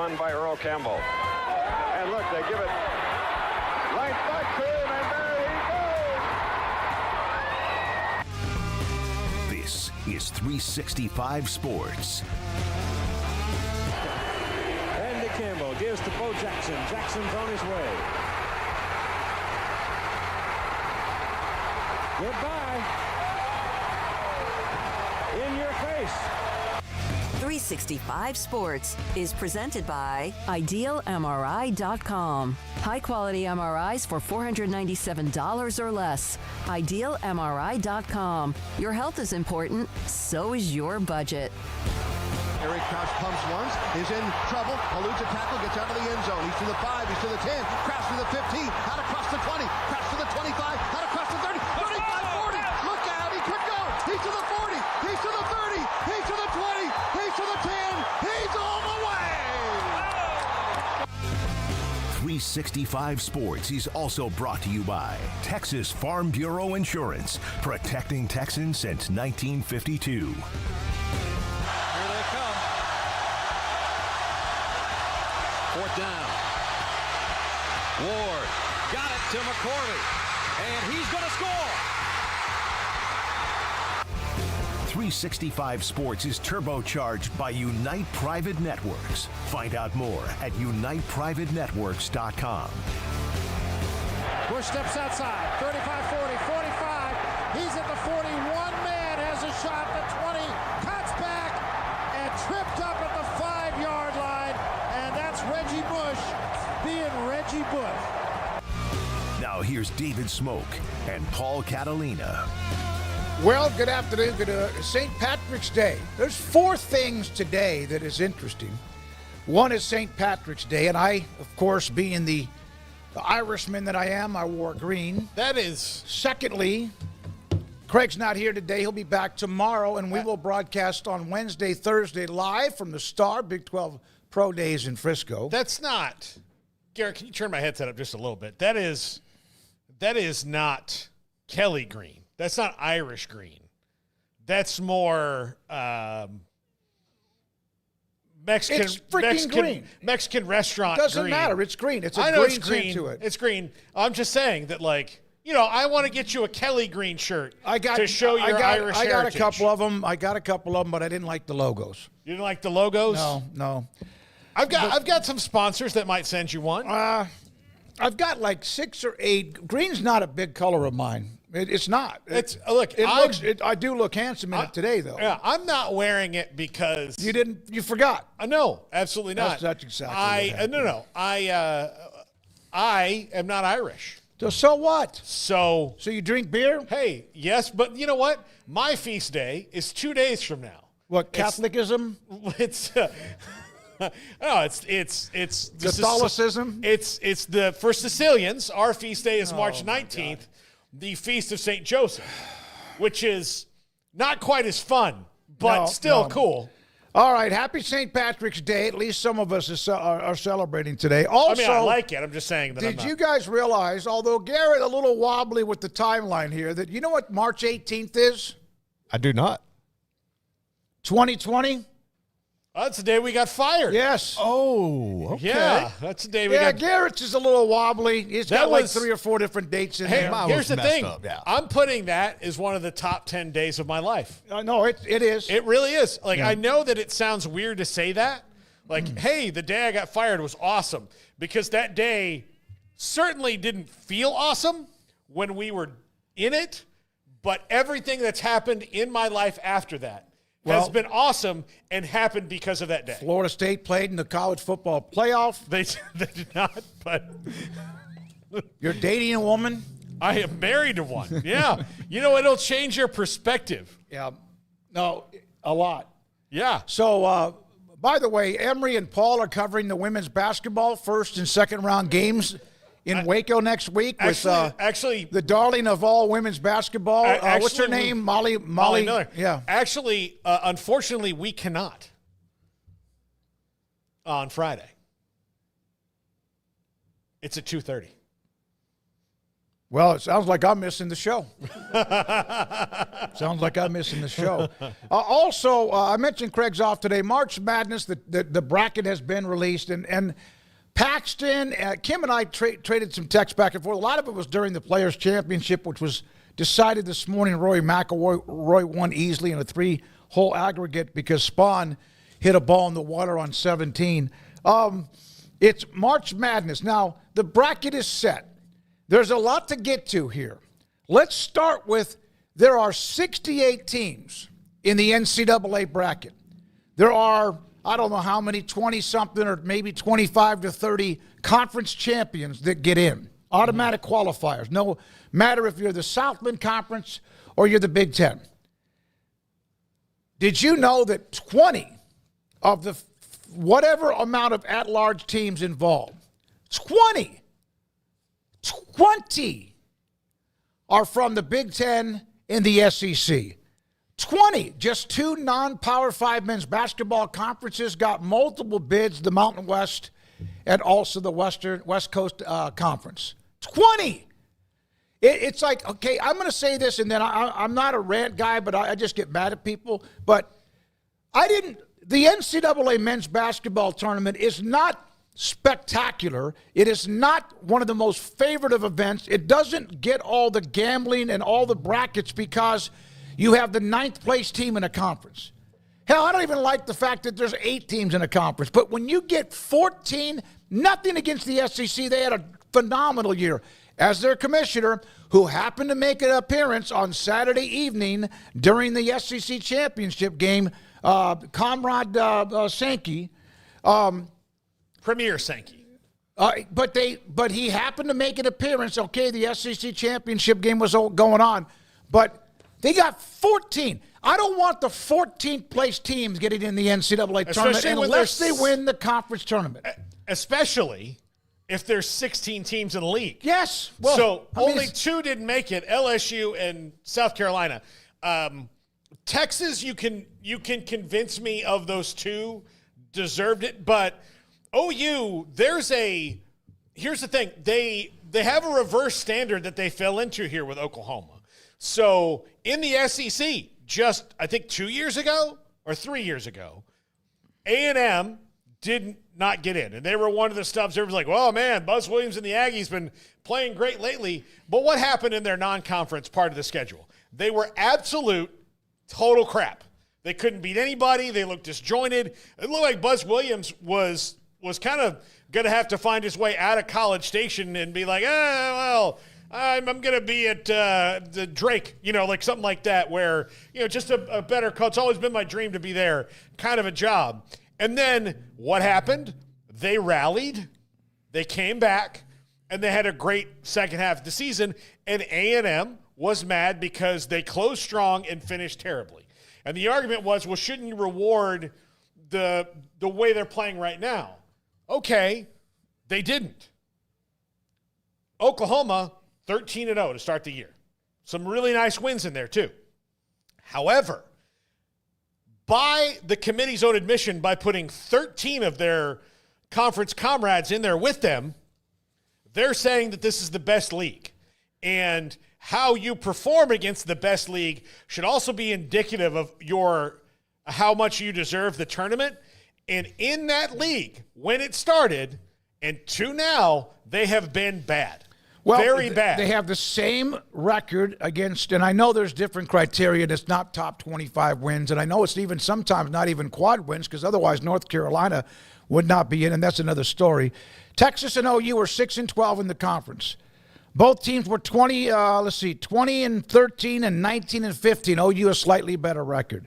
run by Earl Campbell. And look, they give it right back to him, and there he goes. This is 365 Sports. And Campbell gives to Bo Jackson. Jackson's on his way. Goodbye. In your face. 365 Sports is presented by IdealMRI.com. High-quality MRIs for $497 or less. IdealMRI.com. Your health is important, so is your budget. Eric Crouch pumps once, is in trouble, eludes a tackle, gets out of the end zone. He's to the 5, he's to the 10, crashes to the 15, out across the 20, crashes to the 25, out across the 30, 35, 40. Look out, he could go. He's to the 40, he's to the 30, he's to the 20, he's to the 10, he's all the way. 365 Sports is also brought to you by Texas Farm Bureau Insurance, protecting Texans since 1952. Fourth down. Ward got it to McCorvey, and he's going to score. 365 Sports is turbocharged by Unite Private Networks. Find out more at uniteprivatenetworks.com. Bush steps outside. 35, 40, 45. He's at the 41. Man has a shot. The 20. Cuts back and tripped up at the 5-yard line. And that's Reggie Bush being Reggie Bush. Now here's David Smoak and Paul Catalina. Well, good afternoon. St. Patrick's Day. There's 4 things today that is interesting. One is St. Patrick's Day, and I, of course, being the Irishman that I am, I wore green. That is. Secondly, Craig's not here today. He'll be back tomorrow, and we will broadcast on Wednesday, Thursday live from the Star Big 12 Pro Days in Frisco. That's not. Garrett, can you turn my headset up just a little bit? That is not Kelly green. That's not Irish green. That's more Mexican. It's freaking green. Mexican restaurant. Doesn't green. matter. It's green. It's a I know green it's green tint to it. It's green. I'm just saying that, like, you know, I want to get you a Kelly green shirt to show your Irish heritage. I got a couple of them. But I didn't like the logos. You didn't like the logos? No. I've got some sponsors that might send you one. I've got like 6 or 8. Green's not a big color of mine. It's not. I do look handsome in it today, though. Yeah, I'm not wearing it because you forgot. No, absolutely not. That's exactly what happened. No. I am not Irish. So what? So you drink beer? Hey, yes, but you know what? My feast day is 2 days from now. What, Catholicism? It's Catholicism? It's for Sicilians. Our feast day is March 19th, the Feast of St. Joseph, which is not quite as fun, but still cool. All right, happy St. Patrick's Day. At least some of us are celebrating today. Also, I like it. I'm just saying that. Did you guys realize, although Garrett a little wobbly with the timeline here, that you know what March 18th is? I do not. 2020? That's the day we got fired. Yes. Oh, okay. Yeah, that's the day we got. Yeah, Garrett's is a little wobbly. He's got like 3 or 4 different dates in there. Here's the thing. I'm putting that as one of the top 10 days of my life. No, it is. It really is. Like, I know that it sounds weird to say that. Like, hey, the day I got fired was awesome. Because that day certainly didn't feel awesome when we were in it. But everything that's happened in my life after that has been awesome and happened because of that day. Florida State played in the college football playoff. They did not, but you're dating a woman? I am married to one. Yeah. You know, it'll change your perspective. Yeah. No, a lot. Yeah. So, by the way, Emery and Paul are covering the women's basketball first and second round games in Waco next week with actually the darling of all women's basketball. What's her name? Molly Miller. Yeah. Actually, unfortunately, we cannot on Friday. It's at 2:30. Well, it sounds like I'm missing the show. Sounds like I'm missing the show. Also, I mentioned Craig's off today. March Madness, the bracket has been released, and Paxton, Kim and I traded some texts back and forth. A lot of it was during the Players' Championship, which was decided this morning. Rory McIlroy won easily in a 3-hole aggregate because Spawn hit a ball in the water on 17. It's March Madness. Now, the bracket is set. There's a lot to get to here. Let's start with there are 68 teams in the NCAA bracket. There are, I don't know how many, 20-something or maybe 25 to 30 conference champions that get in. Automatic qualifiers. No matter if you're the Southland Conference or you're the Big Ten. Did you know that 20 of the whatever amount of at-large teams involved, 20 are from the Big Ten and the SEC. 20, just 2 non-Power 5 men's basketball conferences got multiple bids, the Mountain West and also the West Coast Conference. 20! It's like, okay, I'm going to say this, and then I'm not a rant guy, but I just get mad at people. But the NCAA men's basketball tournament is not spectacular. It is not one of the most favored of events. It doesn't get all the gambling and all the brackets because you have the 9th place team in a conference. Hell, I don't even like the fact that there's 8 teams in a conference. But when you get 14, nothing against the SEC. They had a phenomenal year. As their commissioner, who happened to make an appearance on Saturday evening during the SEC championship game, Comrade Sankey, Premier Sankey. But he happened to make an appearance. Okay, the SEC championship game was going on, but they got 14. I don't want the 14th place teams getting in the NCAA tournament unless they win the conference tournament. Especially if there's 16 teams in the league. Yes. Well, so only 2 didn't make it, LSU and South Carolina. Texas, you can convince me of those 2 deserved it, but OU, here's the thing. They have a reverse standard that they fell into here with Oklahoma. So in the SEC, just I think 2 years ago or 3 years ago, A&M did not get in. And they were one of the snubs. Everyone's like, well, man, Buzz Williams and the Aggies been playing great lately. But what happened in their non-conference part of the schedule? They were absolute total crap. They couldn't beat anybody. They looked disjointed. It looked like Buzz Williams was kind of going to have to find his way out of College Station and be like, I'm going to be at the Drake, like something like that where, just a better coach. It's always been my dream to be there, kind of a job. And then what happened? They rallied, they came back, and they had a great second half of the season, and A&M was mad because they closed strong and finished terribly. And the argument was, well, shouldn't you reward the way they're playing right now? Okay, they didn't. Oklahoma, 13-0 to start the year. Some really nice wins in there, too. However, by the committee's own admission, by putting 13 of their conference comrades in there with them, they're saying that this is the best league. And how you perform against the best league should also be indicative of how much you deserve the tournament. And in that league, when it started, and to now, they have been bad. Well, very bad. They have the same record against, and I know there's different criteria. It's not top 25 wins, and I know it's even sometimes not even quad wins because otherwise North Carolina would not be in, and that's another story. Texas and OU were 6-12 in the conference. Both teams were 20-13 and 19-15. OU a slightly better record.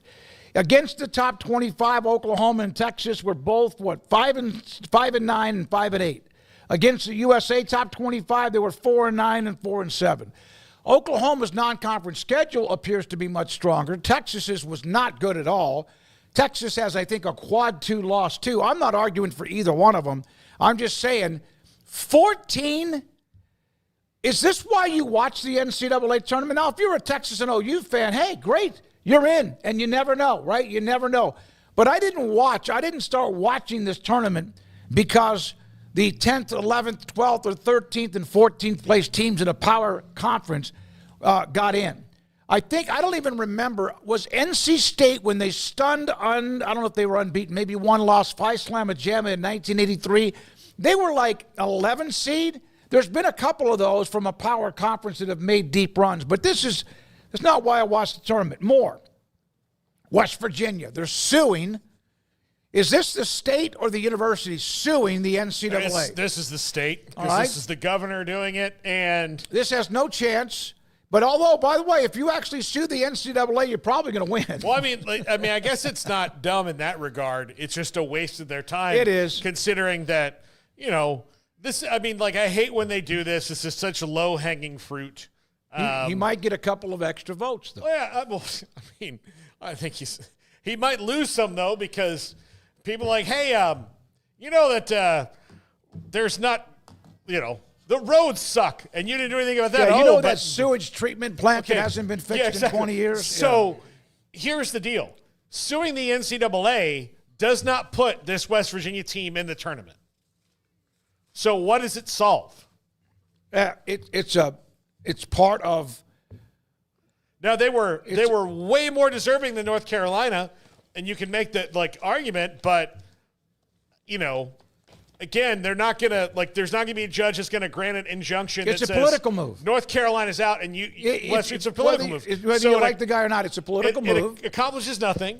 Against the top 25, Oklahoma and Texas were both 5-9 and 5-8. Against the USA top 25, they were 4-9 and 4-7. Oklahoma's non-conference schedule appears to be much stronger. Texas's was not good at all. Texas has, I think, a quad 2 loss too. I'm not arguing for either one of them. I'm just saying, 14. Is this why you watch the NCAA tournament? Now, if you're a Texas and OU fan, hey, great, you're in, and you never know, right? You never know. But I didn't start watching this tournament because the 10th, 11th, 12th, or 13th and 14th place teams in a power conference got in. I don't even remember, was NC State when they stunned I don't know if they were unbeaten, maybe one loss, Phi Slamma Jamma in 1983. They were like 11 seed. There's been a couple of those from a power conference that have made deep runs, but that's not why I watched the tournament. More. West Virginia, they're suing. Is this the state or the university suing the NCAA? This is the state, because right. This is the governor doing it, and this has no chance. But although, by the way, if you actually sue the NCAA, you're probably going to win. Well, I guess it's not dumb in that regard. It's just a waste of their time. It is. Considering that, this, I hate when they do this. This is such low-hanging fruit. He might get a couple of extra votes, though. Well, yeah, I think he might lose some, though, because people are like, hey, that there's not, the roads suck, and you didn't do anything about that. Yeah, that sewage treatment plant that hasn't been fixed exactly. in 20 years. So here's the deal. Suing the NCAA does not put this West Virginia team in the tournament. So what does it solve? It's part of. Now they were way more deserving than North Carolina, and you can make that argument, but again, they're not gonna there's not gonna be a judge that's gonna grant an injunction. It's that a says political move. North Carolina's out, and it's a political move. Whether you like the guy or not, it's a political move. It accomplishes nothing,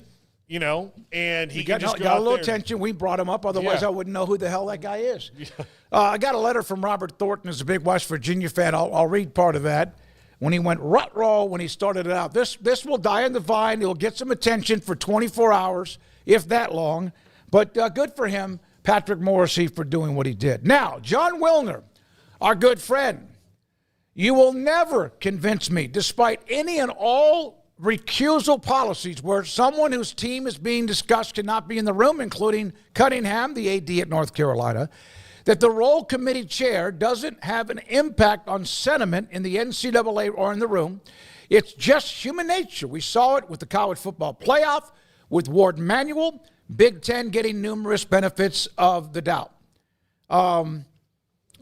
and he got a little attention. We brought him up, otherwise I wouldn't know who the hell that guy is. Yeah. I got a letter from Robert Thornton, who's a big West Virginia fan. I'll read part of that. When he went rut-roll when he started it out. This will die in the vine. He'll get some attention for 24 hours, if that long. But good for him, Patrick Morrissey, for doing what he did. Now, John Wilner, our good friend, you will never convince me, despite any and all recusal policies where someone whose team is being discussed cannot be in the room, including Cunningham, the AD at North Carolina, that the roll committee chair doesn't have an impact on sentiment in the NCAA or in the room. It's just human nature. We saw it with the college football playoff, with Ward Manuel, Big Ten getting numerous benefits of the doubt. John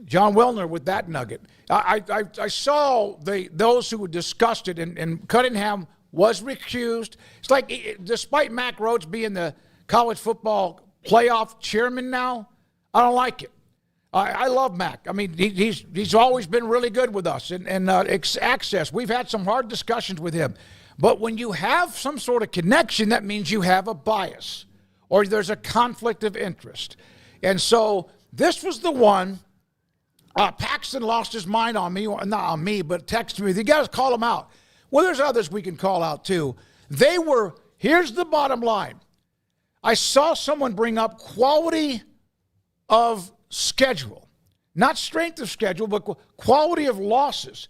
Wilner with that nugget. I saw those who were disgusted, and Cunningham was recused. It's like, despite Mack Rhodes being the college football playoff chairman now, I don't like it. I love Mac. I mean, he's always been really good with us and access. We've had some hard discussions with him. But when you have some sort of connection, that means you have a bias or there's a conflict of interest. And so this was the one. Paxton lost his mind on me, not on me, but texted me. You guys call him out. Well, there's others we can call out too. Here's the bottom line. I saw someone bring up quality of schedule, not strength of schedule, but quality of losses.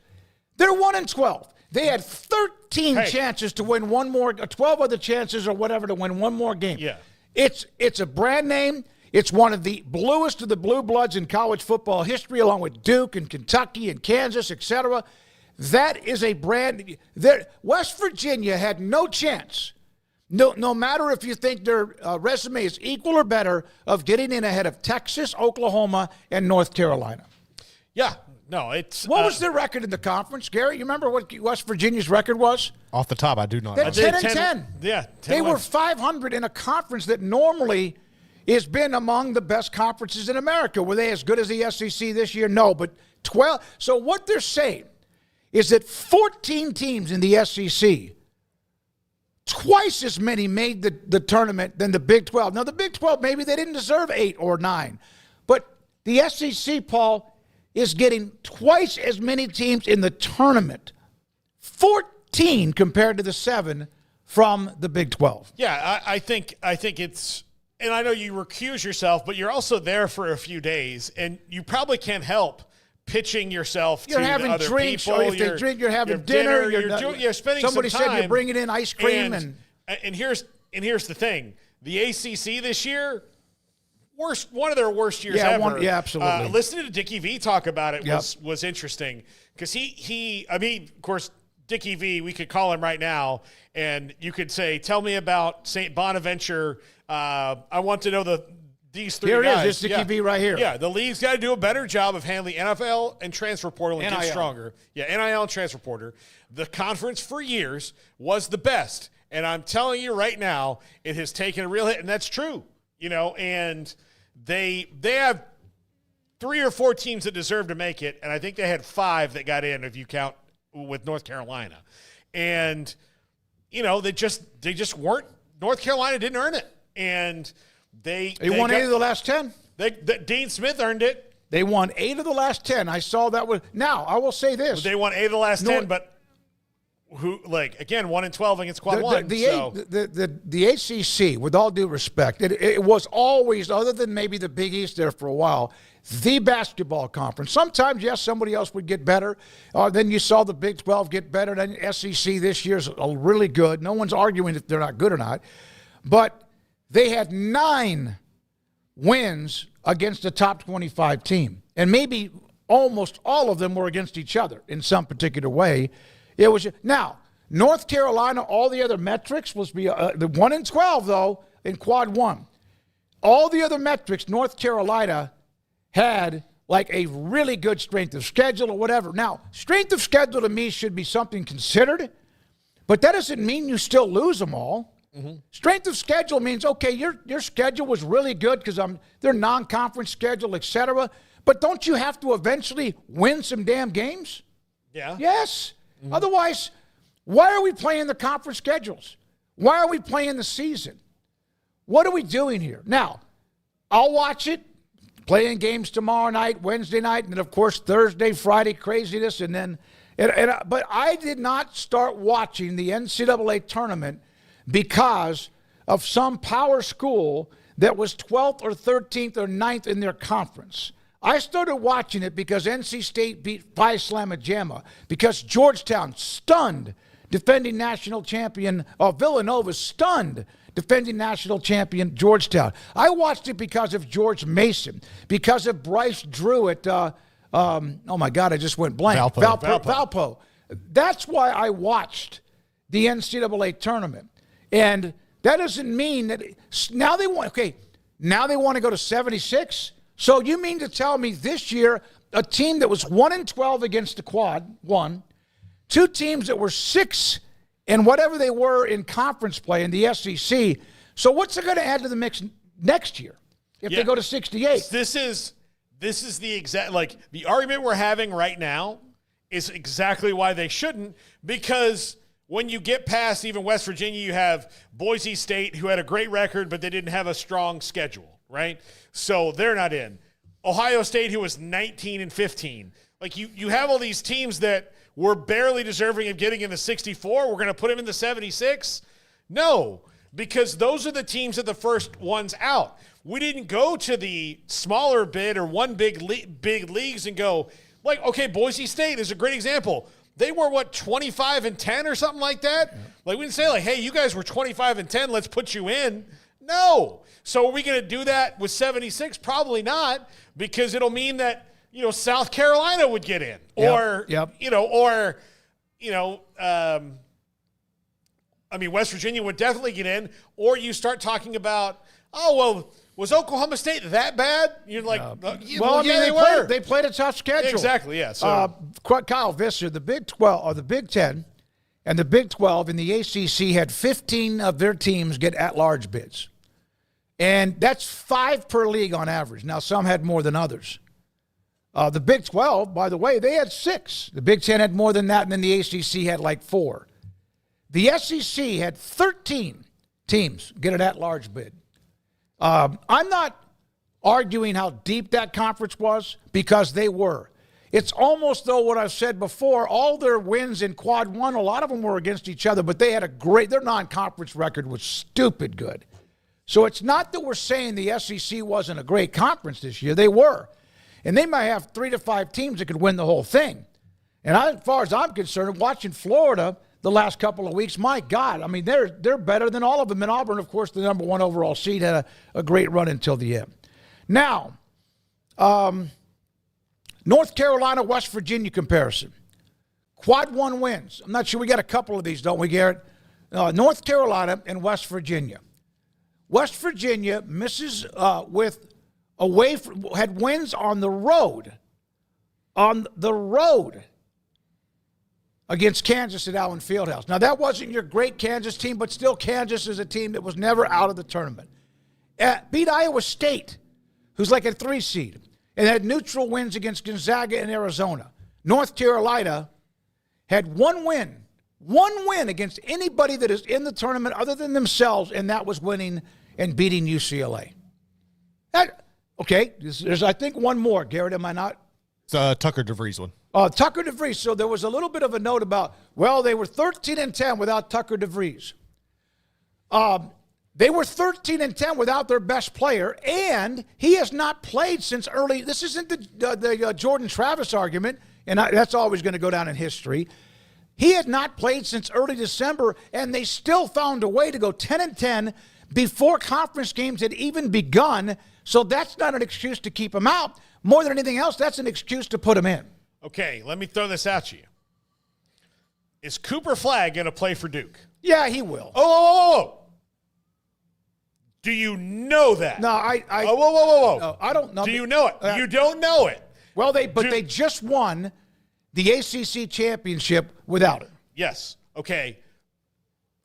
They're 1-12. They had 13 chances to win one more, 12 other chances or whatever to win one more game. Yeah, it's a brand name. It's one of the bluest of the blue bloods in college football history, along with Duke and Kentucky and Kansas, etc. That is a brand. West Virginia had no chance. No matter if you think their resume is equal or better, of getting in ahead of Texas, Oklahoma, and North Carolina. Yeah, no, it's... What was their record in the conference, Gary? You remember what West Virginia's record was? Off the top, I do not They're know. 10-10. Yeah, 10 They were 500 in a conference that normally has been among the best conferences in America. Were they as good as the SEC this year? No, but 12. So what they're saying is that 14 teams in the SEC, twice as many made the tournament than the Big 12. Now, the Big 12, maybe they didn't deserve 8 or 9. But the SEC, Paul, is getting twice as many teams in the tournament. 14 compared to the 7 from the Big 12. Yeah, I think it's... And I know you recuse yourself, but you're also there for a few days, and you probably can't help pitching yourself to other drinks, people. Or if they drink, you're having dinner. You're spending somebody some time. said you're bringing in ice cream. And here's the thing. The ACC this year, one of their worst years ever. Absolutely. Listening to Dickie V talk about it was interesting because of course, Dickie V, we could call him right now, and you could say, tell me about St. Bonaventure. I want to know these three Here it is. guys. This is the QB right here. Yeah, the league's got to do a better job of handling NFL and transfer portal and get NIL. stronger. Yeah, NIL and transfer portal. The conference for years was the best. And I'm telling you right now, it has taken a real hit, and that's true. And they have 3 or 4 teams that deserve to make it, and I think they had 5 that got in if you count with North Carolina. And, they just weren't – North Carolina didn't earn it. And they won 8 of the last 10. Dean Smith earned it. They won 8 of the last 10. I saw that was – now, I will say this. They won 8 of the last 10, but – who 1-12 against quad one. The ACC, with all due respect, it was always, other than maybe the Big East there for a while, the basketball conference. Sometimes, yes, somebody else would get better. Then you saw the Big 12 get better. Then SEC this year's really good. No one's arguing if they're not good or not. But they had 9 wins against a top 25 team. And maybe almost all of them were against each other in some particular way. It was now North Carolina. All the other metrics was the 1-12 though in quad one. All the other metrics, North Carolina had like a really good strength of schedule or whatever. Now, strength of schedule to me should be something considered, but that doesn't mean you still lose them all. Mm-hmm. Strength of schedule means okay, your schedule was really good because their non-conference schedule, etc. But don't you have to eventually win some damn games? Yeah. Yes. Mm-hmm. Otherwise, why are we playing the conference schedules? Why are we playing the season? What are we doing here? Now, I'll watch it, playing games tomorrow night, Wednesday night, and then, of course, Thursday, Friday, craziness. And then, but I did not start watching the NCAA tournament because of some power school that was 12th or 13th or 9th in their conference. I started watching it because NC State beat Phi Slamma Jamma, because Georgetown stunned defending national champion, Villanova stunned defending national champion Georgetown. I watched it because of George Mason, because of Bryce Drew at, oh my God, I just went blank. Valpo. That's why I watched the NCAA tournament. And that doesn't mean that now they want to go to 76. So you mean to tell me this year a team that was 1-12 against the quad won, 2 teams that were 6 and whatever they were in conference play in the SEC. So what's it going to add to the mix next year if they go to 68? This is the exact the argument we're having right now is exactly why they shouldn't, because when you get past even West Virginia, you have Boise State, who had a great record, but they didn't have a strong schedule. Right? So they're not in. Ohio State, who was 19-15. You have all these teams that were barely deserving of getting into 64. We're going to put them in the 76? No, because those are the teams that the first ones out. We didn't go to the smaller bid or one big leagues and go, okay, Boise State is a great example. They were, 25-10 or something like that? We didn't say, hey, you guys were 25-10, let's put you in. No. So are we going to do that with 76? Probably not, because it'll mean that, South Carolina would get in. West Virginia would definitely get in. Or you start talking about, was Oklahoma State that bad? You're like, they played a tough schedule. Exactly, yeah. So Kyle Visser, the Big 12 or the Big 10 and the Big 12 in the ACC had 15 of their teams get at-large bids. And that's 5 per league on average. Now, some had more than others. The Big 12, by the way, they had 6. The Big 10 had more than that, and then the ACC had 4. The SEC had 13 teams get an at-large bid. I'm not arguing how deep that conference was, because they were. It's almost though what I've said before, all their wins in quad one, a lot of them were against each other, but they had their non-conference record was stupid good. So it's not that we're saying the SEC wasn't a great conference this year. They were. And they might have 3 to 5 teams that could win the whole thing. And as far as I'm concerned, watching Florida the last couple of weeks, my God, they're better than all of them. And Auburn, of course, the number 1 overall seed, had a great run until the end. Now, North Carolina, West Virginia comparison. Quad 1 wins. I'm not sure we got a couple of these, don't we, Garrett? North Carolina and West Virginia. West Virginia misses had wins on the road. On the road against Kansas at Allen Fieldhouse. Now, that wasn't your great Kansas team, but still Kansas is a team that was never out of the tournament. Beat Iowa State, who's like a 3 seed, and had neutral wins against Gonzaga and Arizona. North Carolina had one win against anybody that is in the tournament other than themselves, and that was winning and beating UCLA. There's I think one more, Garrett, am I not? It's Tucker DeVries one. Tucker DeVries. So there was a little bit of a note about, they were 13-10 without Tucker DeVries. They were 13-10 without their best player, and he has not played since early. This isn't the Jordan Travis argument, and that's always going to go down in history. He had not played since early December, and they still found a way to go 10-10 before conference games had even begun. So that's not an excuse to keep him out. More than anything else, that's an excuse to put him in. Okay, let me throw this at you. Is Cooper Flagg going to play for Duke? Yeah, he will. Oh. Do you know that? No, Whoa. No, I don't know. Do you know it? You don't know it. Well, they just won the ACC championship without him. Yes. Okay.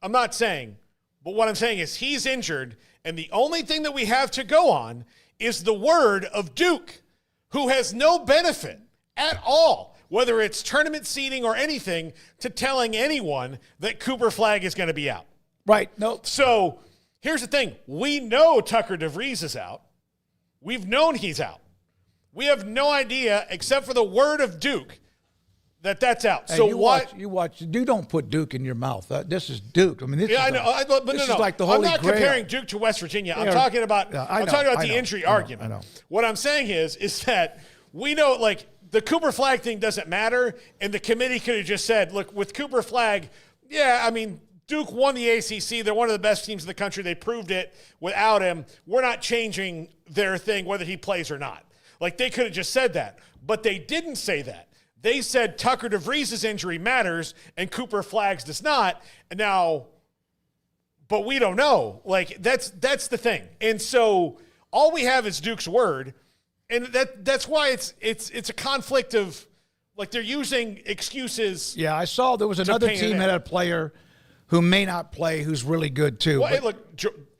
I'm not saying, but what I'm saying is he's injured, and the only thing that we have to go on is the word of Duke, who has no benefit at all, whether it's tournament seeding or anything, to telling anyone that Cooper Flagg is going to be out. Right. No. So here's the thing. We know Tucker DeVries is out. We've known he's out. We have no idea, except for the word of Duke, that's out. Hey, so you watch. You don't put Duke in your mouth. This is Duke. I mean, this I know. This is like the Holy I'm not Grail. comparing Duke to West Virginia. I'm talking about the injury argument. I know. What I'm saying is that we know, like, the Cooper Flagg thing doesn't matter, and the committee could have just said, look, with Cooper Flagg, Duke won the ACC. They're one of the best teams in the country. They proved it without him. We're not changing their thing whether he plays or not. Like, they could have just said that, but they didn't say that. They said Tucker DeVries' injury matters and Cooper Flagg's does not. Now, but we don't know. Like, that's the thing. And so all we have is Duke's word, and that's why it's a conflict of, like, they're using excuses. Yeah, I saw there was another team that had a player who may not play who's really good too. Well, hey, look,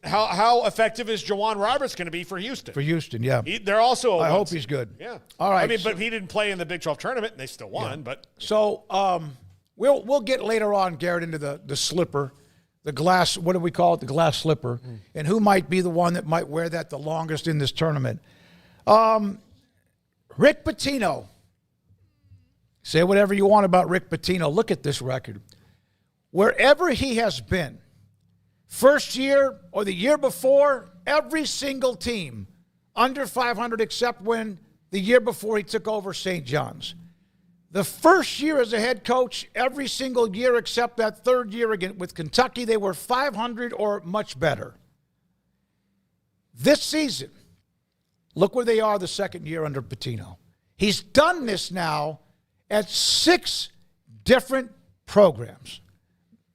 how effective is Jawan Roberts going to be for Houston? For Houston, yeah. They're also I hope he's good. Yeah. All right. But he didn't play in the Big 12 tournament, and they still won. Yeah. But so we'll get later on, Garrett, into the slipper, the glass. What do we call it? The glass slipper, and who might be the one that might wear that the longest in this tournament. Rick Pitino. Say whatever you want about Rick Pitino. Look at this record. Wherever he has been, first year or the year before, every single team under 500 except when the year before he took over St. John's. The first year as a head coach, every single year except that third year again with Kentucky, they were 500 or much better. This season, look where they are the second year under Pitino. He's done this now at 6 different programs.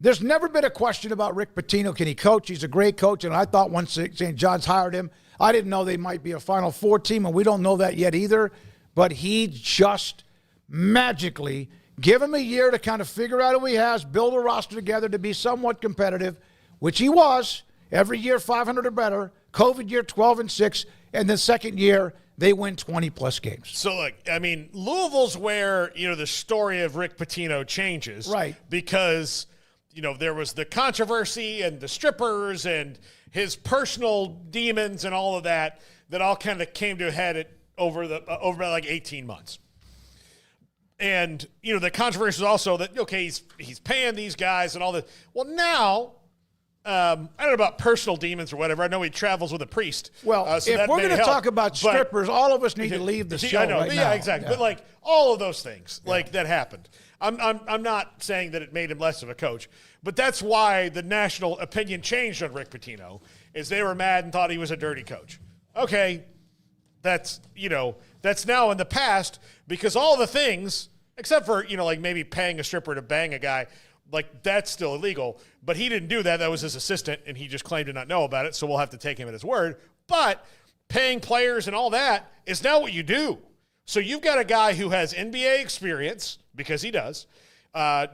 There's never been a question about Rick Pitino. Can he coach? He's a great coach, and I thought once St. John's hired him, I didn't know they might be a Final Four team, and we don't know that yet either. But he just magically, give him a year to kind of figure out who he has, build a roster together to be somewhat competitive, which he was. Every year, 500 or better. COVID year, 12-6. And the second year, they win 20-plus games. So, look, I mean, Louisville's where, the story of Rick Pitino changes. Right. Because there was the controversy and the strippers and his personal demons and all of that all kind of came to a head over about like 18 months. And, the controversy was also that, okay, he's paying these guys and all that. Well, now, I don't know about personal demons or whatever. I know he travels with a priest. Well, so if we're going to talk about strippers, all of us need to leave the show I know. right Yeah, now. exactly. Yeah. But, like, all of those things, like, that happened. I'm not saying that it made him less of a coach, but that's why the national opinion changed on Rick Pitino, is they were mad and thought he was a dirty coach. Okay, that's now in the past, because all the things, except for, like maybe paying a stripper to bang a guy, Like, that's still illegal. But he didn't do that. That was his assistant, and he just claimed to not know about it, so we'll have to take him at his word. But paying players and all that is now what you do. So you've got a guy who has NBA experience, because he does,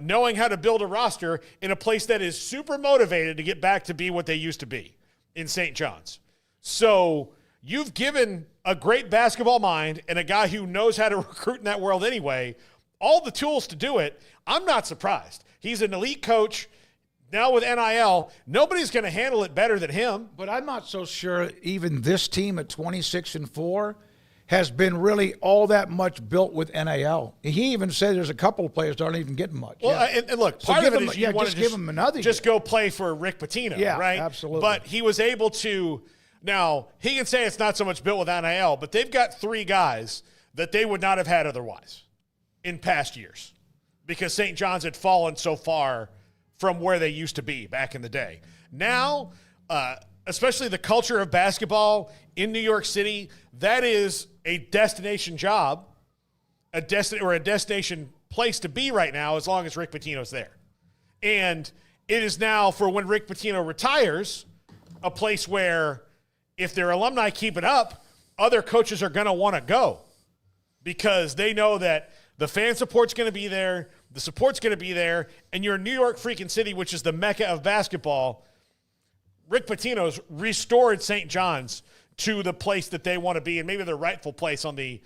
knowing how to build a roster in a place that is super motivated to get back to be what they used to be in St. John's. So you've given a great basketball mind and a guy who knows how to recruit in that world anyway all the tools to do it. I'm not surprised. He's an elite coach. Now with NIL, nobody's going to handle it better than him. But I'm not so sure even this team at 26-4 has been really all that much built with NIL. He even said there's a couple of players that aren't even getting much. Well, and look, part of it is you want to give him another just go play for Rick Pitino, right? Absolutely. But he was able to. Now, he can say it's not so much built with NIL, but they've got 3 guys that they would not have had otherwise in past years because St. John's had fallen so far from where they used to be back in the day. Now, especially the culture of basketball in New York City, that is a destination job, a destination place to be right now as long as Rick Pitino's there. And it is now, for when Rick Pitino retires, a place where if their alumni keep it up, other coaches are going to want to go because they know that the fan support's going to be there, the support's going to be there, and you're in New York freaking City, which is the mecca of basketball. Rick Pitino's restored St. John's to the place that they want to be and maybe their rightful place on the,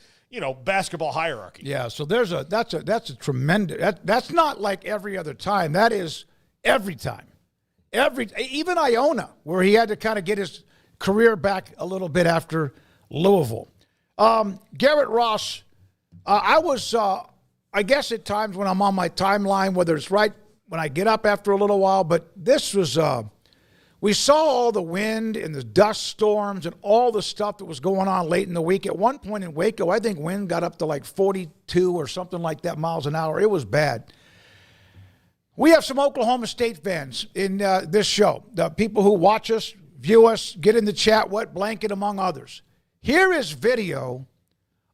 basketball hierarchy. Yeah, so that's a tremendous that's not like every other time. That is every time. Even Iona, where he had to kind of get his career back a little bit after Louisville. Garrett Ross, I guess at times when I'm on my timeline, whether it's right when I get up after a little while, but this was, we saw all the wind and the dust storms and all the stuff that was going on late in the week. At one point in Waco, I think wind got up to like 42 or something like that miles an hour. It was bad. We have some Oklahoma State fans in this show. The people who watch us, view us, get in the chat, wet blanket, among others. Here is video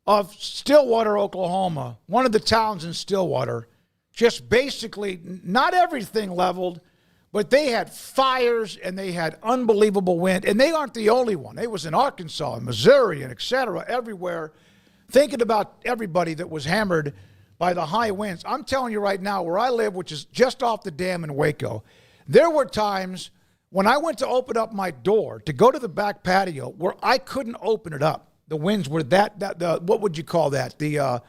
of Stillwater, Oklahoma, one of the towns in Stillwater, just basically not everything leveled, but they had fires and they had unbelievable wind. And they aren't the only one. It was in Arkansas and Missouri and et cetera, everywhere. Thinking about everybody that was hammered by the high winds. I'm telling you right now, where I live, which is just off the dam in Waco, there were times when I went to open up my door to go to the back patio where I couldn't open it up. The winds were what would you call that? The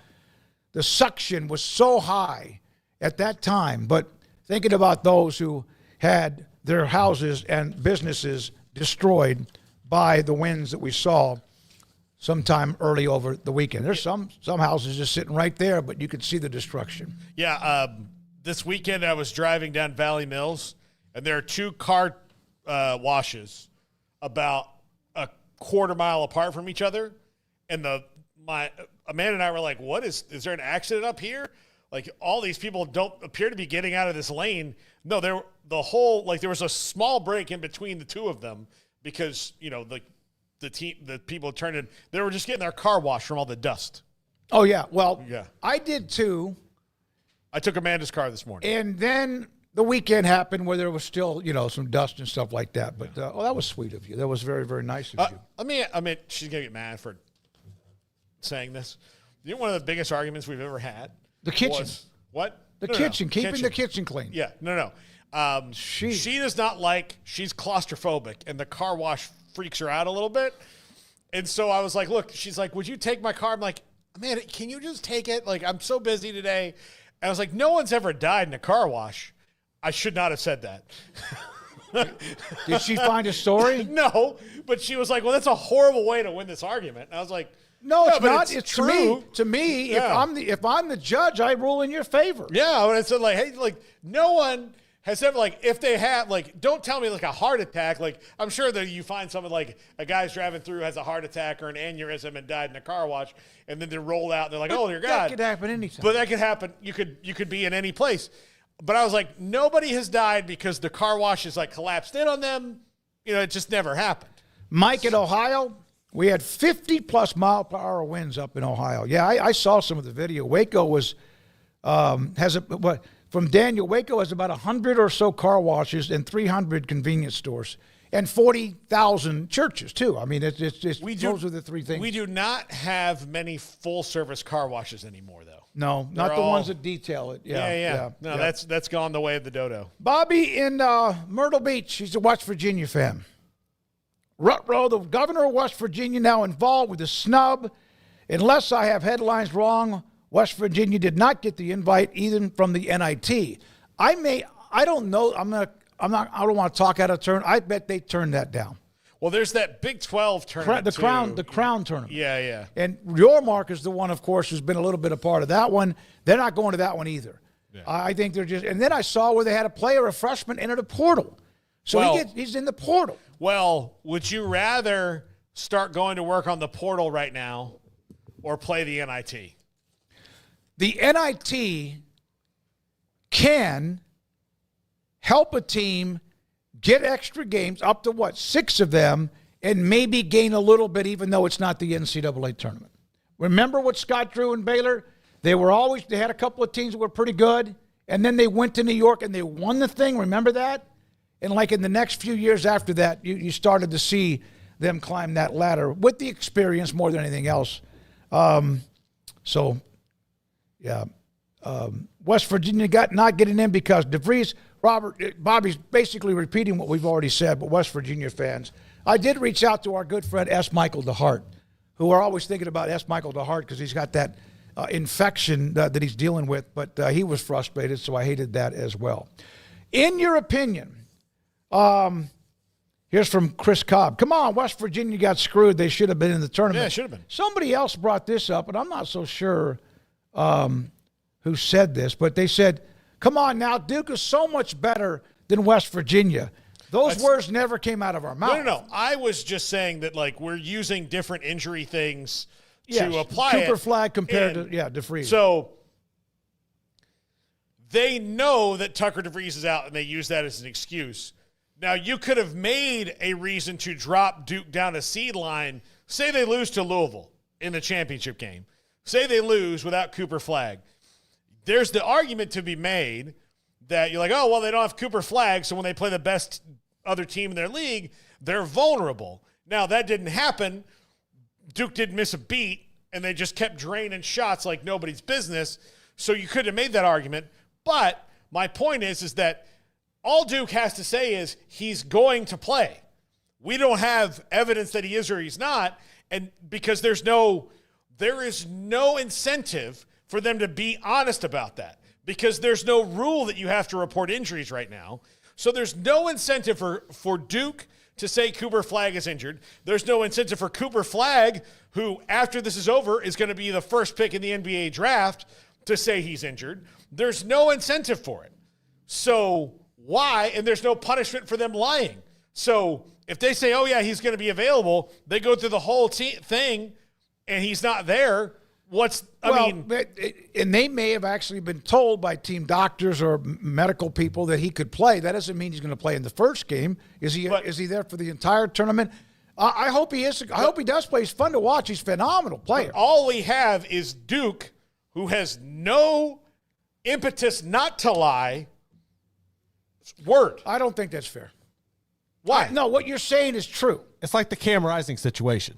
suction was so high at that time. But thinking about those who had their houses and businesses destroyed by the winds that we saw sometime early over the weekend. There's some houses just sitting right there, but you could see the destruction. Yeah, this weekend I was driving down Valley Mills, and there are 2 car washes about a quarter mile apart from each other, and Amanda and I were like, "What is there an accident up here? Like all these people don't appear to be getting out of this lane." No, there was a small break in between the 2 of them because the people turned in. They were just getting their car washed from all the dust. Oh yeah, well, yeah, I did too. I took Amanda's car this morning, and then the weekend happened where there was still, some dust and stuff like that. But that was sweet of you. That was very, very nice of you. I mean, she's gonna get mad for saying this. You know, one of the biggest arguments we've ever had. The kitchen. What? The kitchen. Keeping the kitchen clean. Yeah. No. She does not like. She's claustrophobic, and the car wash freaks her out a little bit. And so I was like, "Look," she's like, "Would you take my car?" I'm like, "Man, can you just take it? Like, I'm so busy today." And I was like, "No one's ever died in a car wash." I should not have said that. Did she find a story? No, but she was like, "Well, that's a horrible way to win this argument." And I was like, "No, it's not. It's true. To me, yeah. if I'm the judge, I rule in your favor." Yeah, and I said hey, no one has ever if they have don't tell me a heart attack. I'm sure that you find someone a guy's driving through has a heart attack or an aneurysm and died in a car wash, and then they roll out and they're like, "Oh, dear God." That could happen anytime. But that could happen. You could be in any place. But I was like, nobody has died because the car wash is collapsed in on them. It just never happened. Mike in Ohio, we had 50-plus mile-per-hour winds up in Ohio. Yeah, I saw some of the video. Waco was from Daniel. Waco has about 100 or so car washes and 300 convenience stores and 40,000 churches, too. I mean, those are the three things. We do not have many full-service car washes anymore, though. No, not the ones that detail it. Yeah. No, that's gone the way of the dodo. Bobby in Myrtle Beach, he's a West Virginia fan. Rutrow, the governor of West Virginia, now involved with the snub. Unless I have headlines wrong, West Virginia did not get the invite even from the NIT. I don't know. I don't want to talk out of turn. I bet they turned that down. Well, there's that Big 12 tournament, the Crown tournament. Yeah. And Yormark is the one, of course, who's been a little bit a part of that one. They're not going to that one either. Yeah. I think they're just – and then I saw where they had a freshman, enter the portal. So he's in the portal. Well, would you rather start going to work on the portal right now or play the NIT? The NIT can help a team get extra games, up to 6 of them, and maybe gain a little bit even though it's not the NCAA tournament. Remember what Scott Drew and Baylor? They had a couple of teams that were pretty good, and then they went to New York and they won the thing. Remember that? And like in the next few years after that, you started to see them climb that ladder with the experience more than anything else. West Virginia not getting in because DeVries, Bobby's basically repeating what we've already said, but West Virginia fans. I did reach out to our good friend S. Michael DeHart, who are always thinking about S. Michael DeHart because he's got that infection that he's dealing with, but he was frustrated, so I hated that as well. In your opinion, here's from Chris Cobb. Come on, West Virginia got screwed. They should have been in the tournament. Yeah, should have been. Somebody else brought this up, and I'm not so sure who said this, but they said, come on now, Duke is so much better than West Virginia. Those words never came out of our mouth. No. I was just saying that, we're using different injury things to apply Cooper Flag compared to DeVries. So they know that Tucker DeVries is out, and they use that as an excuse. Now, you could have made a reason to drop Duke down a seed line. Say they lose to Louisville in the championship game. Say they lose without Cooper Flag. There's the argument to be made that you're like, oh, well, they don't have Cooper Flag, so when they play the best other team in their league, they're vulnerable. Now, that didn't happen. Duke didn't miss a beat, and they just kept draining shots like nobody's business. So you could have made that argument. But my point is that all Duke has to say is he's going to play. We don't have evidence that he is or he's not, and because there is no incentive for them to be honest about that, because there's no rule that you have to report injuries right now. So there's no incentive for Duke to say Cooper Flag is injured. There's no incentive for Cooper Flag, who after this is over is going to be the first pick in the NBA draft, to say he's injured. There's no incentive for it. So why? And there's no punishment for them lying. So if they say, oh, yeah, he's going to be available, they go through the whole thing, and he's not there. And they may have actually been told by team doctors or medical people that he could play. That doesn't mean he's going to play in the first game. Is he there for the entire tournament? I hope he is. I hope he does play. He's fun to watch. He's a phenomenal player. All we have is Duke, who has no impetus not to lie. Word. I don't think that's fair. Why? No, what you're saying is true. It's like the Cam Rising situation.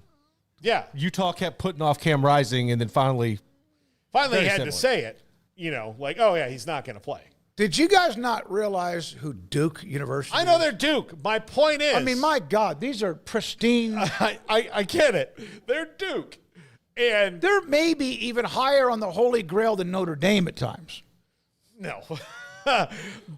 Yeah. Utah kept putting off Cam Rising, and then finally he had to say it, oh, yeah, he's not going to play. Did you guys not realize who Duke University is? I know they're Duke. My point is. I mean, my God, these are pristine. I get it. They're Duke. And they're maybe even higher on the Holy Grail than Notre Dame at times. No.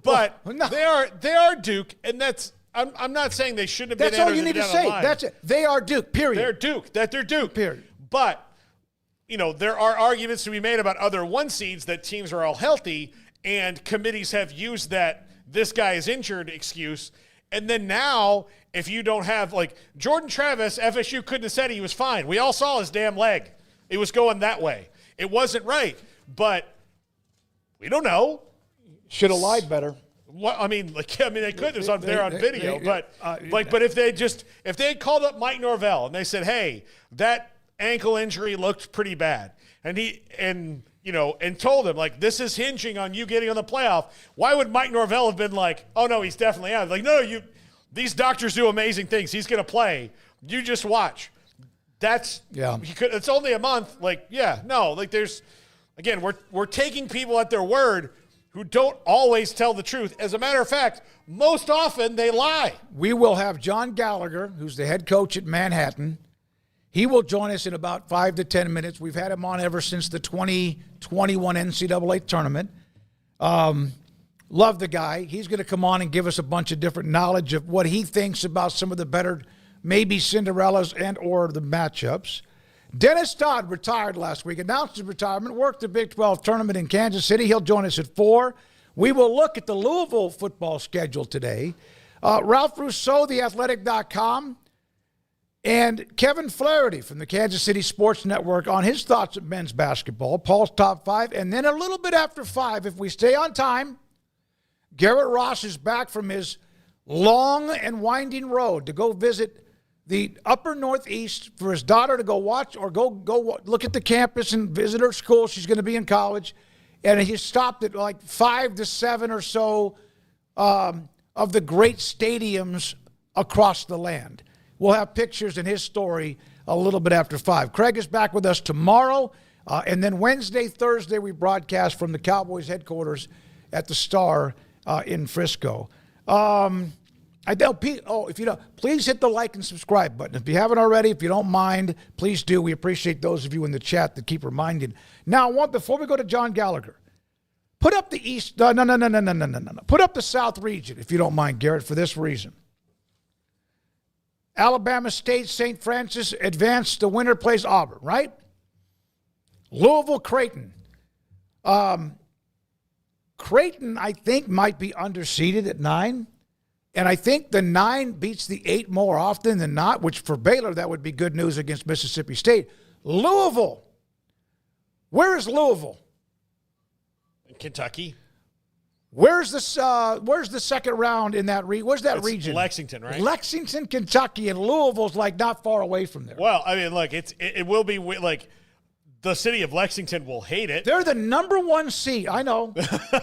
But they are Duke, and that's I'm not saying they shouldn't have been. That's all you need to say. That's it. They are Duke. Period. They're Duke. They're Duke. Period. But there are arguments to be made about other one seeds that teams are all healthy, and committees have used that this guy is injured excuse. And then now, if you don't have Jordan Travis, FSU couldn't have said he was fine. We all saw his damn leg. It was going that way. It wasn't right, but we don't know. Should have lied better. They could. It was on video. But if they had called up Mike Norvell and they said, "Hey, that ankle injury looked pretty bad," and and told him, like, this is hinging on you getting on the playoff, why would Mike Norvell have been like, oh, no, he's definitely out? Like, no, these doctors do amazing things. He's going to play. You just watch. It's only a month. Like, there's, again, we're taking people at their word who don't always tell the truth. As a matter of fact, most often they lie. We will have John Gallagher, who's the head coach at Manhattan. He will join us in about 5 to 10 minutes. We've had him on ever since the 2021 NCAA tournament. Love the guy. He's going to come on and give us a bunch of different knowledge of what he thinks about some of the better, maybe Cinderellas and or the matchups. Dennis Dodd retired last week, announced his retirement, worked the Big 12 tournament in Kansas City. He'll join us at 4. We will look at the Louisville football schedule today. Ralph Russo, theathletic.com, and Kevin Flaherty from the Kansas City Sports Network on his thoughts of men's basketball, Paul's top 5. And then a little bit after 5, if we stay on time, Garrett Ross is back from his long and winding road to go visit the upper Northeast for his daughter to go watch or go look at the campus and visit her school. She's going to be in college. And he stopped at like 5 to 7 or so of the great stadiums across the land. We'll have pictures in his story a little bit after 5. Craig is back with us tomorrow. And then Wednesday, Thursday, we broadcast from the Cowboys headquarters at the Star in Frisco. If you don't, please hit the like and subscribe button. If you haven't already, if you don't mind, please do. We appreciate those of you in the chat that keep reminding. Now, before we go to John Gallagher, put up the East. No. Put up the South region, if you don't mind, Garrett, for this reason. Alabama State, St. Francis advanced. The winner plays Auburn, right? Louisville, Creighton. Creighton, I think, might be underseeded at 9. And I think the 9 beats the 8 more often than not, which for Baylor, that would be good news against Mississippi State. Louisville. Where is Louisville? In Kentucky. Where's the second round in that region? Where's that region? Lexington, right? Lexington, Kentucky, and Louisville's like not far away from there. Well, I mean, look, it will be like the city of Lexington will hate it. They're the number 1 seed. I know.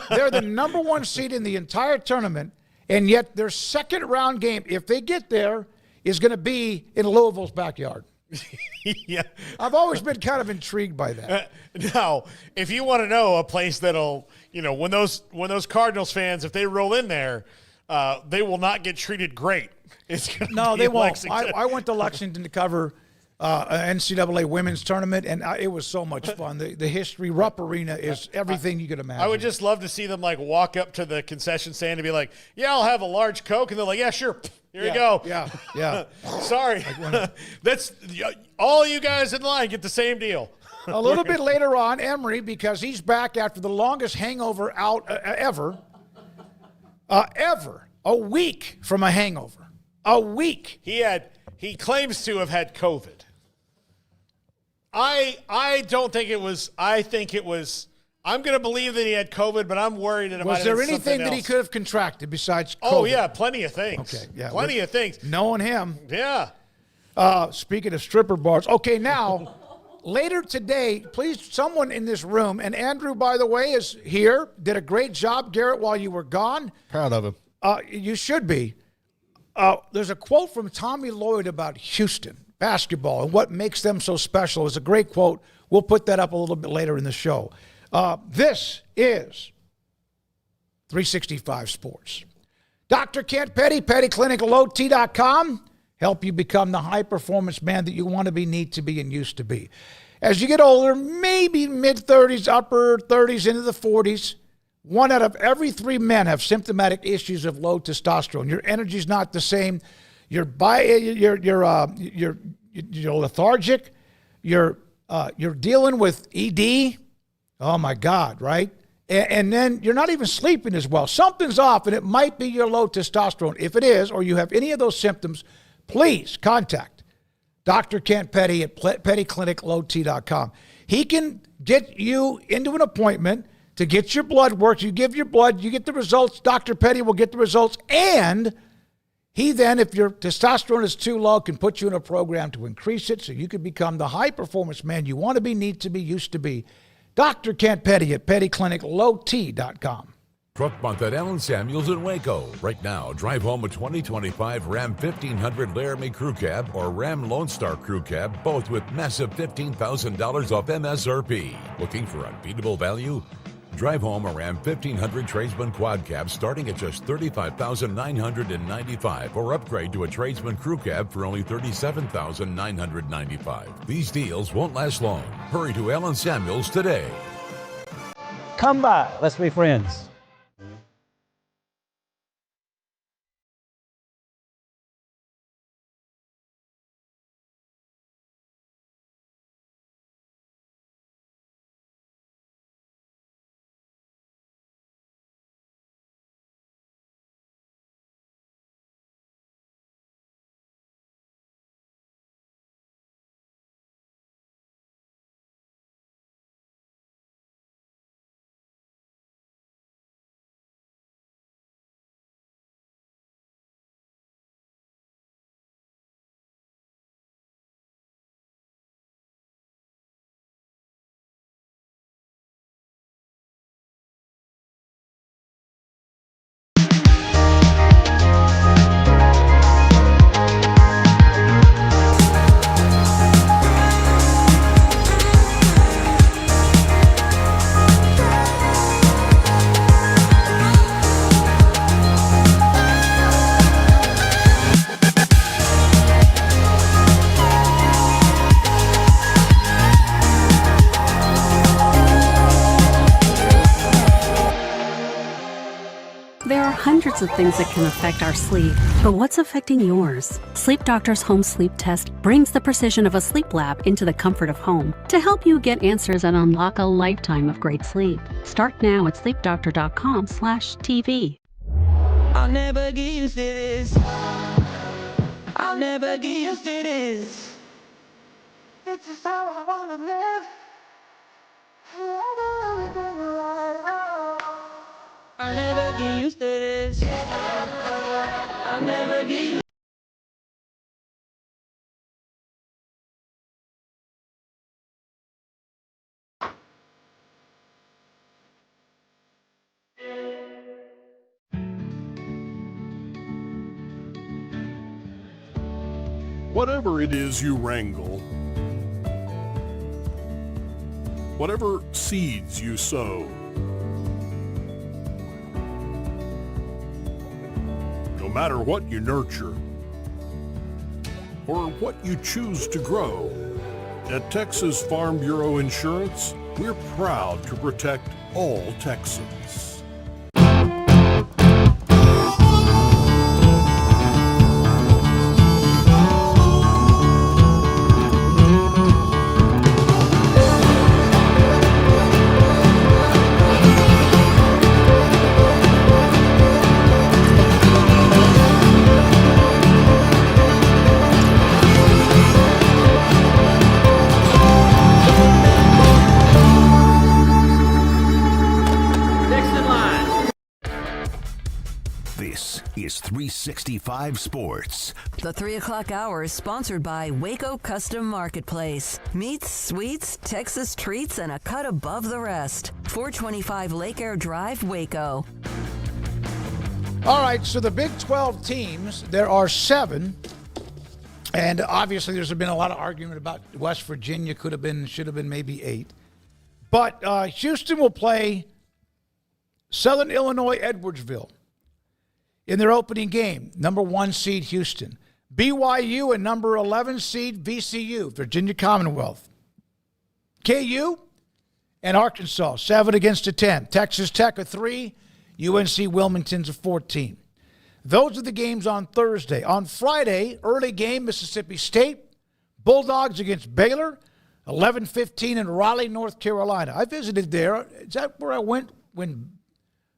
They're the number 1 seed in the entire tournament. And yet their second round game, if they get there, is going to be in Louisville's backyard. Yeah. I've always been kind of intrigued by that. Now, if you want to know a place that'll, when those Cardinals fans, if they roll in there, they will not get treated great. No, they won't. I went to Lexington to cover an NCAA women's tournament, and it was so much fun. The history, Rupp Arena is everything you could imagine. I would just love to see them like walk up to the concession stand and be like, "Yeah, I'll have a large Coke," and they're like, "Yeah, sure. Here you go." Yeah. Sorry, that's all you guys in line get the same deal. A little bit later on, Emory, because he's back after the longest hangover out ever. A week from a hangover. A week. He claims to have had COVID. I don't think it was. I think it was. I'm going to believe that he had COVID, but I'm worried that it might have been something else. Was there anything that he could have contracted besides COVID? Oh, yeah, plenty of things. Okay, yeah. Plenty of things. Knowing him. Yeah. Speaking of stripper bars. Okay, now, later today, please, someone in this room, and Andrew, by the way, is here, did a great job, Garrett, while you were gone. Proud of him. You should be. There's a quote from Tommy Lloyd about Houston basketball and what makes them so special. It's a great quote. We'll put that up a little bit later in the show. This is 365 Sports. Dr. Kent Petty, PettyClinicLoT.com. Help you become the high-performance man that you want to be, need to be, and used to be. As you get older, maybe mid-30s, upper 30s, into the 40s, 1 out of every 3 men have symptomatic issues of low testosterone. Your energy's not the same. You're lethargic. You're dealing with ED. Oh my God, right? And then you're not even sleeping as well. Something's off, and it might be your low testosterone. If it is, or you have any of those symptoms, please contact Dr. Kent Petty at PettyClinicLoT.com. He can get you into an appointment to get your blood work. You give your blood, you get the results. Dr. Petty will get the results, and he then, if your testosterone is too low, can put you in a program to increase it so you can become the high-performance man you want to be, need to be, used to be. Dr. Kent Petty at pettycliniclowt.com. Truck Month at Allen Samuels in Waco. Right now, drive home a 2025 Ram 1500 Laramie Crew Cab or Ram Lone Star Crew Cab, both with massive $15,000 off MSRP. Looking for unbeatable value? Drive home a Ram 1500 Tradesman Quad Cab starting at just $35,995 or upgrade to a Tradesman Crew Cab for only $37,995. These deals won't last long. Hurry to Allen Samuels today. Come by. Let's be friends. Hundreds of things that can affect our sleep, but what's affecting yours? Sleep Doctor's Home Sleep Test brings the precision of a sleep lab into the comfort of home to help you get answers and unlock a lifetime of great sleep. Start now at sleepdoctor.com/TV. I'll never get used to this. I'll never get used to this. It's just how I wanna live. I'll never get used to this. I'll never get used. Whatever it is you wrangle, whatever seeds you sow, no matter what you nurture or what you choose to grow, at Texas Farm Bureau Insurance, we're proud to protect all Texans. Is 365 Sports. The 3 o'clock hour is sponsored by Waco Custom Marketplace. Meats, sweets, Texas treats, and a cut above the rest. 425 Lake Air Drive, Waco. All right, so the Big 12 teams, there are 7. And obviously there's been a lot of argument about West Virginia should have been maybe 8. But Houston will play Southern Illinois Edwardsville in their opening game, number 1 seed Houston. BYU and number 11 seed VCU, Virginia Commonwealth. KU and Arkansas, 7 against a 10. Texas Tech a 3, UNC Wilmington's a 14. Those are the games on Thursday. On Friday, early game, Mississippi State, Bulldogs against Baylor, 11:15 in Raleigh, North Carolina. I visited there. Is that where I went when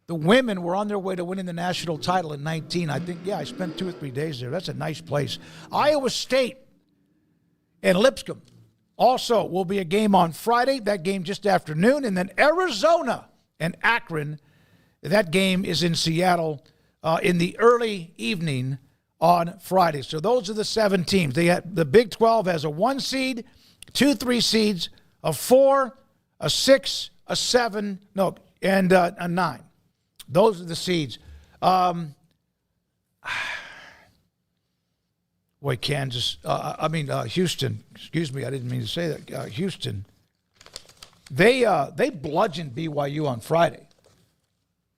the women were on their way to winning the national title in 19? I think, I spent 2 or 3 days there. That's a nice place. Iowa State and Lipscomb also will be a game on Friday. That game just after noon. And then Arizona and Akron. That game is in Seattle in the early evening on Friday. So those are the 7 teams. The Big 12 has a 1 seed, 2 3 seeds, a 4, a 6, a 7, and a 9. Those are the seeds. Kansas. Houston. Excuse me, I didn't mean to say that. Houston. They bludgeoned BYU on Friday.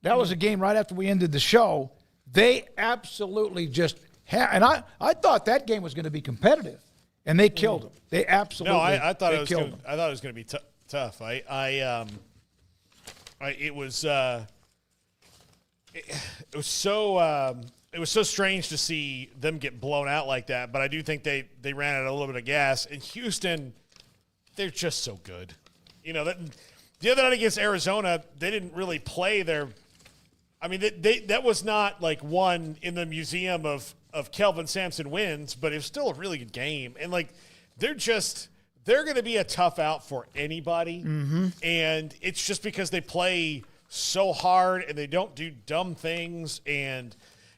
That was a game right after we ended the show. They absolutely just and I thought that game was going to be competitive, and they killed them. They absolutely. No, I thought it was killed I thought it was going to be tough. It was so strange to see them get blown out like that. But I do think they ran out a little bit of gas. And Houston, they're just so good. You know, the other night against Arizona, they didn't really play their. I mean, that was not like one in the museum of Kelvin Sampson wins, but it was still a really good game. And like, they're going to be a tough out for anybody. Mm-hmm. And it's just because they play so hard and they don't do dumb things. And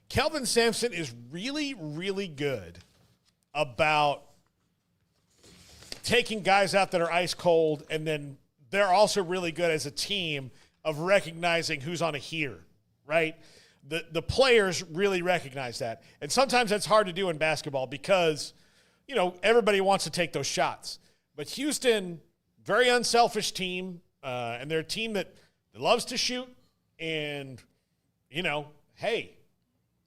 Kelvin Sampson is really, really good about taking guys out that are ice cold. And then they're also really good as a team of recognizing who's on a heater. Right? The players really recognize that. And sometimes that's hard to do in basketball because, you know, everybody wants to take those shots. But Houston, very unselfish team, and they're a team that loves to shoot. And, you know, hey,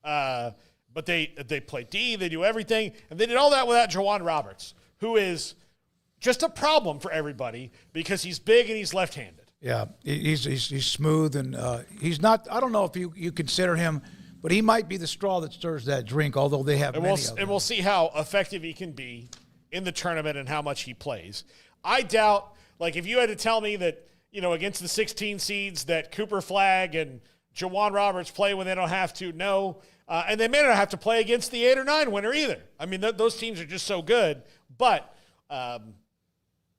but they play D, they do everything. And they did all that without Juwan Roberts, who is just a problem for everybody because he's big and he's left-handed. Yeah, he's smooth, and he's not. I don't know if you consider him, but he might be the straw that stirs that drink. Although they have many of them. And we'll see how effective he can be in the tournament and how much he plays. I doubt, like, if you had to tell me that, you know, against the 16 seeds that Cooper Flagg and Juwan Roberts play when they don't have to, no, and they may not have to play against the 8 or 9 winner either. I mean, those teams are just so good, but.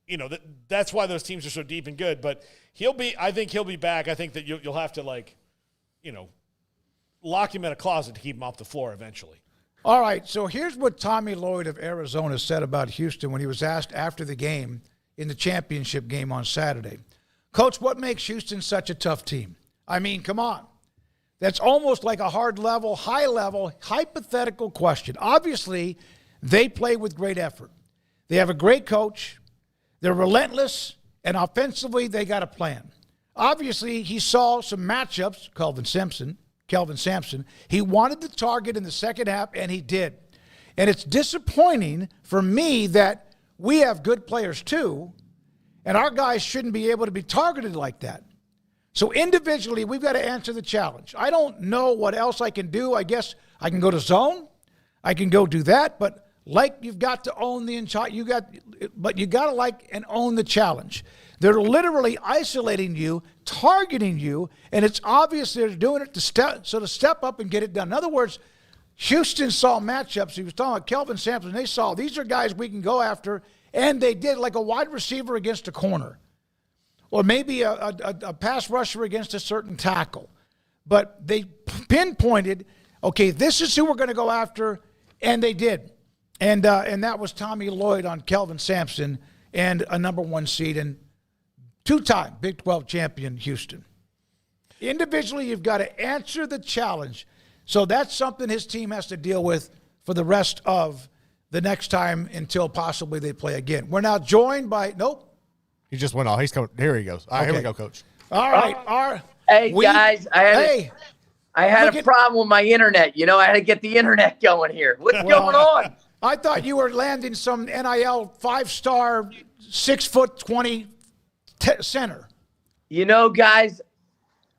You know, that's why those teams are so deep and good. But I think he'll be back. I think that you'll have to, like, you know, lock him in a closet to keep him off the floor eventually. All right, so here's what Tommy Lloyd of Arizona said about Houston when he was asked after the game in the championship game on Saturday. Coach, what makes Houston such a tough team? I mean, come on. That's almost like a high-level, hypothetical question. Obviously, they play with great effort. They have a great coach. They're relentless, and offensively, they got a plan. Obviously, he saw some matchups, Kelvin Sampson. He wanted the target in the second half, and he did. And it's disappointing for me that we have good players too, and our guys shouldn't be able to be targeted like that. So individually, we've got to answer the challenge. I don't know what else I can do. I guess I can go to zone. I can go do that, but like, you've got to own the but you got to like and own the challenge. They're literally isolating you, targeting you, and it's obvious they're doing it to step up and get it done. In other words, Houston saw matchups. He was talking about Kelvin Sampson. They saw these are guys we can go after, and they did, like a wide receiver against a corner, or maybe a pass rusher against a certain tackle. But they pinpointed, okay, this is who we're going to go after, and they did. And that was Tommy Lloyd on Kelvin Sampson and a number 1 seed and 2-time Big 12 champion Houston. Individually, you've got to answer the challenge. So that's something his team has to deal with for the rest of the next time until possibly they play again. We're now joined by – nope. He just went off. He's coming. Here he goes. All right, Here we go, Coach. All right. Guys, I had a problem with my internet. You know, I had to get the internet going here. What's going on? I thought you were landing some NIL 5-star, 6'20" center. You know, guys,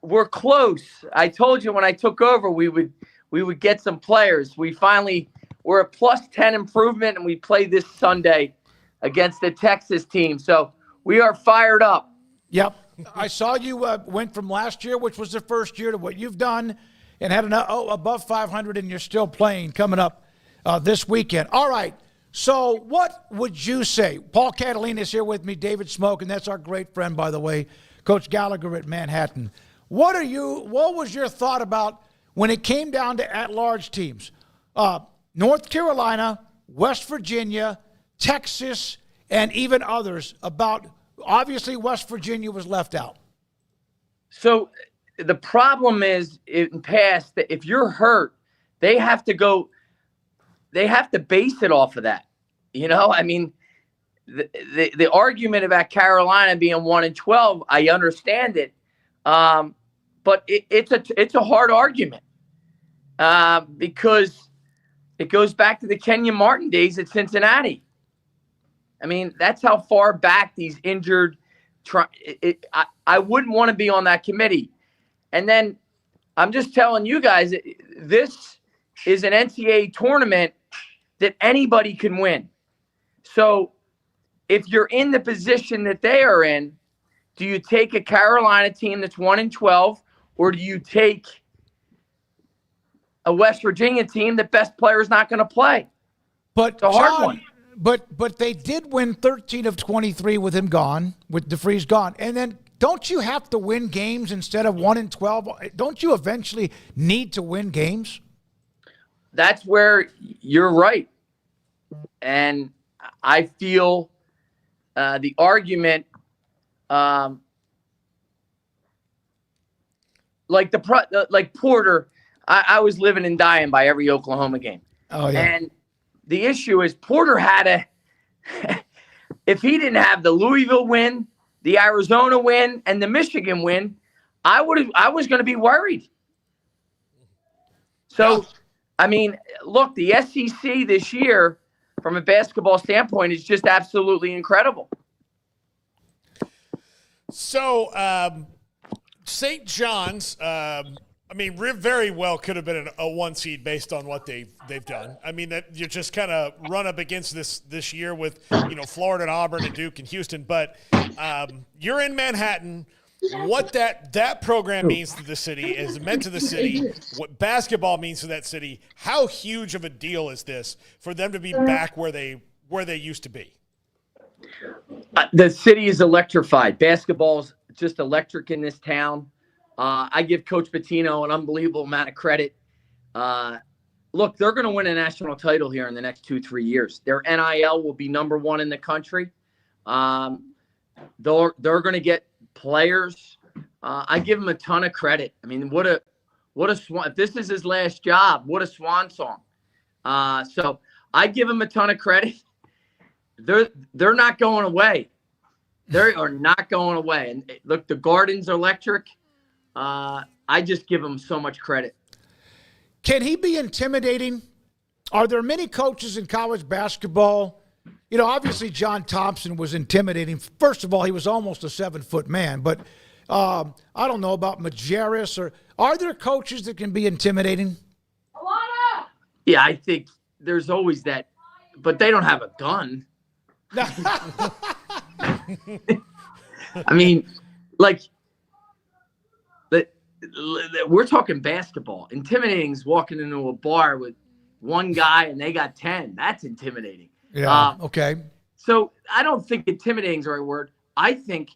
we're close. I told you when I took over, we would get some players. We're a +10 improvement, and we play this Sunday against the Texas team. So we are fired up. Yep. I saw you went from last year, which was the first year, to what you've done, and had above 500, and you're still playing coming up this weekend. All right. So what would you say? Paul Catalina is here with me, David Smoak, and that's our great friend, by the way, Coach Gallagher at Manhattan. What was your thought about when it came down to at-large teams? North Carolina, West Virginia, Texas, and even others, about Obviously, West Virginia was left out. So the problem is in past that if you're hurt, they have to base it off of that. I mean, the argument about Carolina being 1-12, I understand it. But it's a hard argument because it goes back to the Kenyon Martin days at Cincinnati. I mean, that's how far back these injured. I wouldn't want to be on that committee. And then I'm just telling you guys, this is an NCAA tournament that anybody can win. So if you're in the position that they are in, do you take a Carolina team that's 1-12, or do you take a West Virginia team that best player is not going to play? But it's a hard one. But they did win 13 of 23 with him gone, with DeFreeze gone. And then don't you have to win games instead of 1-12? Don't you eventually need to win games? That's where you're right. And I feel the argument, like Porter, I was living and dying by every Oklahoma game. Oh, yeah. And the issue is Porter had if he didn't have the Louisville win, the Arizona win, and the Michigan win, I was going to be worried. So, I mean, look, the SEC this year, from a basketball standpoint, is just absolutely incredible. So, St. John's, I mean, very well could have been a 1 seed based on what they've done. I mean, that you just kind of run up against this year with Florida and Auburn and Duke and Houston. But you're in Manhattan. What that program means to the city is meant to the city. What basketball means to that city. How huge of a deal is this for them to be back where they used to be? The city is electrified. Basketball's just electric in this town. I give Coach Pitino an unbelievable amount of credit. Look, they're going to win a national title here in the next 2-3 years. Their NIL will be number 1 in the country. They're going to get players. I give him a ton of credit. I mean, what a swan! If this is his last job, what a swan song. So I give him a ton of credit. They're not going away. They are not going away. And look, the Garden's electric. I just give him so much credit. Can he be intimidating? Are there many coaches in college basketball? Obviously John Thompson was intimidating. First of all, he was almost a 7-foot man. But I don't know about Majerus. Or are there coaches that can be intimidating? Yeah, I think there's always that. But they don't have a gun. I mean, like, we're talking basketball. Intimidating is walking into a bar with one guy and they got 10. That's intimidating. Yeah. Okay. So I don't think intimidating is the right word. I think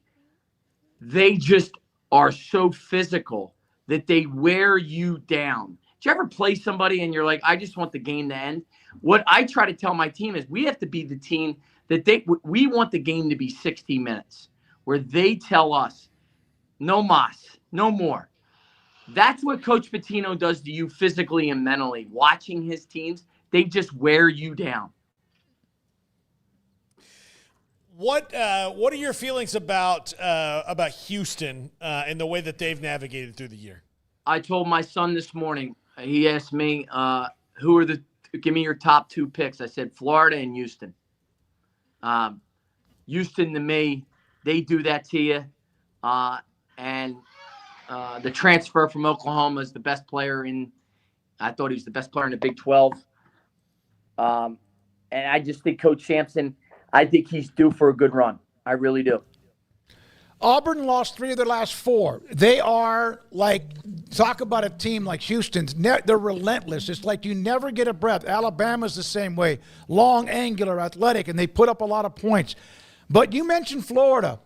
they just are so physical that they wear you down. Did you ever play somebody and you're like, I just want the game to end? What I try to tell my team is we have to be the team that we want the game to be 60 minutes where they tell us no mas, no more. That's what Coach Pitino does to you physically and mentally. Watching his teams, they just wear you down. What are your feelings about Houston and the way that they've navigated through the year? I told my son this morning. He asked me, give me your top 2 picks. I said Florida and Houston. Houston to me, they do that to you, and the transfer from Oklahoma is the best player I thought he was the best player in the Big 12. And I just think Coach Sampson, I think he's due for a good run. I really do. Auburn lost 3 of their last 4. They are talk about a team like Houston's. They're relentless. It's like you never get a breath. Alabama's the same way. Long, angular, athletic, and they put up a lot of points. But you mentioned Florida.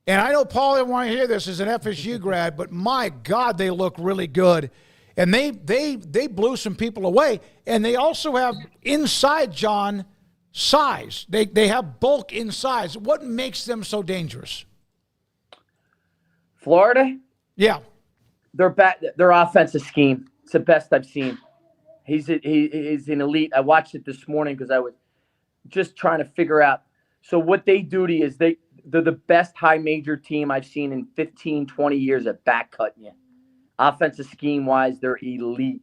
And I know Paul didn't want to hear this as an FSU grad, but my God, they look really good. And they blew some people away. And they also have inside John size. They have bulk in size. What makes them so dangerous? Florida? Yeah. Their offensive scheme. It's the best I've seen. He's an elite. I watched it this morning because I was just trying to figure out. So what they do to you is they're the best high major team I've seen in 15, 20 years at back cutting you. Offensive scheme-wise, they're elite.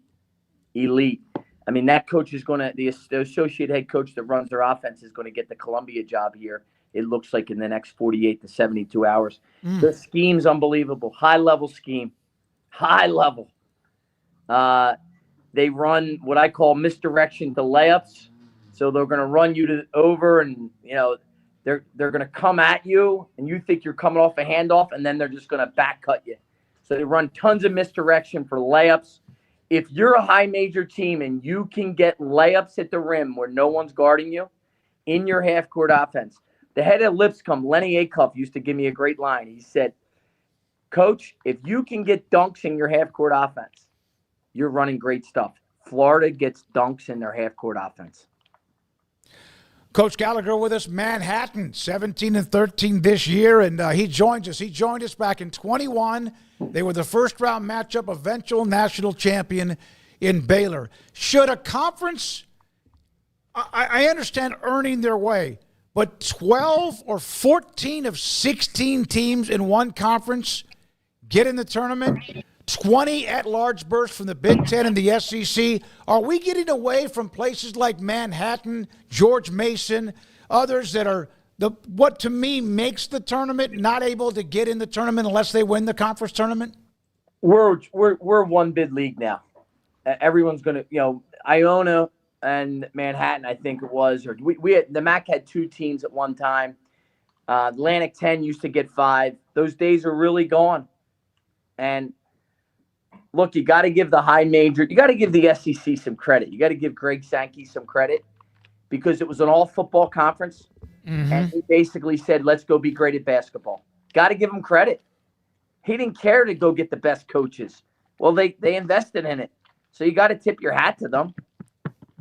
Elite. I mean, that coach is going to – the associate head coach that runs their offense is going to get the Columbia job here, it looks like, in the next 48 to 72 hours. The scheme's unbelievable. High-level scheme. High level. They run what I call misdirection to layups. So they're going to run you to over, and they're going to come at you, and you think you're coming off a handoff, and then they're just going to back cut you. So they run tons of misdirection for layups. If you're a high major team and you can get layups at the rim where no one's guarding you in your half court offense, the head of Lipscomb, Lenny Acuff, used to give me a great line. He said, Coach, if you can get dunks in your half-court offense, you're running great stuff. Florida gets dunks in their half-court offense. Coach Gallagher with us, Manhattan, 17-13 this year, and he joins us. He joined us back in 21. They were the first-round matchup, eventual national champion in Baylor. Should a conference, I understand earning their way, but 12 or 14 of 16 teams in one conference get in the tournament, 20 at-large berths from the Big Ten and the SEC. Are we getting away from places like Manhattan, George Mason, others that are what to me makes the tournament not able to get in the tournament unless they win the conference tournament? We're one bid league now. Everyone's going to, Iona and Manhattan, I think it was, or we had, the MAC had 2 teams at one time. Atlantic 10 used to get 5. Those days are really gone. And look, you got to give the high major, you got to give the SEC some credit. You got to give Greg Sankey some credit because it was an all-football conference. And he basically said, let's go be great at basketball. Got to give him credit. He didn't care to go get the best coaches. Well, they invested in it. So you got to tip your hat to them.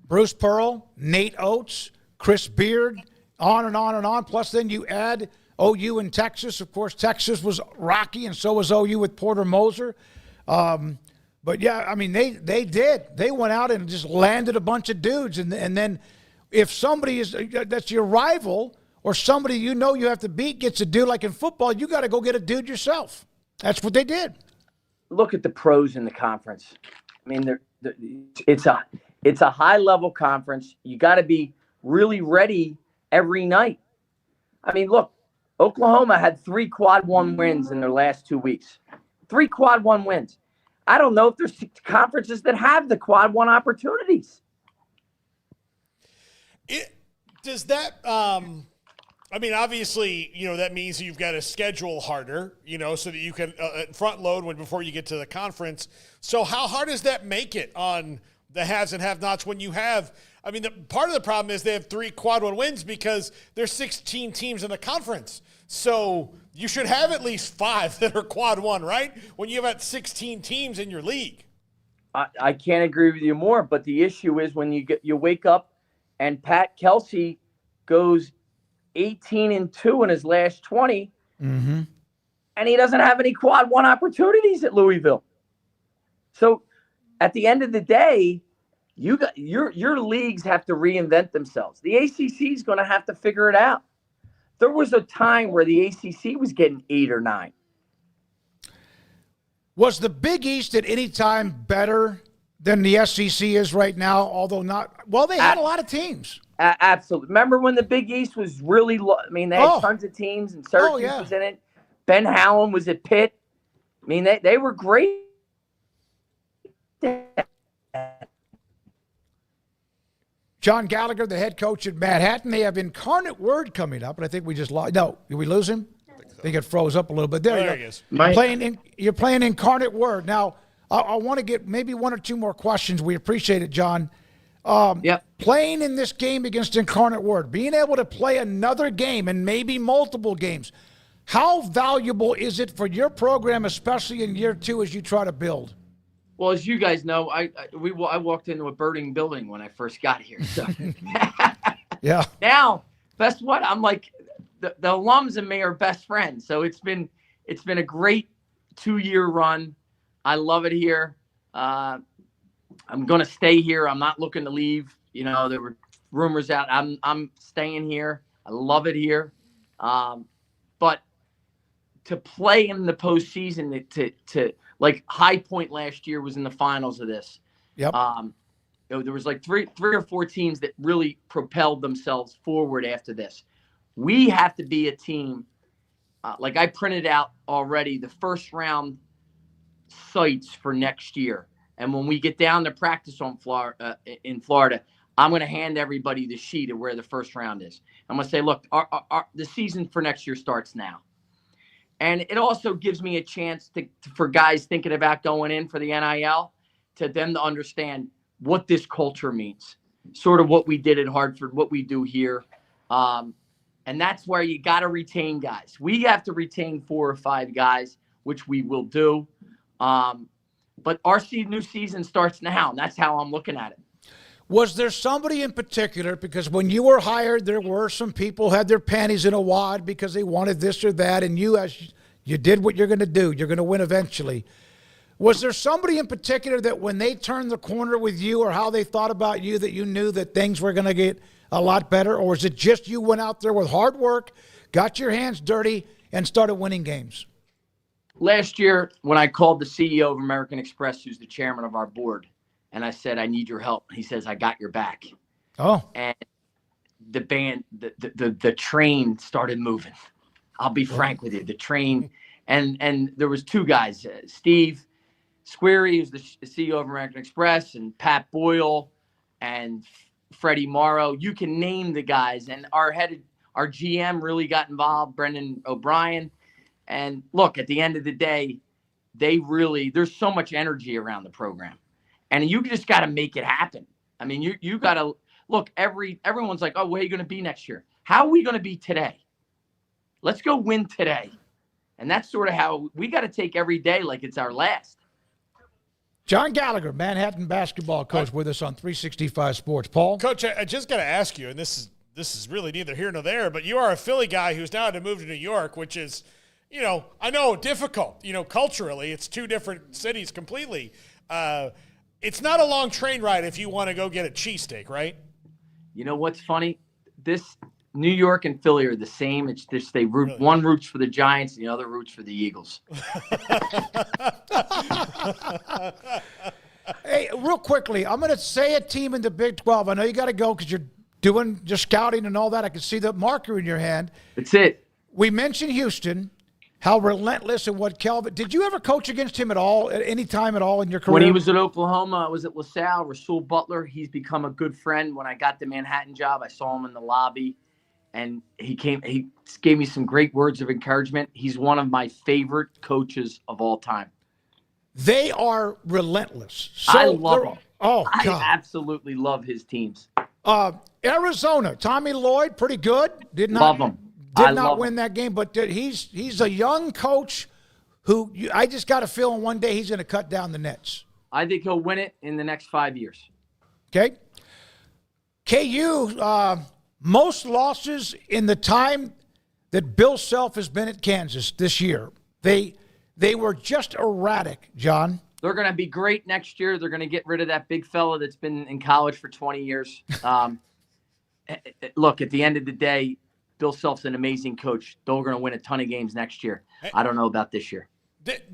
Bruce Pearl, Nate Oates, Chris Beard, on and on and on. Plus then you add OU and Texas. Of course, Texas was rocky, and so was OU with Porter Moser. But, yeah, I mean, they did. They went out and just landed a bunch of dudes. And then if somebody that's your rival or somebody you have to beat gets a dude like in football, you got to go get a dude yourself. That's what they did. Look at the pros in the conference. I mean, it's a high-level conference. You got to be really ready every night. I mean, look, Oklahoma had 3 quad 1 wins in their last 2 weeks. 3 quad 1 wins. I don't know if there's conferences that have the quad 1 opportunities. Does that I mean, obviously, that means you've got to schedule harder, so that you can front load before you get to the conference. So how hard does that make it on the haves and have-nots when you have – I mean, part of the problem is they have 3 quad 1 wins because there's 16 teams in the conference. So you should have at least 5 that are quad 1, right? When you have 16 teams in your league. I can't agree with you more, but the issue is when you wake up and Pat Kelsey goes 18-2 in his last 20, and he doesn't have any quad 1 opportunities at Louisville. So at the end of the day, your leagues have to reinvent themselves. The ACC is going to have to figure it out. There was a time where the ACC was getting 8 or 9. Was the Big East at any time better than the SEC is right now, although not – well, they had a lot of teams. Absolutely. Remember when the Big East was really I mean, they had tons of teams, and Syracuse was in it. Ben Howland was at Pitt. I mean, they were great. John Gallagher, the head coach at Manhattan. They have Incarnate Word coming up, and I think we just lost. No, did we lose him? I think it froze up a little bit. There you go. You're playing Incarnate Word. Now, I want to get maybe 1 or 2 more questions. We appreciate it, John. Playing in this game against Incarnate Word, being able to play another game and maybe multiple games, how valuable is it for your program, especially in year 2 as you try to build? Well, as you guys know, I walked into a burning building when I first got here. So. Yeah. Now, guess what? I'm like, the alums and me are best friends. So it's been a great 2-year run. I love it here. I'm going to stay here. I'm not looking to leave. You know, there were rumors out. I'm staying here. I love it here. But to play in the postseason, to like High Point last year was in the finals of this. Yep. There was like three or four teams that really propelled themselves forward after this. We have to be a team. Like I printed out already the first round sites for next year. And when we get down to practice in Florida, I'm going to hand everybody the sheet of where the first round is. I'm going to say, look, the season for next year starts now. And it also gives me a chance for guys thinking about going in for the NIL, to them to understand what this culture means, sort of what we did at Hartford, what we do here. And that's where you got to retain guys. We have to retain 4 or 5 guys, which we will do. But our new season starts now, and that's how I'm looking at it. Was there somebody in particular, because when you were hired, there were some people had their panties in a wad because they wanted this or that, and you did what you're going to do. You're going to win eventually. Was there somebody in particular that when they turned the corner with you or how they thought about you that you knew that things were going to get a lot better? Or was it just you went out there with hard work, got your hands dirty, and started winning games? Last year, when I called the CEO of American Express, who's the chairman of our board, and I said, I need your help. He says, I got your back. Oh. And the band, the train started moving. I'll be frank with you. The train, and there was 2 guys, Steve Squeary, who's the CEO of American Express, and Pat Boyle and Freddie Morrow. You can name the guys. And our GM really got involved, Brendan O'Brien. And look, at the end of the day, there's so much energy around the program. And you just got to make it happen. I mean, you got to look, everyone's like, oh, where are you going to be next year? How are we going to be today? Let's go win today. And that's sort of how we got to take every day like it's our last. John Gallagher, Manhattan basketball coach, with us on 365 Sports. Paul? Coach, I just got to ask you, and this is really neither here nor there, but you are a Philly guy who's now had to move to New York, which is, I know difficult. Culturally, it's 2 different cities completely. It's not a long train ride if you want to go get a cheesesteak, right? You know what's funny? New York and Philly are the same. It's just one roots for the Giants, and the other roots for the Eagles. Hey, real quickly, I'm going to say a team in the Big 12. I know you got to go because you're doing just scouting and all that. I can see the marker in your hand. That's it. We mentioned Houston, how relentless and what Kelvin. Did you ever coach against him at all, at any time at all in your career? When he was at Oklahoma, I was at LaSalle. Rasul Butler, he's become a good friend. When I got the Manhattan job, I saw him in the lobby, and he gave me some great words of encouragement. He's one of my favorite coaches of all time. They are relentless. So I love them. Oh, God. I absolutely love his teams. Arizona, Tommy Lloyd, pretty good. Love him. Did not win that game, but he's a young coach who I just got a feeling one day he's going to cut down the nets. I think he'll win it in the next 5 years. Okay. KU, most losses in the time that Bill Self has been at Kansas this year. They were just erratic, John. They're going to be great next year. They're going to get rid of that big fella that's been in college for 20 years. Look, at the end of the day, Bill Self's an amazing coach. They're going to win a ton of games next year. I don't know about this year.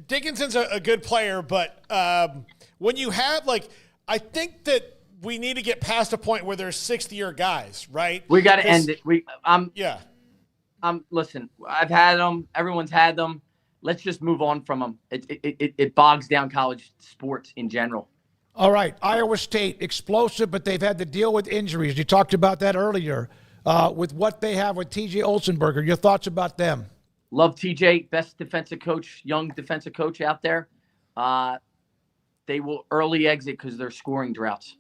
Dickinson's a good player, but when you have, I think that we need to get past a point where there's 6th-year guys, right? We got to end it. Yeah. Listen, I've had them. Everyone's had them. Let's just move on from them. It bogs down college sports in general. All right. Iowa State, explosive, but they've had to deal with injuries. You talked about that earlier. With what they have with TJ Olsenberger. Your thoughts about them? Love TJ, best defensive coach, young defensive coach out there. They will early exit because they're scoring droughts.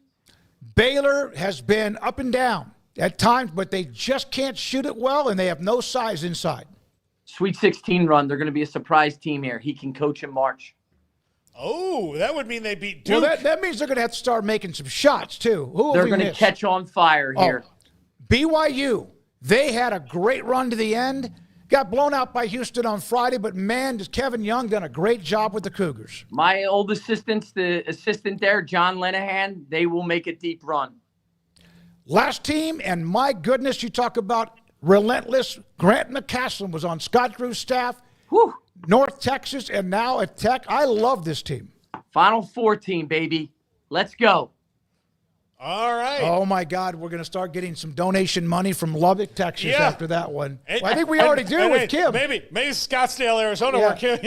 Baylor has been up and down at times, but they just can't shoot it well, and they have no size inside. Sweet 16 run. They're going to be a surprise team here. He can coach in March. Oh, that would mean they beat Duke. Well, that means they're going to have to start making some shots, too. They're going to catch on fire here. BYU, they had a great run to the end. Got blown out by Houston on Friday, but man, has Kevin Young done a great job with the Cougars. My old assistants, the assistant there, John Lenahan, they will make a deep run. Last team, and my goodness, you talk about relentless. Grant McCaslin was on Scott Drew's staff. Whew. North Texas, and now at Tech. I love this team. Final Four team, baby. Let's go. All right. Oh, my God. We're going to start getting some donation money from Lubbock, Texas after that one. Well, I think we already do with Kim. Maybe Scottsdale, Arizona, where Kim.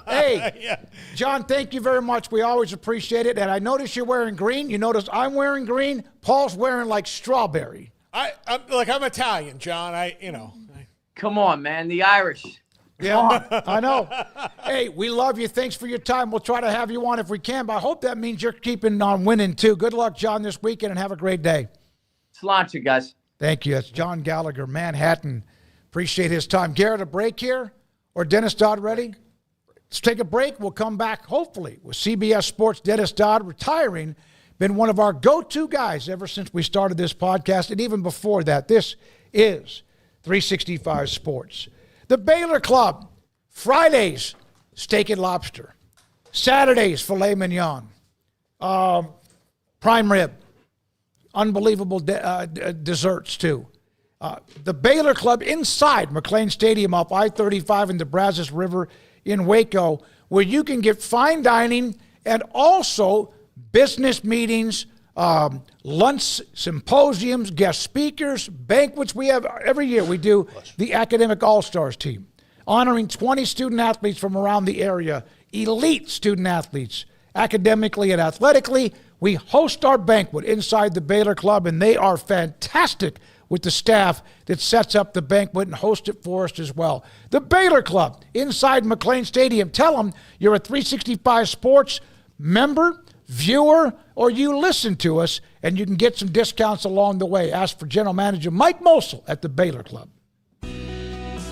Hey, John, thank you very much. We always appreciate it. And I notice you're wearing green. You notice I'm wearing green. Paul's wearing like strawberry. I'm Italian, John. Come on, man. The Irish. Yeah, I know. Hey, we love you. Thanks for your time. We'll try to have you on if we can, but I hope that means you're keeping on winning, too. Good luck, John, this weekend, and have a great day. Cilantro, guys. Thank you. That's John Gallagher, Manhattan. Appreciate his time. Garrett, a break here? Or Dennis Dodd ready? Let's take a break. We'll come back, hopefully, with CBS Sports. Dennis Dodd retiring. Been one of our go-to guys ever since we started this podcast, and even before that. This is 365 Sports. The Baylor Club, Fridays, steak and lobster. Saturdays, filet mignon. Prime rib. Unbelievable desserts, too. The Baylor Club inside McLean Stadium off I-35 and the Brazos River in Waco, where you can get fine dining and also business meetings, lunch symposiums, guest speakers, banquets. We have every year we do the Academic All-Stars team, honoring 20 student athletes from around the area, elite student athletes, academically and athletically. We host our banquet inside the Baylor Club, and they are fantastic with the staff that sets up the banquet and hosts it for us as well. The Baylor Club inside McLean Stadium. Tell them you're a 365 Sports member, viewer, or you listen to us, and you can get some discounts along the way. Ask for General Manager Mike Mosel at the Baylor Club.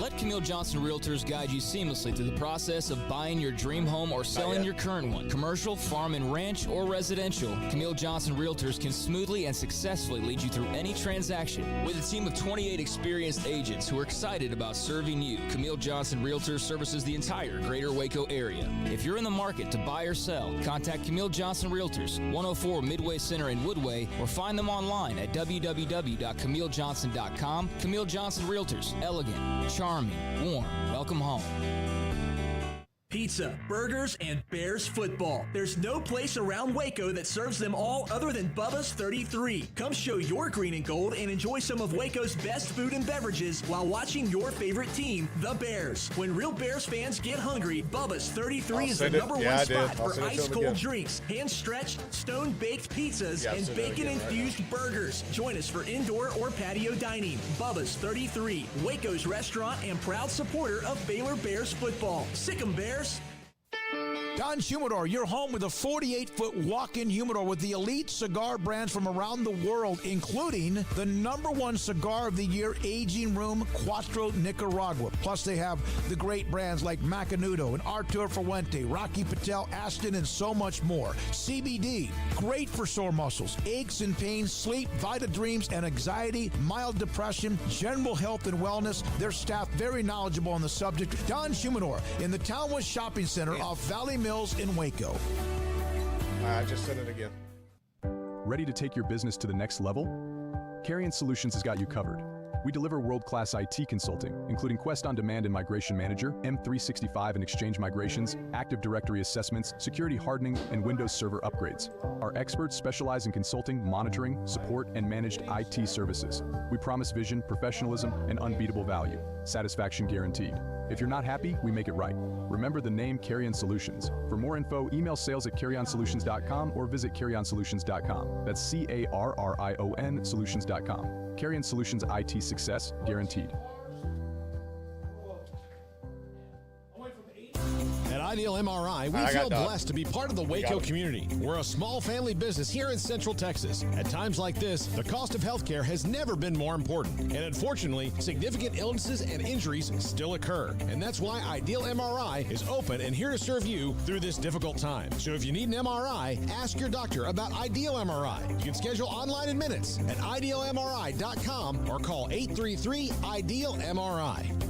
Let Camille Johnson Realtors guide you seamlessly through the process of buying your dream home or selling your current one. Commercial, farm and ranch, or residential, Camille Johnson Realtors can smoothly and successfully lead you through any transaction. With a team of 28 experienced agents who are excited about serving you, Camille Johnson Realtors services the entire greater Waco area. If you're in the market to buy or sell, contact Camille Johnson Realtors, 104 Midway Center in Woodway, or find them online at www.camillejohnson.com. Camille Johnson Realtors, elegant, charming, warm. Welcome home. Pizza, burgers, and Bears football. There's no place around Waco that serves them all other than Bubba's 33. Come show your green and gold and enjoy some of Waco's best food and beverages while watching your favorite team, the Bears. When real Bears fans get hungry, Bubba's 33 is the number one spot for ice-cold drinks, hand-stretched, stone-baked pizzas, and bacon-infused burgers. Join us for indoor or patio dining. Bubba's 33, Waco's restaurant and proud supporter of Baylor Bears football. Sick 'em, Bears. Don Humidor, your home with a 48-foot walk-in humidor with the elite cigar brands from around the world, including the #1 cigar of the year, Aging Room Cuatro Nicaragua. Plus, they have the great brands like Macanudo and Artur Fuente, Rocky Patel, Aston, and so much more. CBD, great for sore muscles, aches and pains, sleep, Vita Dreams, and anxiety, mild depression, general health and wellness. Their staff very knowledgeable on the subject. Don Humidor in the Townwest Shopping Center off Valley Mills in Waco. I just said it again. Ready to take your business to the next level? Carrion Solutions has got you covered. We deliver world-class IT consulting, including Quest On Demand and Migration Manager, M365 and Exchange migrations, Active Directory assessments, security hardening, and Windows Server upgrades. Our experts specialize in consulting, monitoring, support, and managed IT services. We promise vision, professionalism, and unbeatable value. Satisfaction guaranteed. If you're not happy, we make it right. Remember the name Carrion Solutions. For more info, email sales@carrionsolutions.com or visit carrionsolutions.com. That's CARRION solutions.com. Carrion Solutions IT success guaranteed. And Ideal MRI, we feel blessed to be part of the Waco community. We're a small family business here in Central Texas. At times like this, the cost of healthcare has never been more important. And unfortunately, significant illnesses and injuries still occur. And that's why Ideal MRI is open and here to serve you through this difficult time. So if you need an MRI, ask your doctor about Ideal MRI. You can schedule online in minutes at idealmri.com or call 833-IDEAL-MRI.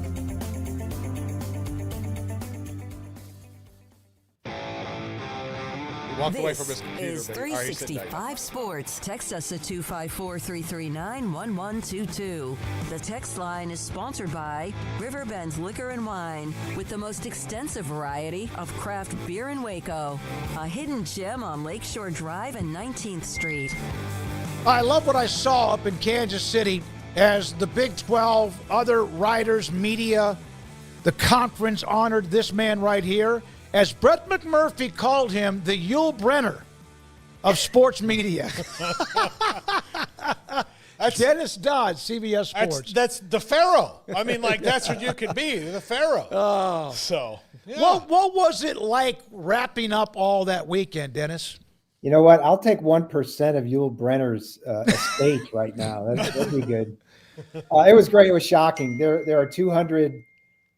Walked away from his computer. This is 365 Sports. Text us at 254-339-1122. The text line is sponsored by Riverbend's Liquor and Wine, with the most extensive variety of craft beer in Waco. A hidden gem on Lakeshore Drive and 19th Street. I love what I saw up in Kansas City as the Big 12, other writers, media, the conference honored this man right here. As Brett McMurphy called him, the Yul Brynner of sports media. Dennis Dodd, CBS Sports. That's the Pharaoh. I mean, like, that's what you could be, the Pharaoh. Oh. So, yeah. What was it like wrapping up all that weekend, Dennis? You know what? I'll take 1% of Yul Brynner's estate right now. That'd be good. It was great. It was shocking. There are 200,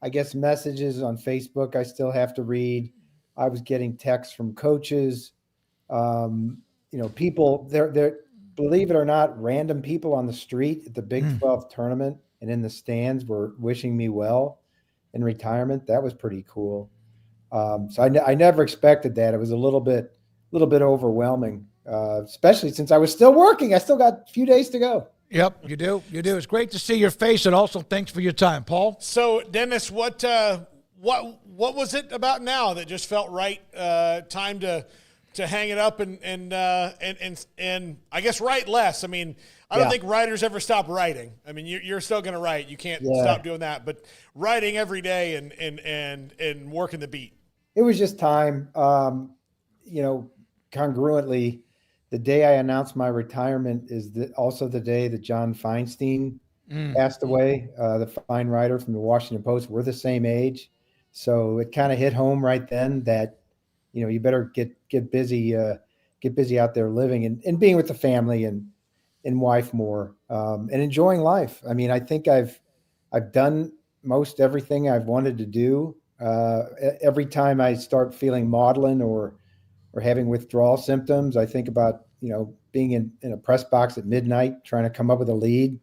I guess, messages on Facebook I still have to read. I was getting texts from coaches. People, they're believe it or not, random people on the street at the Big 12 tournament and in the stands were wishing me well in retirement. That was pretty cool. So I never expected that. It was a little bit overwhelming, especially since I was still working. I still got a few days to go. Yep, you do. It's great to see your face, and also thanks for your time, Paul. So, Dennis, what was it about now that just felt right? Time to hang it up and I guess write less. I mean, I don't think writers ever stop writing. I mean, you're still going to write. You can't stop doing that. But writing every day and working the beat. It was just time. Congruently, the day I announced my retirement is also the day that John Feinstein passed away, the fine writer from the Washington Post. We're the same age. So it kind of hit home right then that, you better get busy out there living and being with the family and wife more, and enjoying life. I mean, I think I've done most everything I've wanted to do. Every time I start feeling maudlin or having withdrawal symptoms, I think about, being in a press box at midnight, trying to come up with a lead,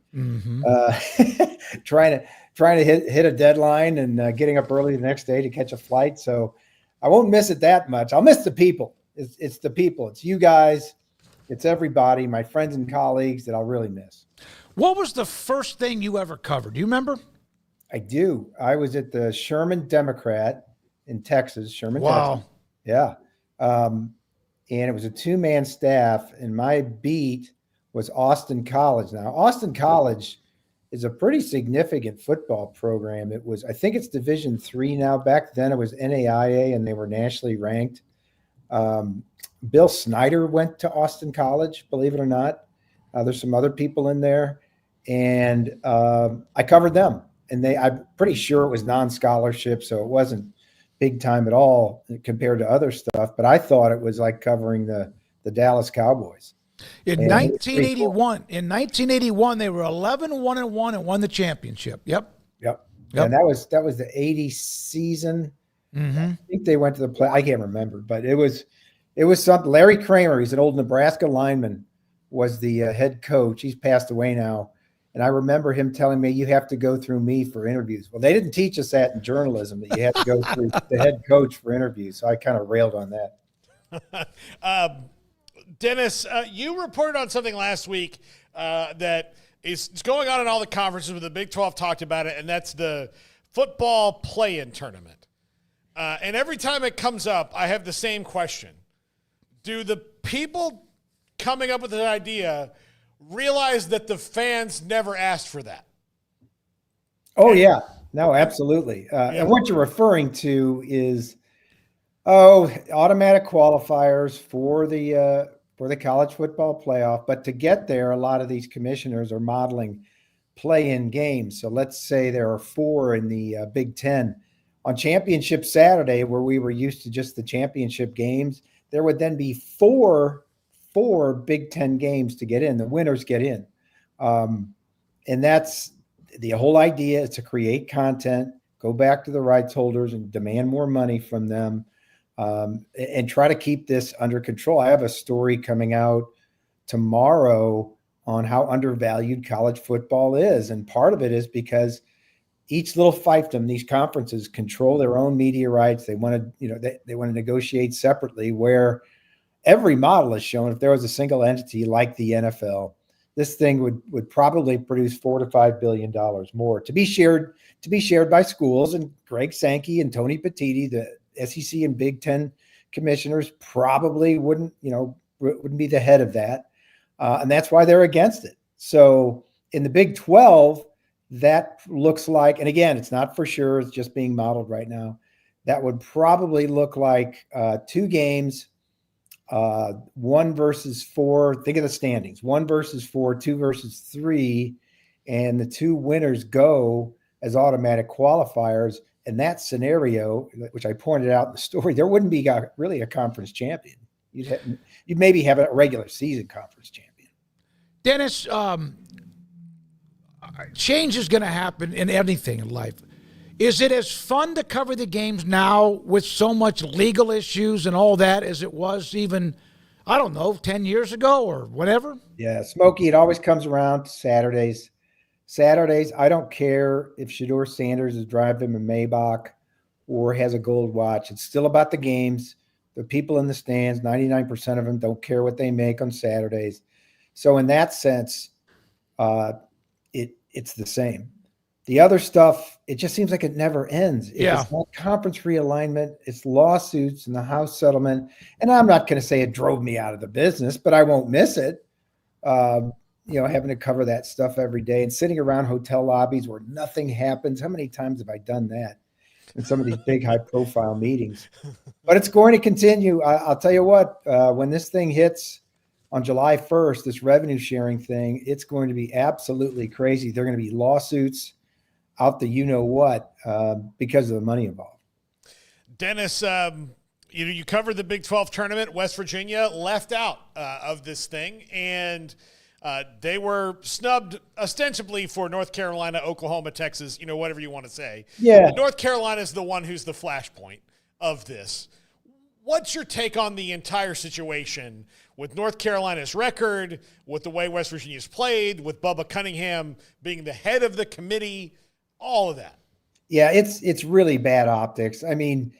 trying to hit a deadline and getting up early the next day to catch a flight. So I won't miss it that much. I'll miss the people. It's the people. It's you guys. It's everybody, my friends and colleagues that I'll really miss. What was the first thing you ever covered? Do you remember? I do. I was at the Sherman Democrat in Texas. Sherman, wow. Texas. Yeah. And it was a two-man staff, and my beat was Austin College. Now, Austin College is a pretty significant football program. I think it's Division III now. Back then it was NAIA, and they were nationally ranked. Bill Snyder went to Austin College, believe it or not. There's some other people in there, and I covered them. And I'm pretty sure it was non-scholarship, so it wasn't big time at all compared to other stuff. But I thought it was like covering the Dallas Cowboys. In 1981, they were 11-1-1 and won the championship. Yep. And that was the 80 season. I think they went to the play. I can't remember, but it was something. Larry Kramer, he's an old Nebraska lineman, was the head coach. He's passed away now. And I remember him telling me, you have to go through me for interviews. Well, they didn't teach us that in journalism, that you had to go through the head coach for interviews. So I kind of railed on that. Dennis, you reported on something last week that is going on in all the conferences where the Big 12 talked about it, and that's the football play-in tournament. And every time it comes up, I have the same question. Do the people coming up with an idea realize that the fans never asked for that? Oh, yeah. No, absolutely. And what you're referring to is, automatic qualifiers for the college football playoff. But to get there, a lot of these commissioners are modeling play-in games. So let's say there are 4 in the Big Ten. On Championship Saturday, where we were used to just the championship games, there would then be four Big Ten games to get in. The winners get in. And that's the whole idea, is to create content, go back to the rights holders and demand more money from them, and try to keep this under control. I have a story coming out tomorrow on how undervalued college football is. And part of it is because each little fiefdom, these conferences control their own media rights. They want to, they want to negotiate separately, where every model has shown if there was a single entity like the NFL, this thing would probably produce $4 to $5 billion more to be shared by schools. And Greg Sankey and Tony Petitti, the SEC and Big Ten commissioners, probably wouldn't be the head of that. And that's why they're against it. So in the Big 12, that looks like, and again, it's not for sure, it's just being modeled right now, that would probably look like 2 games, 1 versus 4. Think of the standings: 1 versus 4, 2 versus 3, and the 2 winners go as automatic qualifiers. In that scenario, which I pointed out in the story, there wouldn't be really a conference champion. You'd maybe have a regular season conference champion. Dennis, change is going to happen in anything in life. Is it as fun to cover the games now with so much legal issues and all that as it was even, 10 years ago or whatever? Yeah, Smokey, it always comes around to Saturdays. I don't care if Shedeur Sanders is driving a Maybach or has a gold watch. It's still about the games. The people in the stands, 99% of them don't care what they make on Saturdays. So in that sense, it's the same. The other stuff, it just seems like it never ends. It's not conference realignment. It's lawsuits and the House settlement. And I'm not going to say it drove me out of the business, but I won't miss it. Having to cover that stuff every day and sitting around hotel lobbies where nothing happens. How many times have I done that in some of these big high-profile meetings? But it's going to continue. I'll tell you what, when this thing hits on July 1st, this revenue sharing thing, it's going to be absolutely crazy. There are going to be lawsuits out the you-know-what because of the money involved. Dennis, you covered the Big 12 tournament. West Virginia left out of this thing, and they were snubbed ostensibly for North Carolina, Oklahoma, Texas, whatever you want to say. Yeah. But North Carolina is the one who's the flashpoint of this. What's your take on the entire situation with North Carolina's record, with the way West Virginia's played, with Bubba Cunningham being the head of the committee, all of that? Yeah, it's really bad optics. I mean,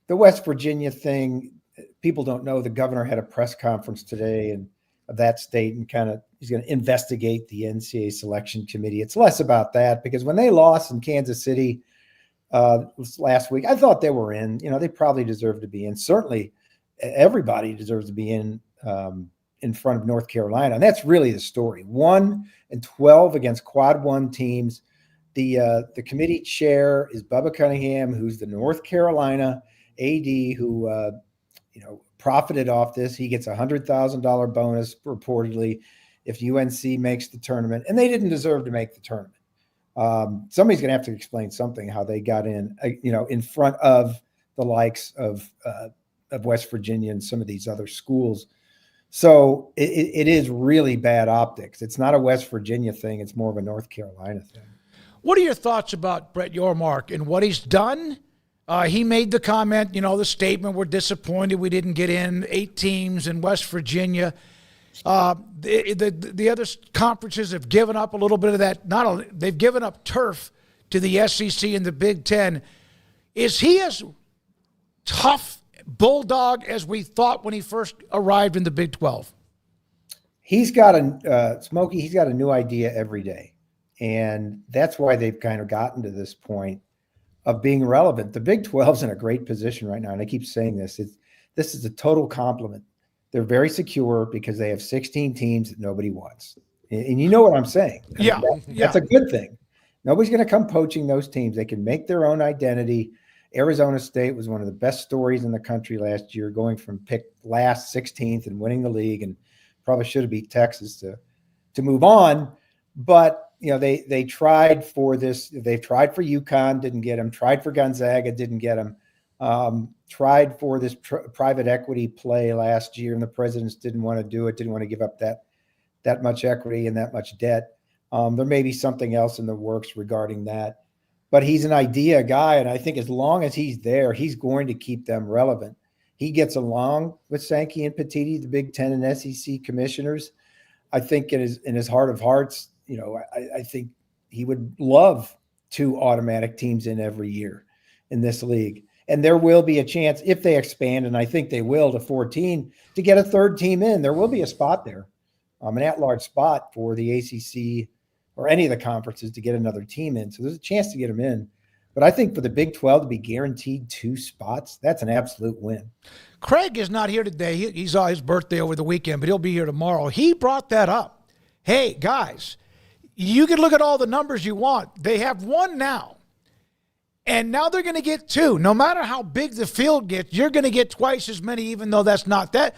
the West Virginia thing, people don't know the governor had a press conference today and of that state and he's going to investigate the NCAA selection committee. It's less about that, because when they lost in Kansas City last week, I thought they were in. They probably deserve to be in. Certainly everybody deserves to be in front of North Carolina. And that's really the story. 1-12 against quad 1 teams. The committee chair is Bubba Cunningham, who's the North Carolina AD who profited off this. He gets a $100,000 bonus reportedly if UNC makes the tournament, and they didn't deserve to make the tournament. Somebody's going to have to explain something how they got in, in front of the likes of West Virginia and some of these other schools. So it is really bad optics. It's not a West Virginia thing. It's more of a North Carolina thing. What are your thoughts about Brett Yormark and what he's done? He made the comment, the statement, we're disappointed we didn't get in 8 teams in West Virginia. The other conferences have given up a little bit of that. They've given up turf to the SEC and the Big Ten. Is he as tough bulldog as we thought when he first arrived in the Big 12? He's got Smokey, he's got a new idea every day. And that's why they've kind of gotten to this point of being relevant. The Big 12's in a great position right now. And I keep saying this, this is a total compliment. They're very secure because they have 16 teams that nobody wants. And you know what I'm saying. Yeah. That's a good thing. Nobody's going to come poaching those teams. They can make their own identity. Arizona State was one of the best stories in the country last year, going from picked last 16th and winning the league, and probably should have beat Texas to move on. But they tried for this. They've tried for UConn, didn't get him. Tried for Gonzaga, didn't get him. Tried for this private equity play last year, and the presidents didn't want to do it, didn't want to give up that much equity and that much debt. There may be something else in the works regarding that. But he's an idea guy, and I think as long as he's there, he's going to keep them relevant. He gets along with Sankey and Petiti, the Big Ten and SEC commissioners. I think in his heart of hearts, I think he would love 2 automatic teams in every year in this league. And there will be a chance if they expand, and I think they will, to 14, to get a 3rd team in. There will be a spot there, an at-large spot for the ACC or any of the conferences to get another team in. So there's a chance to get them in. But I think for the Big 12 to be guaranteed 2 spots, that's an absolute win. Craig is not here today. He's on his birthday over the weekend, but he'll be here tomorrow. He brought that up. Hey, guys, you can look at all the numbers you want. They have 1 now. And now they're going to get 2. No matter how big the field gets, you're going to get twice as many, even though that's not that.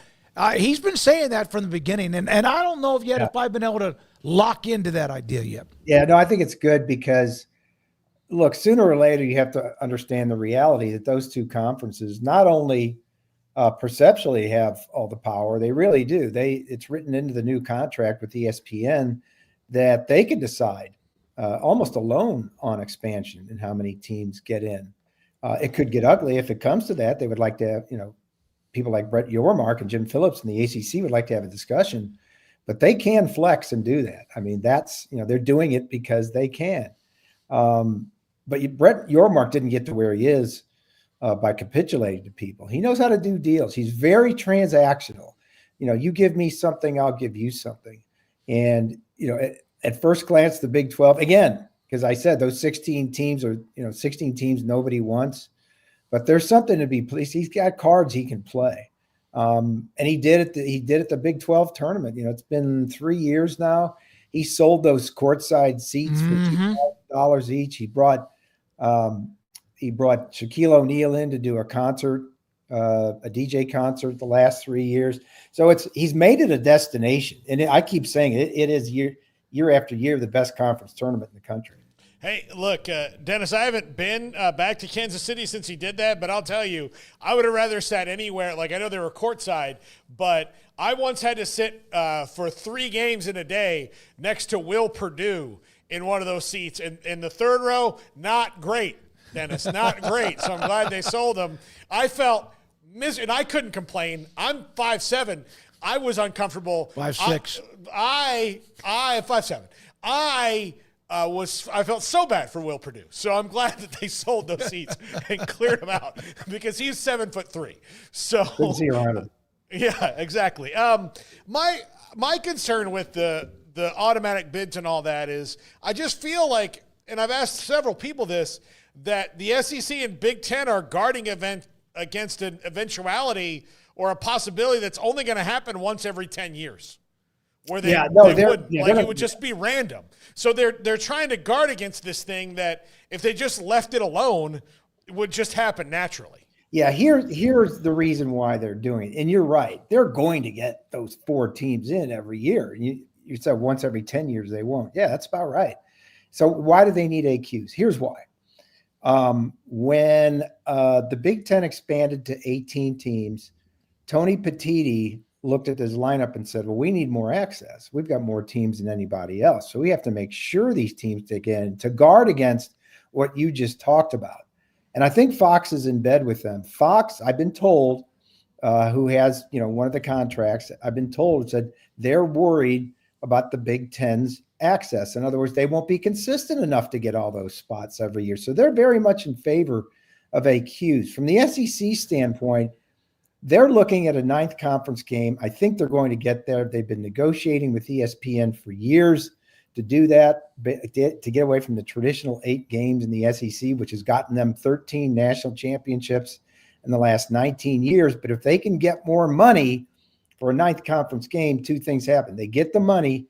He's been saying that from the beginning. And I don't know if I've been able to lock into that idea yet. Yeah, no, I think it's good because, look, sooner or later you have to understand the reality that those 2 conferences not only perceptually have all the power, they really do. It's written into the new contract with ESPN that they can decide almost alone on expansion and how many teams get in. It could get ugly if it comes to that. They would like to have, people like Brett Yormark and Jim Phillips in the ACC would like to have a discussion, but they can flex and do that. I mean, that's, they're doing it because they can. But Brett Yormark didn't get to where he is by capitulating to people. He knows how to do deals. He's very transactional. You give me something, I'll give you something. And, at first glance, the Big 12, again, because I said those 16 teams are, 16 teams nobody wants, but there's something to be pleased. He's got cards he can play. And he did it at the Big 12 tournament. It's been 3 years now. He sold those courtside seats for $2,000 each. He brought Shaquille O'Neal in to do a concert, a DJ concert the last 3 years. So he's made it a destination. And I keep saying it is year after year the best conference tournament in the country. Hey, look, Dennis, I haven't been back to Kansas City since he did that, but I'll tell you, I would have rather sat anywhere. Like, I know they were courtside, but I once had to sit for 3 games in a day next to Will Perdue in one of those seats. And in the 3rd row, not great, Dennis, not great. So I'm glad they sold them. I felt miserable, and I couldn't complain. I'm 5'7". I was uncomfortable. 5'6". I 5'7". I felt so bad for Will Perdue. So I'm glad that they sold those seats and cleared them out because he's 7'3". So yeah, exactly. My concern with the automatic bids and all that is I just feel like, and I've asked several people this, that the SEC and Big Ten are guarding against an eventuality or a possibility that's only going to happen once every 10 years. Where it would just be random. So they're trying to guard against this thing that if they just left it alone, it would just happen naturally. Yeah, here's the reason why they're doing it. And you're right. They're going to get those 4 teams in every year. You said once every 10 years they won't. Yeah, that's about right. So why do they need AQs? Here's why. When the Big Ten expanded to 18 teams, Tony Petiti looked at his lineup and said, well, we need more access. We've got more teams than anybody else. So we have to make sure these teams take in to guard against what you just talked about. And I think Fox is in bed with them. Fox, I've been told, who has, one of the contracts, I've been told said they're worried about the Big Ten's access. In other words, they won't be consistent enough to get all those spots every year. So they're very much in favor of AQs. From the SEC standpoint, they're looking at a 9th conference game. I think they're going to get there. They've been negotiating with ESPN for years to do that, to get away from the traditional 8 games in the SEC, which has gotten them 13 national championships in the last 19 years. But if they can get more money for a 9th conference game, 2 things happen. They get the money,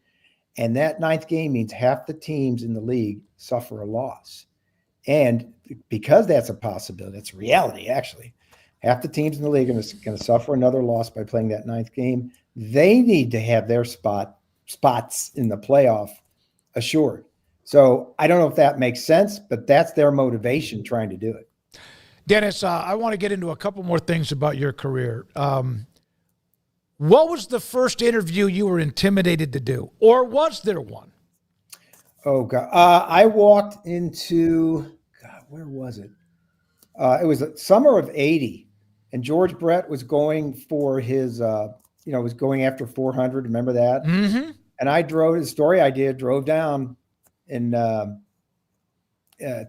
and that 9th game means half the teams in the league suffer a loss. And because that's a possibility, that's reality, actually. Half the teams in the league are going to suffer another loss by playing that 9th game. They need to have their spots in the playoff assured. So I don't know if that makes sense, but that's their motivation trying to do it. Dennis, I want to get into a couple more things about your career. What was the first interview you were intimidated to do, or was there one? Oh, God. I walked into, God, where was it? It was the summer of 80, and George Brett was going for his, was going after 400. Remember that? Mm-hmm. And I drove down and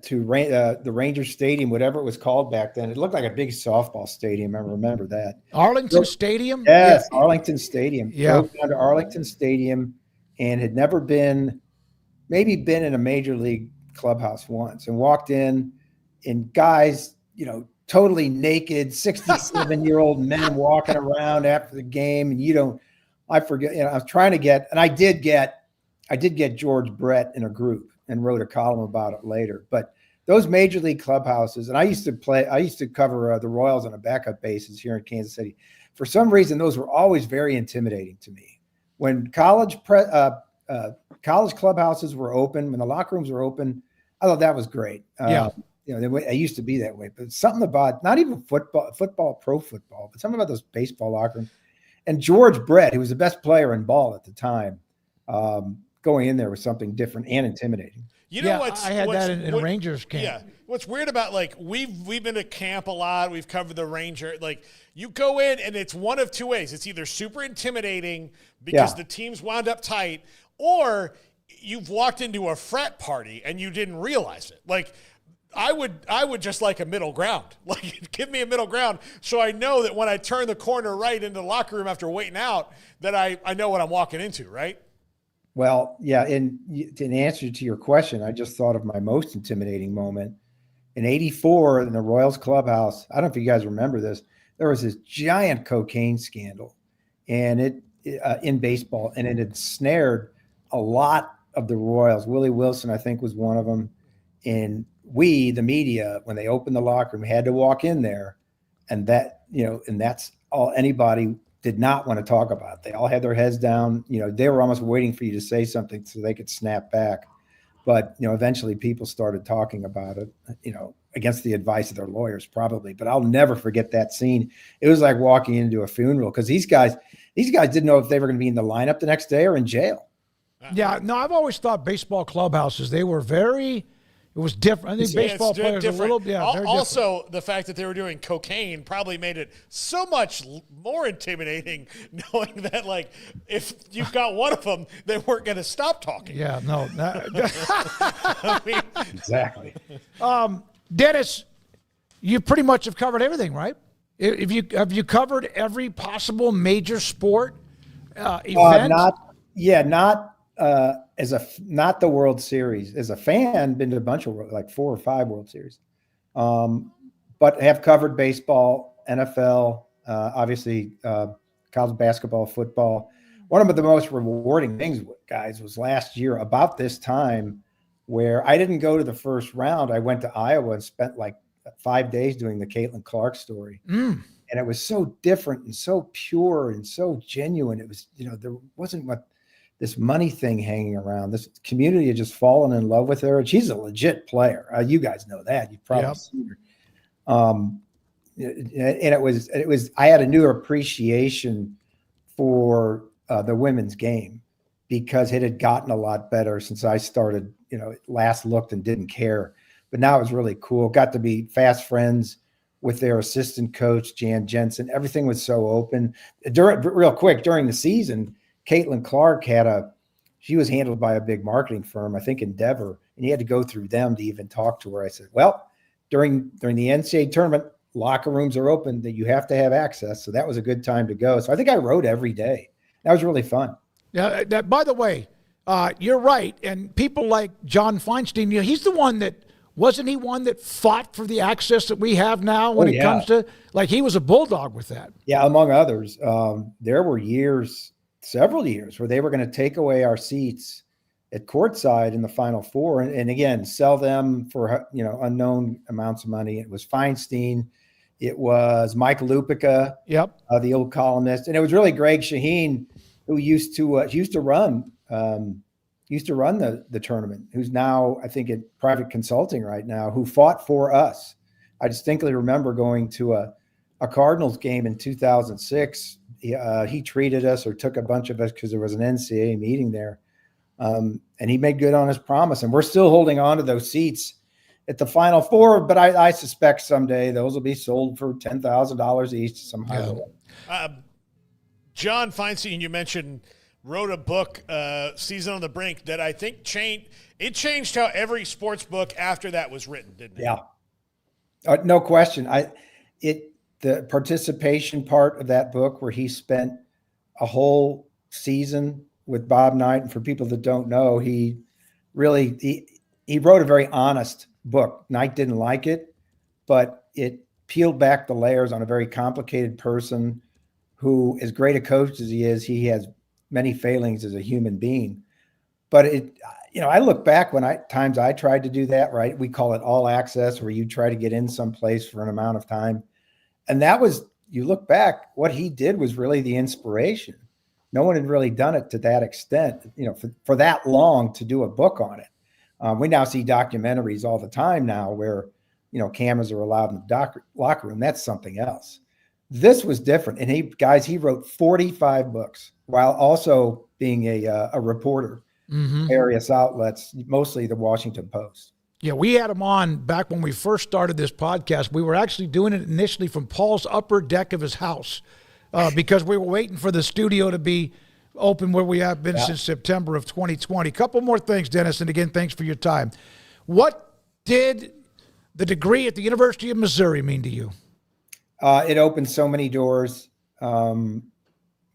to the Ranger Stadium, whatever it was called back then. It looked like a big softball stadium. I remember that. Arlington Stadium? Yes, yeah. Arlington Stadium. Yeah. Drove down to Arlington Stadium and had never been in a major league clubhouse once, and walked in, and guys, totally naked, 67-year-old men walking around after the game. And I forget, I was trying to get, and I did get George Brett in a group and wrote a column about it later. But those major league clubhouses, and I used to cover the Royals on a backup basis here in Kansas City. For some reason, those were always very intimidating to me. When college clubhouses were open, when the locker rooms were open, I thought that was great. Yeah. I used to be that way, but something about not even football, pro football, but something about those baseball locker rooms. And George Brett, who was the best player in ball at the time, going in there was something different and intimidating. I had that in a Rangers camp. Yeah. What's weird about, like, we've been to camp a lot. We've covered the Ranger. Like, you go in and it's one of two ways. It's either super intimidating because the team's wound up tight, or you've walked into a frat party and you didn't realize it. Like, I would just like a middle ground. Like, give me a middle ground so I know that when I turn the corner right into the locker room after waiting out, that I know what I'm walking into, right? Well, yeah, in answer to your question, I just thought of my most intimidating moment. In '84, in the Royals clubhouse, I don't know if you guys remember this, there was this giant cocaine scandal, and in baseball, and it had snared a lot of the Royals. Willie Wilson, I think, was one of them. And we, the media, when they opened the locker room, had to walk in there, and that's all anybody did not want to talk about. They all had their heads down. They were almost waiting for you to say something so they could snap back. But, eventually people started talking about it, against the advice of their lawyers probably. But I'll never forget that scene. It was like walking into a funeral, because these guys didn't know if they were going to be in the lineup the next day or in jail. Yeah, no, I've always thought baseball clubhouses, it was different. I think baseball players different. very also, different. The fact that they were doing cocaine probably made it so much more intimidating, knowing that, like, if you've got one of them, they weren't going to stop talking. Yeah, no. Exactly. Dennis, you pretty much have covered everything, right? Have you covered every possible major sport event? Not the World Series. As a fan, been to a bunch of, like, 4 or 5 World Series, but have covered baseball, NFL, obviously college basketball, football. One of the most rewarding things, guys, was last year about this time, where I didn't go to the first round. I went to Iowa and spent like 5 days doing the Caitlin Clark story. And it was so different and so pure and so genuine. It was, there wasn't this money thing hanging around. This community had just fallen in love with her. And she's a legit player. You guys know that. You've probably seen her. And I had a new appreciation for the women's game, because it had gotten a lot better since I started, last looked and didn't care. But now it was really cool. Got to be fast friends with their assistant coach, Jan Jensen. Everything was so open. Real quick, during the season, Caitlin Clark she was handled by a big marketing firm, I think Endeavor, and you had to go through them to even talk to her. I said, well, during the NCAA tournament, locker rooms are open, that you have to have access. So that was a good time to go. So I think I wrote every day. That was really fun. Yeah. By the way, you're right. And people like John Feinstein, he's the one wasn't he one that fought for the access that we have now when it comes to, like, he was a bulldog with that. Yeah, among others. There were several years where they were going to take away our seats at courtside in the Final Four, and again, sell them for, unknown amounts of money. It was Feinstein. It was Mike Lupica, the old columnist. And it was really Greg Shaheen, who used to run used to run the tournament, who's now, I think, in private consulting right now, who fought for us. I distinctly remember going to a Cardinals game in 2006. He treated us, or took a bunch of us, because there was an NCAA meeting there. And he made good on his promise. And we're still holding on to those seats at the Final Four, but I suspect someday those will be sold for $10,000 each somehow. John Feinstein, you mentioned, wrote a book, Season on the Brink, that I think changed how every sports book after that was written, didn't it? Yeah. No question. The participation part of that book, where he spent a whole season with Bob Knight, and for people that don't know, he wrote a very honest book. Knight didn't like it, but it peeled back the layers on a very complicated person who, as great a coach as he is, he has many failings as a human being. But I look back times I tried to do that, right? We call it all access, where you try to get in someplace for an amount of time. And that was, you look back, what he did was really the inspiration. No one had really done it to that extent, for that long, to do a book on it. We now see documentaries all the time now where, cameras are allowed in the locker room. That's something else. This was different. And he wrote 45 books while also being a reporter, various outlets, mostly the Washington Post. Yeah, we had him on back when we first started this podcast. We were actually doing it initially from Paul's upper deck of his house because we were waiting for the studio to be open, where we have been since September of 2020. A couple more things, Dennis, and again, thanks for your time. What did the degree at the University of Missouri mean to you? It opened so many doors.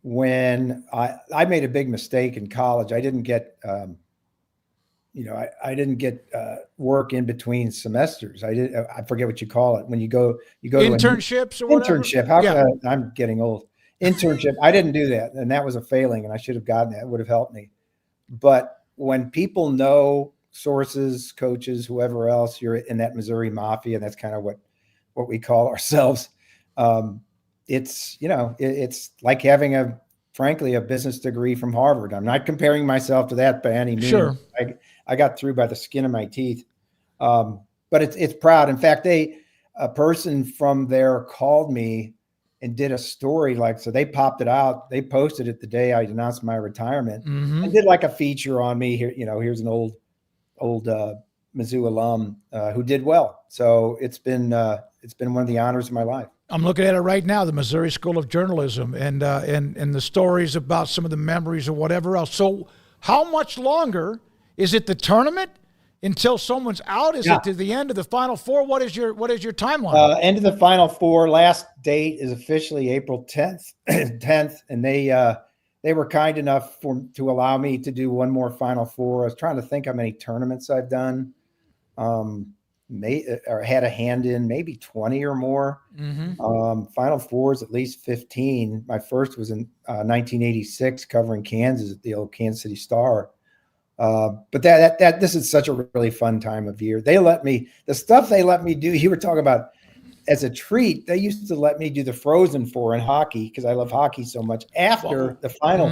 When I made a big mistake in college, I didn't get I didn't get work in between semesters. I forget what you call it when you go internships or whatever. Internship. I'm getting old. Internship. I didn't do that, and that was a failing. And I should have gotten that. It would have helped me. But when people know, sources, coaches, whoever else, you're in that Missouri mafia, and that's kind of what we call ourselves. It's like having frankly a business degree from Harvard. I'm not comparing myself to that by any means. Sure. I got through by the skin of my teeth. But it's proud. In fact, a person from there called me and did a story, so they popped it out. They posted it the day I announced my retirement and did like a feature on me here. Here's an old Mizzou alum who did well. So it's been one of the honors of my life. I'm looking at it right now, the Missouri School of Journalism, and the stories about some of the memories or whatever else. So how much longer is it the tournament until someone's out? Is it to the end of the Final Four? What is your timeline? End of the Final Four. Last date is officially April 10th. And they were kind enough to allow me to do one more Final Four. I was trying to think how many tournaments I've done. Or had a hand in maybe 20 or more. Final Fours, at least 15. My first was in 1986, covering Kansas at the old Kansas City Star. But this is such a really fun time of year. The stuff they let me do, you were talking about as a treat, they used to let me do the Frozen Four in hockey, because I love hockey so much, after the Final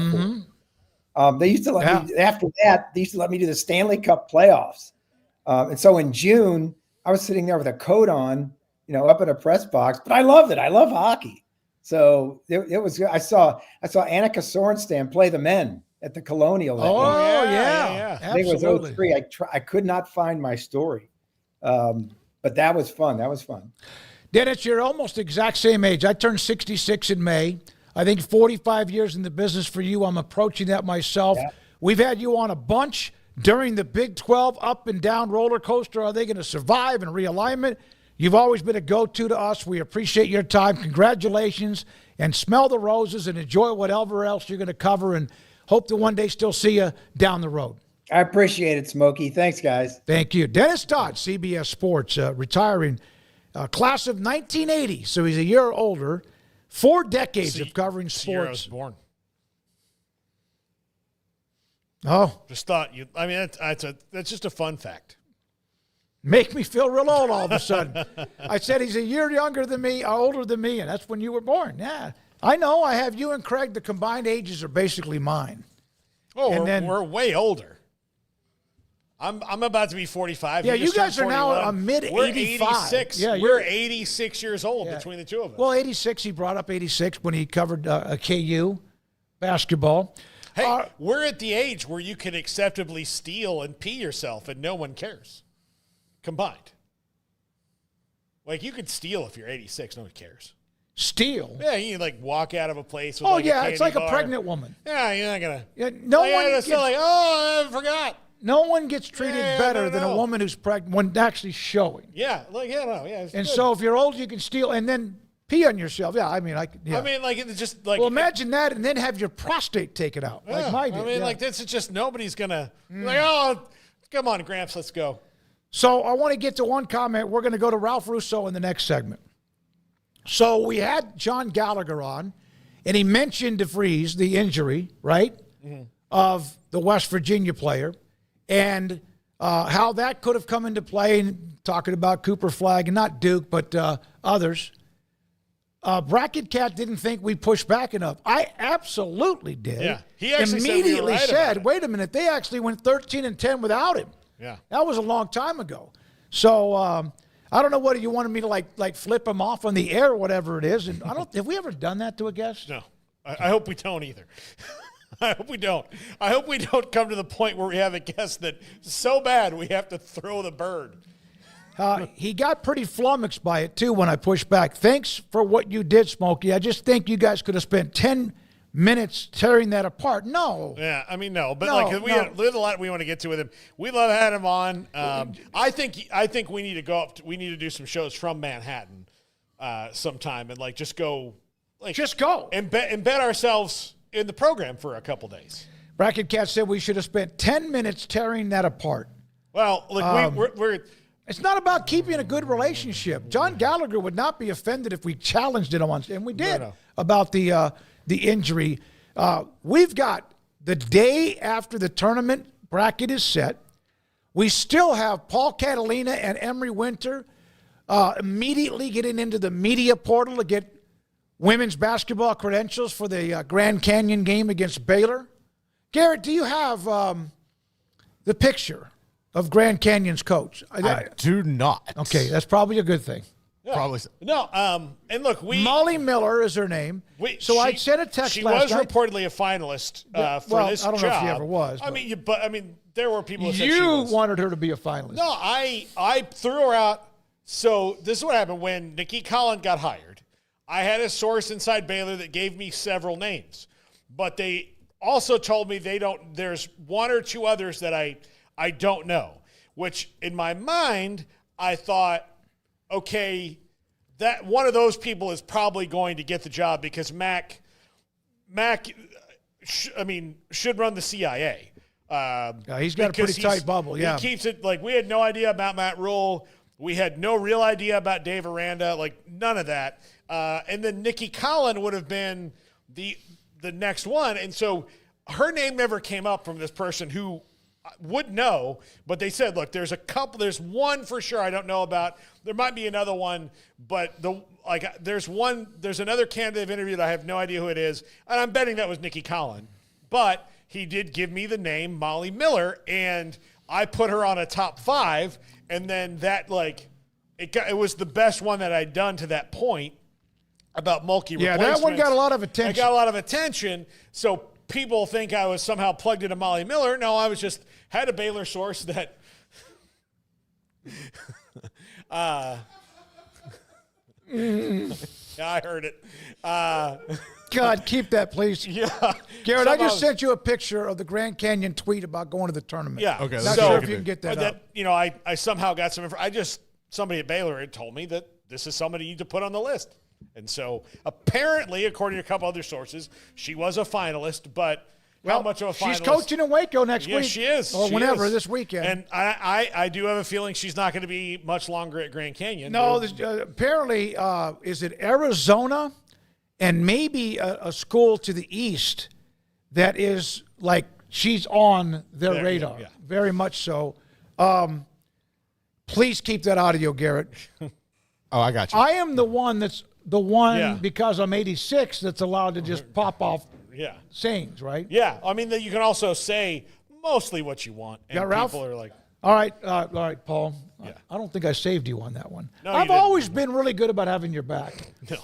Four. They used to let me, after that, they used to let me do the Stanley Cup playoffs. And so in June, I was sitting there with a coat on, up in a press box, but I loved it. I love hockey. So it was, I saw Annika Sorenstam play the men at the Colonial. Yeah. I think it was 03. I could not find my story. But that was fun. Dennis, you're almost exact same age. I turned 66 in May. I think 45 years in the business for you. I'm approaching that myself. Yeah. We've had you on a bunch during the Big 12 up and down roller coaster. Are they going to survive and realignment? You've always been a go-to to us. We appreciate your time. Congratulations, and smell the roses and enjoy whatever else you're going to cover, and hope to one day still see you down the road. I appreciate it, Smokey. Thanks, guys. Thank you. Dennis Dodd, CBS Sports, retiring, class of 1980, so he's a year older. 4 decades of covering sports. Year I was born. Oh, just thought you. I mean, that's just a fun fact. Make me feel real old all of a sudden. I said he's a year younger than me, older than me, and that's when you were born. Yeah, I know. I have you and Craig. The combined ages are basically mine. Oh, we're way older. I'm about to be 45. Yeah, you guys are now a mid-85. We're 86. Yeah, we're 86 years old between the two of us. Well, 86, he brought up 86 when he covered a KU basketball. Hey, we're at the age where you can acceptably steal and pee yourself and no one cares. Combined. Like, you could steal if you're 86. No one cares. Steal? Yeah, you can, like, walk out of a place with, a candy it's like bar. a pregnant woman. Yeah, you're not going to. Yeah, no one gets, I forgot. No one gets treated better than a woman who's pregnant when actually showing. Yeah, And good. so if you're old, you can steal and then pee on yourself. Yeah, I mean, it's just like. Well, imagine that, and then have your prostate taken out, like mine did. This is just nobody's gonna like. Oh, come on, Gramps, let's go. So I want to get to one comment. We're going to go to Ralph Russo in the next segment. So we had John Gallagher on, and he mentioned DeVries, the injury, right, of the West Virginia player. And how that could have come into play, and talking about Cooper Flagg, and not Duke, but others. Bracket Cat didn't think we pushed back enough. I absolutely did. Yeah, he actually immediately said, wait a minute, they actually went 13-10 without him. Yeah. That was a long time ago. So I don't know whether you wanted me to like flip him off on the air or whatever it is. And have we ever done that to a guest? No. I hope we don't either. I hope we don't. I hope we don't come to the point where we have a guest that so bad we have to throw the bird. He got pretty flummoxed by it, too, when I pushed back. Thanks for what you did, Smokey. I just think you guys could have spent 10 minutes tearing that apart. No. Yeah, I mean, no. But, there's a lot we want to get to with him. We love having him on. I think we need to go up. We need to do some shows from Manhattan sometime and, just go. Just go. And embed ourselves in the program for a couple days. Bracket Cat said we should have spent 10 minutes tearing that apart. Well, look, we're it's not about keeping a good relationship. John Gallagher would not be offended if we challenged it on, and we did, about the injury. We've got the day after the tournament bracket is set. We still have Paul Catalina and Emery Winter immediately getting into the media portal to get women's basketball credentials for the Grand Canyon game against Baylor. Garrett, do you have the picture of Grand Canyon's coach? I do not. Okay, that's probably a good thing. Yeah. Probably so. No, and look, Molly Miller is her name. I sent a text last night. She was reportedly a finalist for this job. I don't know if she ever was. I mean, there were people that said she was. wanted her to be a finalist. No, I threw her out. So this is what happened when Nikki Collin got hired. I had a source inside Baylor that gave me several names, but they also told me there's one or two others that I don't know, which in my mind, I thought, okay, that one of those people is probably going to get the job because Mac should run the CIA. He's got a pretty tight bubble, yeah. He keeps it, we had no idea about Matt Rule. We had no real idea about Dave Aranda, none of that. And then Nikki Collin would have been the next one. And so her name never came up from this person who would know, but they said, look, there's one for sure I don't know about. There might be another one, but there's another candidate I've interviewed. I have no idea who it is. And I'm betting that was Nikki Collin, but he did give me the name Molly Miller, and I put her on a top 5. And then that, it was the best one that I'd done to that point about Mulkey replacements. Yeah, that one got a lot of attention. It got a lot of attention. So people think I was somehow plugged into Molly Miller. No, I was just had a Baylor source that yeah, I heard it. God, keep that, please. Yeah. Garrett, I just sent you a picture of the Grand Canyon tweet about going to the tournament. Yeah. Okay. Not sure if you can get that up. I somehow got some somebody at Baylor had told me that this is somebody you need to put on the list. And so apparently, according to a couple other sources, she was a finalist, but how much of a finalist? She's coaching in Waco next week. Yeah, she is. Or whenever, this weekend. And I do have a feeling she's not going to be much longer at Grand Canyon. No, apparently, is it Arizona and maybe a school to the east that is she's on their radar. Yeah. Very much so. Please keep that audio, Garrett. Oh, I got you. I am the one because I'm 86 that's allowed to just pop off sayings, right? Yeah. I mean, you can also say mostly what you want. And Ralph? people are like, All right, Paul. Yeah. I don't think I saved you on that one. No, I've always been really good about having your back. No.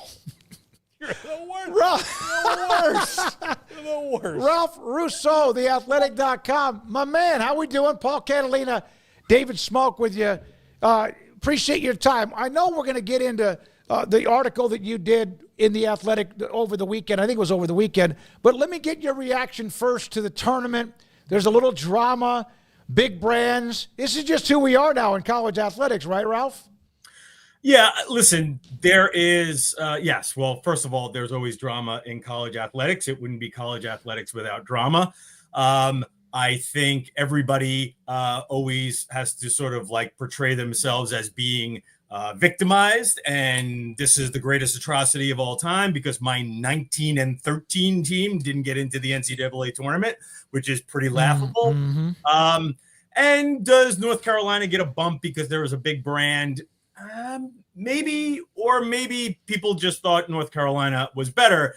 You're the worst. You're the worst. You're the worst. Ralph Russo, theathletic.com. My man, how we doing? Paul Catalina, David Smoak with you. Appreciate your time. I know we're going to get into the article that you did in The Athletic over the weekend. I think it was over the weekend. But let me get your reaction first to the tournament. There's a little drama, big brands. This is just who we are now in college athletics, right, Ralph? Yeah, listen, there is, yes. Well, first of all, there's always drama in college athletics. It wouldn't be college athletics without drama. I think everybody always has to sort of like portray themselves as being victimized. And this is the greatest atrocity of all time because my 19-13 team didn't get into the NCAA tournament, which is pretty laughable. Mm-hmm. And does North Carolina get a bump because there was a big brand? Maybe, or maybe people just thought North Carolina was better.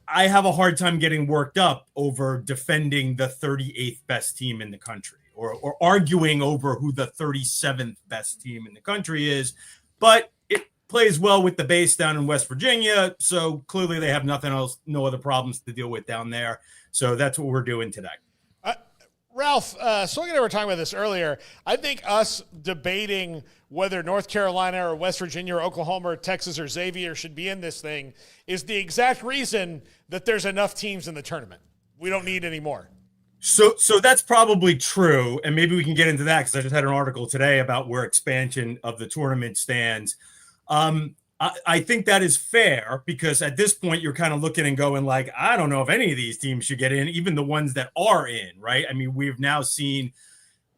I have a hard time getting worked up over defending the 38th best team in the country or arguing over who the 37th best team in the country is. But it plays well with the base down in West Virginia. So clearly they have nothing else, no other problems to deal with down there. So that's what we're doing today. Ralph, Smoak and I were talking about this earlier. I think us debating whether North Carolina or West Virginia or Oklahoma or Texas or Xavier should be in this thing is the exact reason that there's enough teams in the tournament. We don't need any more. So that's probably true. And maybe we can get into that because I just had an article today about where expansion of the tournament stands. I think that is fair because at this point you're kind of looking and going like, I don't know if any of these teams should get in, even the ones that are in, right? I mean, we've now seen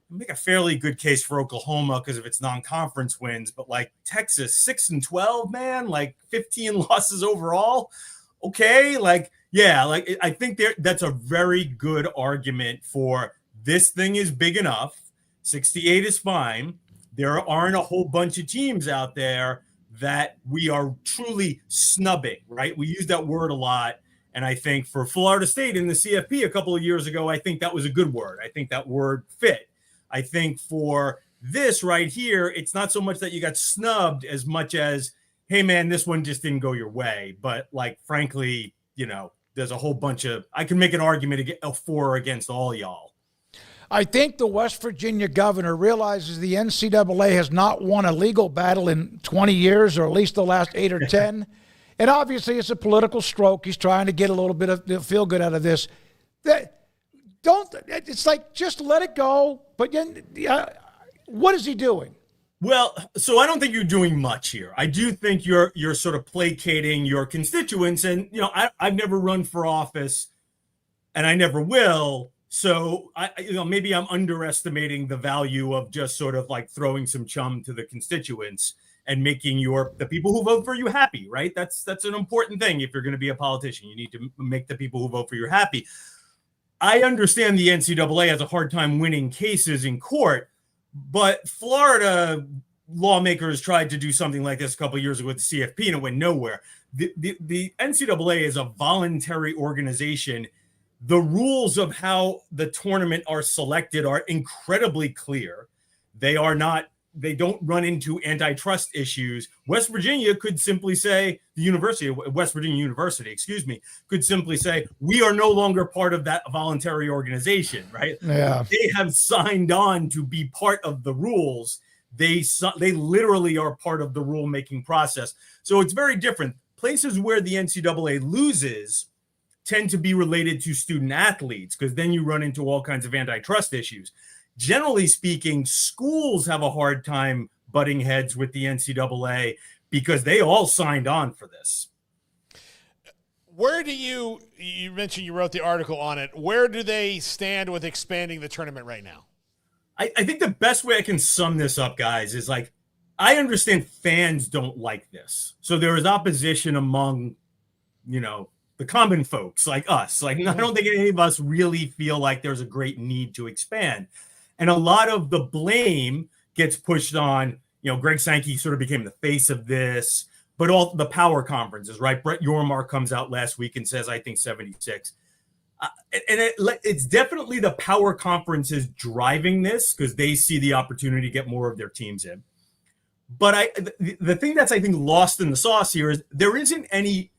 make a fairly good case for Oklahoma because of its non-conference wins, but like Texas 6-12, man, like 15 losses overall. Okay. Like, yeah, like I think that's a very good argument for this thing is big enough. 68 is fine. There aren't a whole bunch of teams out there that we are truly snubbing, right? We use that word a lot. And I think for Florida State in the CFP a couple of years ago, I think that was a good word. I think that word fit. I think for this right here, it's not so much that you got snubbed as much as, hey, man, this one just didn't go your way. But like, frankly, you know, there's a whole bunch of, I can make an argument for or against all y'all. I think the West Virginia governor realizes the NCAA has not won a legal battle in 20 years, or at least the last 8 or 10. And obviously it's a political stroke. He's trying to get a little bit of feel good out of this. It's like, just let it go. But then, what is he doing? Well, so I don't think you're doing much here. I do think you're sort of placating your constituents. And, you know, I've never run for office and I never will. So, maybe I'm underestimating the value of just sort of like throwing some chum to the constituents and making the people who vote for you happy, right? That's an important thing. If you're going to be a politician, you need to make the people who vote for you happy. I understand the NCAA has a hard time winning cases in court, but Florida lawmakers tried to do something like this a couple of years ago with the CFP and it went nowhere. The NCAA is a voluntary organization. The rules of how the tournament are selected are incredibly clear. They don't run into antitrust issues. West Virginia could simply say, West Virginia University, could simply say, we are no longer part of that voluntary organization, right? Yeah. They have signed on to be part of the rules. They literally are part of the rule-making process. So it's very different. Places where the NCAA loses tend to be related to student athletes because then you run into all kinds of antitrust issues. Generally speaking, schools have a hard time butting heads with the NCAA because they all signed on for this. Where do you mentioned you wrote the article on it. Where do they stand with expanding the tournament right now? I think the best way I can sum this up, guys, is like, I understand fans don't like this. So there is opposition among, the common folks like us. Like, I don't think any of us really feel like there's a great need to expand. And a lot of the blame gets pushed on, Greg Sankey sort of became the face of this, but all the power conferences, right? Brett Yormark comes out last week and says, I think 76. It's definitely the power conferences driving this because they see the opportunity to get more of their teams in. But the thing that's, I think, lost in the sauce here is there isn't any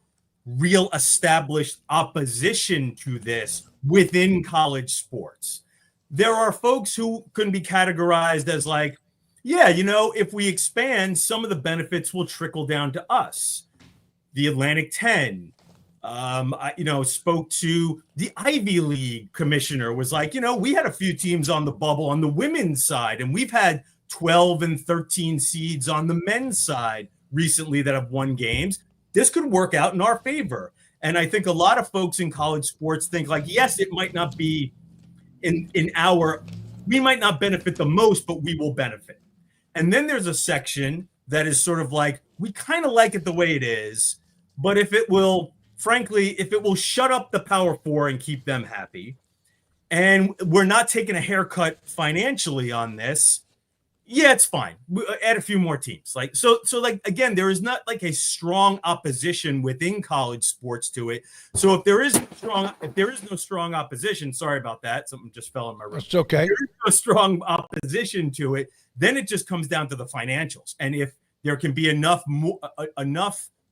real established opposition to this within college sports. There are folks who can be categorized as like, yeah, if we expand, some of the benefits will trickle down to us. The Atlantic 10, I spoke to the Ivy League commissioner, was like, we had a few teams on the bubble on the women's side, and we've had 12 and 13 seeds on the men's side recently that have won games. This could work out in our favor. And I think a lot of folks in college sports think like, yes, it might not be we might not benefit the most, but we will benefit. And then there's a section that is sort of like, we kind of like it the way it is, but if it will shut up the Power Four and keep them happy, and we're not taking a haircut financially on this, yeah, it's fine. We'll add a few more teams. So again, there is not like a strong opposition within college sports to it. So if there is no strong opposition, sorry about that. Something just fell in my room. It's okay. If there is no strong opposition to it, then it just comes down to the financials. And if there can be enough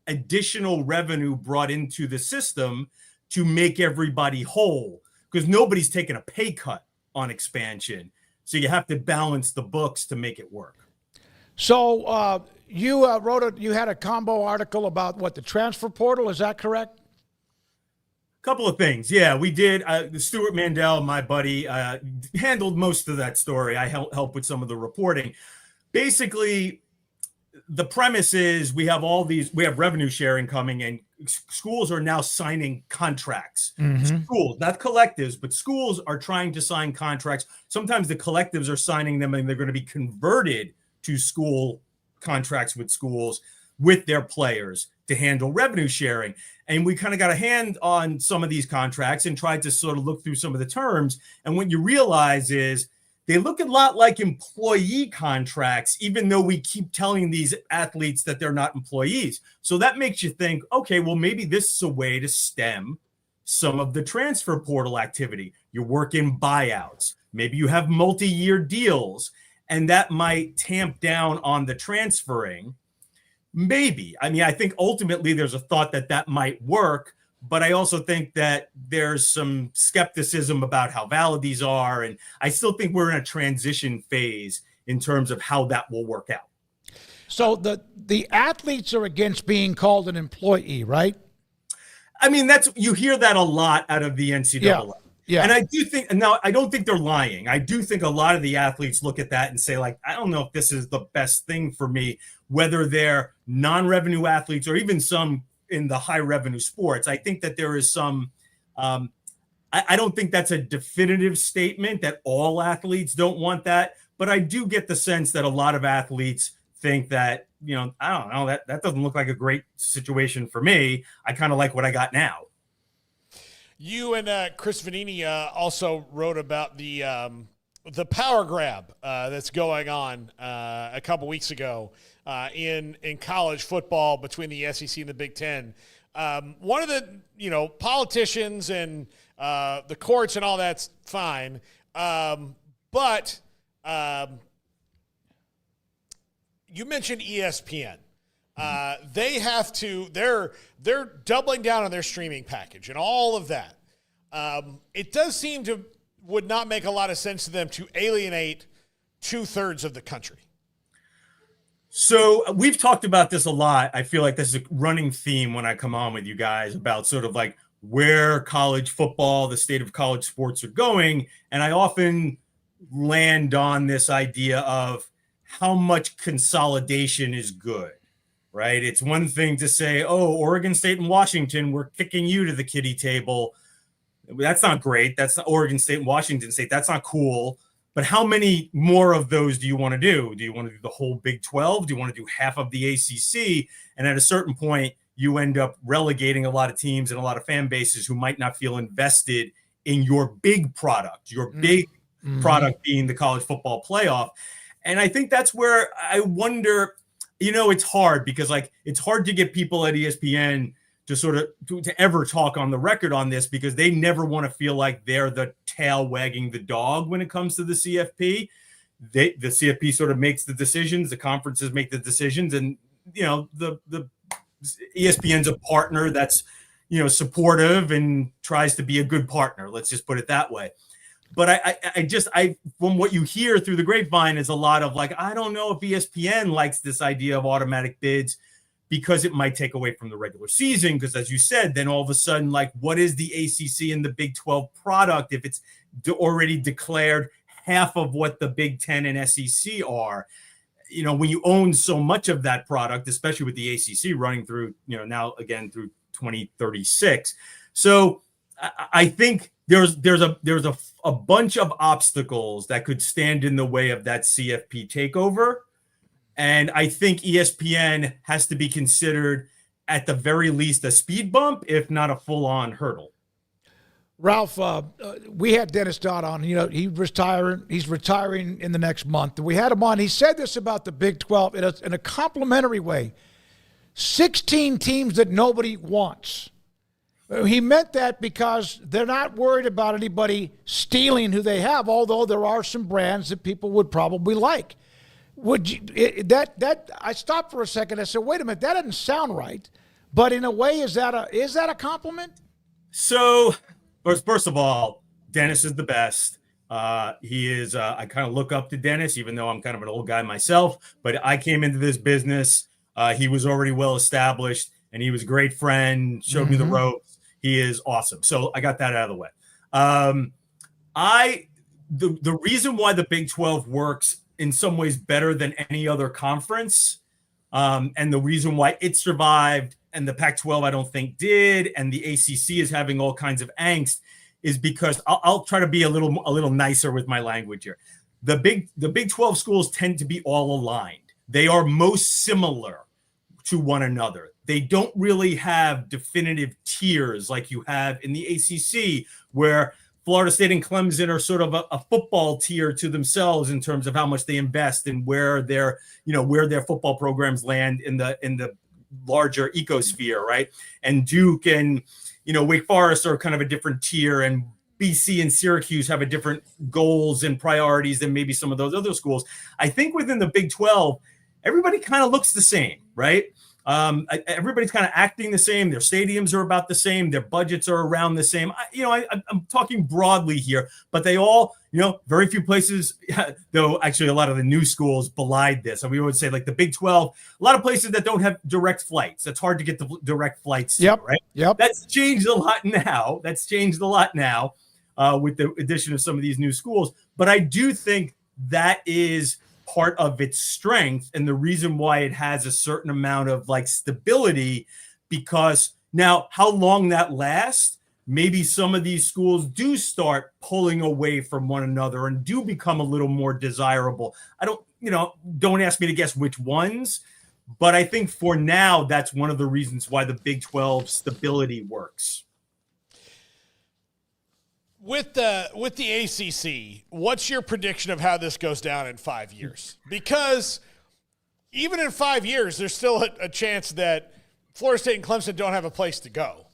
additional revenue brought into the system to make everybody whole, because nobody's taking a pay cut on expansion. So you have to balance the books to make it work. So you had a combo article about the transfer portal. Is that correct? A couple of things. Yeah, we did. Stuart Mandel, my buddy, handled most of that story. I helped with some of the reporting. Basically, the premise is we have revenue sharing coming, and schools are now signing contracts. Mm-hmm. Schools, not collectives, but schools are trying to sign contracts. Sometimes the collectives are signing them and they're going to be converted to school contracts with schools with their players to handle revenue sharing. And we kind of got a hand on some of these contracts and tried to sort of look through some of the terms. And what you realize is they look a lot like employee contracts, even though we keep telling these athletes that they're not employees. So that makes you think, okay, well, maybe this is a way to stem some of the transfer portal activity. You work in buyouts. Maybe you have multi-year deals, and that might tamp down on the transferring. Maybe. I mean, I think ultimately there's a thought that might work. But I also think that there's some skepticism about how valid these are. And I still think we're in a transition phase in terms of how that will work out. So the athletes are against being called an employee, right? I mean, you hear that a lot out of the NCAA. Yeah. And I do think, now I don't think they're lying. I do think a lot of the athletes look at that and say, like, I don't know if this is the best thing for me, whether they're non-revenue athletes or even some in the high revenue sports. I think that there is some, I don't think that's a definitive statement that all athletes don't want that, but I do get the sense that a lot of athletes think that, I don't know, that doesn't look like a great situation for me. I kind of like what I got now. You and Chris Vanini also wrote about the power grab that's going on a couple weeks ago in college football between the SEC and the Big Ten. One of the politicians and the courts and all that's fine, but you mentioned ESPN. They have to. They're doubling down on their streaming package and all of that. It does seem to would not make a lot of sense to them to alienate 2/3 of the country. So we've talked about this a lot. I feel like this is a running theme when I come on with you guys about sort of like where college football, the state of college sports are going. And I often land on this idea of how much consolidation is good, right? It's one thing to say, oh, Oregon State and Washington, we're kicking you to the kiddie table. That's not great. That's not Oregon State and Washington State. That's not cool. But how many more of those do you want to do? Do you want to do the whole Big 12? Do you want to do half of the ACC? And at a certain point, you end up relegating a lot of teams and a lot of fan bases who might not feel invested in your big product, your big product being the college football playoff. And I think that's where I wonder, it's hard because like it's hard to get people at ESPN to ever talk on the record on this, because they never want to feel like they're the tail wagging the dog when it comes to the CFP. The CFP sort of makes the decisions, the conferences make the decisions, and the ESPN's a partner that's supportive and tries to be a good partner. Let's just put it that way. But I from what you hear through the grapevine is a lot of like, I don't know if ESPN likes this idea of automatic bids, because it might take away from the regular season. Because as you said, then all of a sudden, like, what is the ACC and the Big 12 product if it's already declared half of what the Big 10 and SEC are? When you own so much of that product, especially with the ACC running through, now again through 2036. So I think there's a bunch of obstacles that could stand in the way of that CFP takeover. And I think ESPN has to be considered, at the very least, a speed bump, if not a full-on hurdle. Ralph, we had Dennis Dodd on. He's retiring in the next month. We had him on. He said this about the Big 12 in a complimentary way. 16 teams that nobody wants. He meant that because they're not worried about anybody stealing who they have, although there are some brands that people would probably like. Would you I stopped for a second. I said, wait a minute, that doesn't sound right. But in a way, is that a compliment? So, first of all, Dennis is the best. He is. I kind of look up to Dennis, even though I'm kind of an old guy myself. But I came into this business. He was already well established, and he was a great friend. Showed me the ropes. He is awesome. So I got that out of the way. The reason why the Big 12 works in some ways better than any other conference, and the reason why it survived and the Pac-12 I don't think did, and the ACC is having all kinds of angst, is because I'll try to be a little nicer with my language here. The Big 12 schools tend to be all aligned. They are most similar to one another. They don't really have definitive tiers like you have in the ACC, where Florida State and Clemson are sort of a football tier to themselves in terms of how much they invest and where their football programs land in the larger ecosphere, right? And Duke and Wake Forest are kind of a different tier, and BC and Syracuse have a different goals and priorities than maybe some of those other schools. I think within the Big 12, everybody kind of looks the same, right? Everybody's kind of acting the same. Their stadiums are about the same. Their budgets are around the same. I'm talking broadly here, but they all, very few places, though actually a lot of the new schools belied this. And we would say like the Big 12, a lot of places that don't have direct flights. It's hard to get the direct flights. Yep. Right. Yep. That's changed a lot now. With the addition of some of these new schools. But I do think that is part of its strength and the reason why it has a certain amount of like stability, because now how long that lasts, maybe some of these schools do start pulling away from one another and do become a little more desirable. Don't ask me to guess which ones, but I think for now, that's one of the reasons why the Big 12 stability works. With the ACC, what's your prediction of how this goes down in 5 years? Because even in 5 years, there's still a chance that Florida State and Clemson don't have a place to go,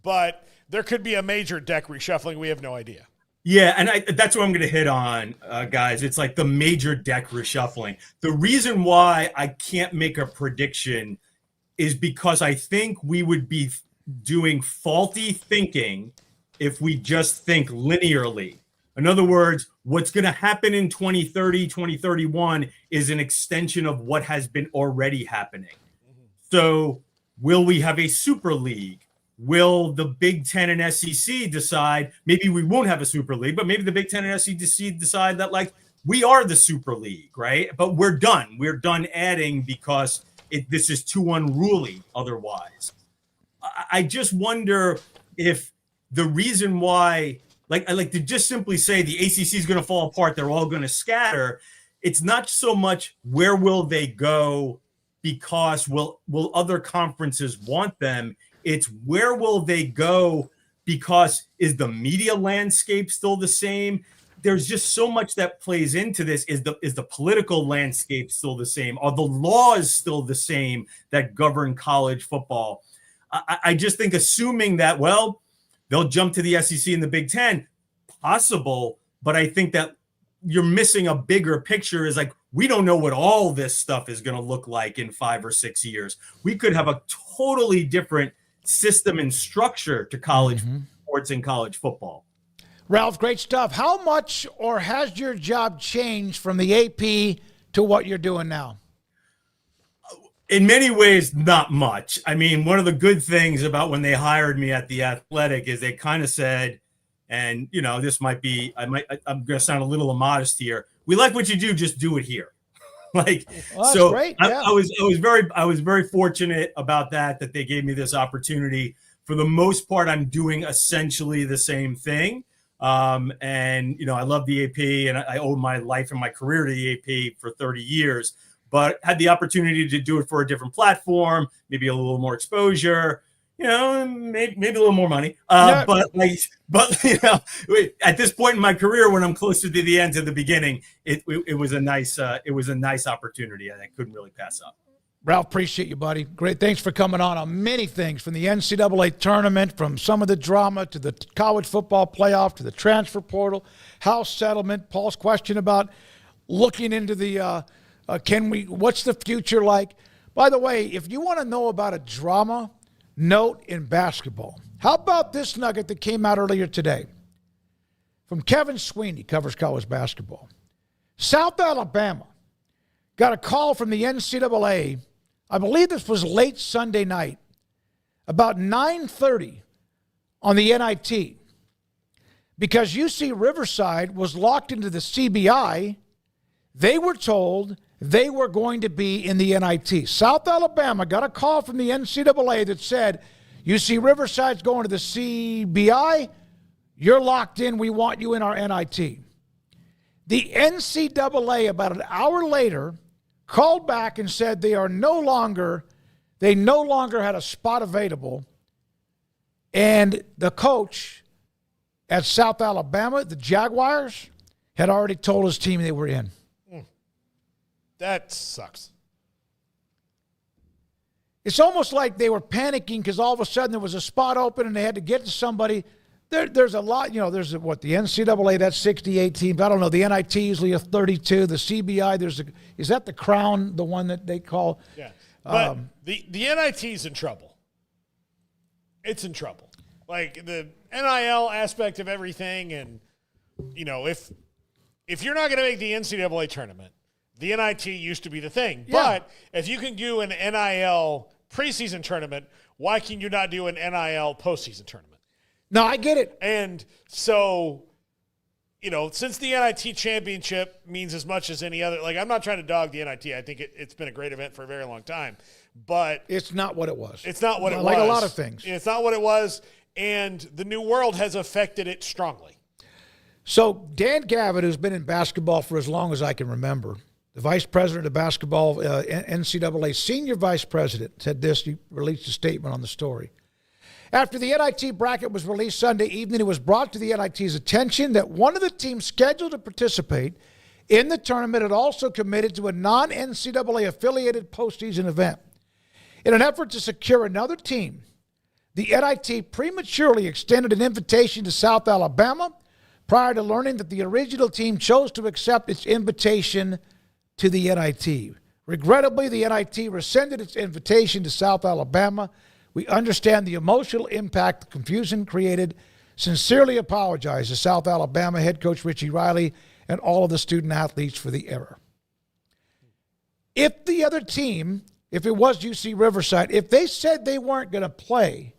but there could be a major deck reshuffling. We have no idea. Yeah, and that's what I'm going to hit on, guys. It's like the major deck reshuffling. The reason why I can't make a prediction is because I think we would be doing faulty thinking if we just think linearly. In other words, what's going to happen in 2030, 2031 is an extension of what has been already happening. So will we have a super league? Will the Big 10 and SEC decide, maybe we won't have a super league, but maybe the Big 10 and SEC decide that like we are the super league, right? But we're done. We're done adding because this is too unruly otherwise. I just wonder if the reason why, like to just simply say the ACC is going to fall apart, they're all going to scatter. It's not so much where will they go because will other conferences want them? It's where will they go because is the media landscape still the same? There's just so much that plays into this. Is the political landscape still the same? Are the laws still the same that govern college football? I just think assuming that, well, they'll jump to the SEC and the Big Ten, possible, but I think that you're missing a bigger picture is like, we don't know what all this stuff is going to look like in 5 or 6 years. We could have a totally different system and structure to college sports and college football. Ralph, great stuff. How much or has your job changed from the AP to what you're doing now? In many ways, not much. I mean, one of the good things about when they hired me at The Athletic is they kind of said, and, you know, this might be, I'm going to sound a little immodest here. We like what you do, just do it here. Like, well, so great. Yeah. I was very fortunate about that they gave me this opportunity. For the most part, I'm doing essentially the same thing. And, you know, I love the AP and I owe my life and my career to the AP for 30 years, but had the opportunity to do it for a different platform, maybe a little more exposure, you know, maybe a little more money. But you know, at this point in my career, when I'm closer to the end to the beginning, it was a nice opportunity and I couldn't really pass up. Ralph, appreciate you, buddy. Great. Thanks for coming on many things, from the NCAA tournament, from some of the drama to the college football playoff to the transfer portal, house settlement, Paul's question about looking into the what's the future like? By the way, if you want to know about a drama note in basketball, how about this nugget that came out earlier today from Kevin Sweeney, covers college basketball. South Alabama got a call from the NCAA, I believe this was late Sunday night, about 9:30 on the NIT, because UC Riverside was locked into the CBI. They were told they were going to be in the NIT. South Alabama got a call from the NCAA that said, UC Riverside's going to the CBI. You're locked in. We want you in our NIT. The NCAA, about an hour later, called back and said they no longer had a spot available. And the coach at South Alabama, the Jaguars, had already told his team they were in. That sucks. It's almost like they were panicking because all of a sudden there was a spot open and they had to get to somebody. There's a lot, you know, there's the NCAA, that's 68 teams. I don't know. The NIT usually a 32. The CBI, is that the Crown, the one that they call? Yeah. But the NIT's in trouble. It's in trouble. Like the NIL aspect of everything. And, you know, if you're not going to make the NCAA tournament, the NIT used to be the thing. Yeah. But if you can do an NIL preseason tournament, why can you not do an NIL postseason tournament? No, I get it. And so, you know, since the NIT championship means as much as any other, like, I'm not trying to dog the NIT. I think it's been a great event for a very long time. But it's not what it was. It's not what it was. Like a lot of things. It's not what it was. And the new world has affected it strongly. So Dan Gavitt, who's been in basketball for as long as I can remember, the vice president of basketball, NCAA senior vice president, said this. He released a statement on the story. After the NIT bracket was released Sunday evening, it was brought to the NIT's attention that one of the teams scheduled to participate in the tournament had also committed to a non-NCAA affiliated postseason event. In an effort to secure another team, the NIT prematurely extended an invitation to South Alabama prior to learning that the original team chose to accept its invitation to the NIT. Regrettably, the NIT rescinded its invitation to South Alabama. We understand the emotional impact the confusion created. Sincerely apologize to South Alabama head coach Richie Riley and all of the student athletes for the error. If the other team, if it was UC Riverside, if they said they weren't going to play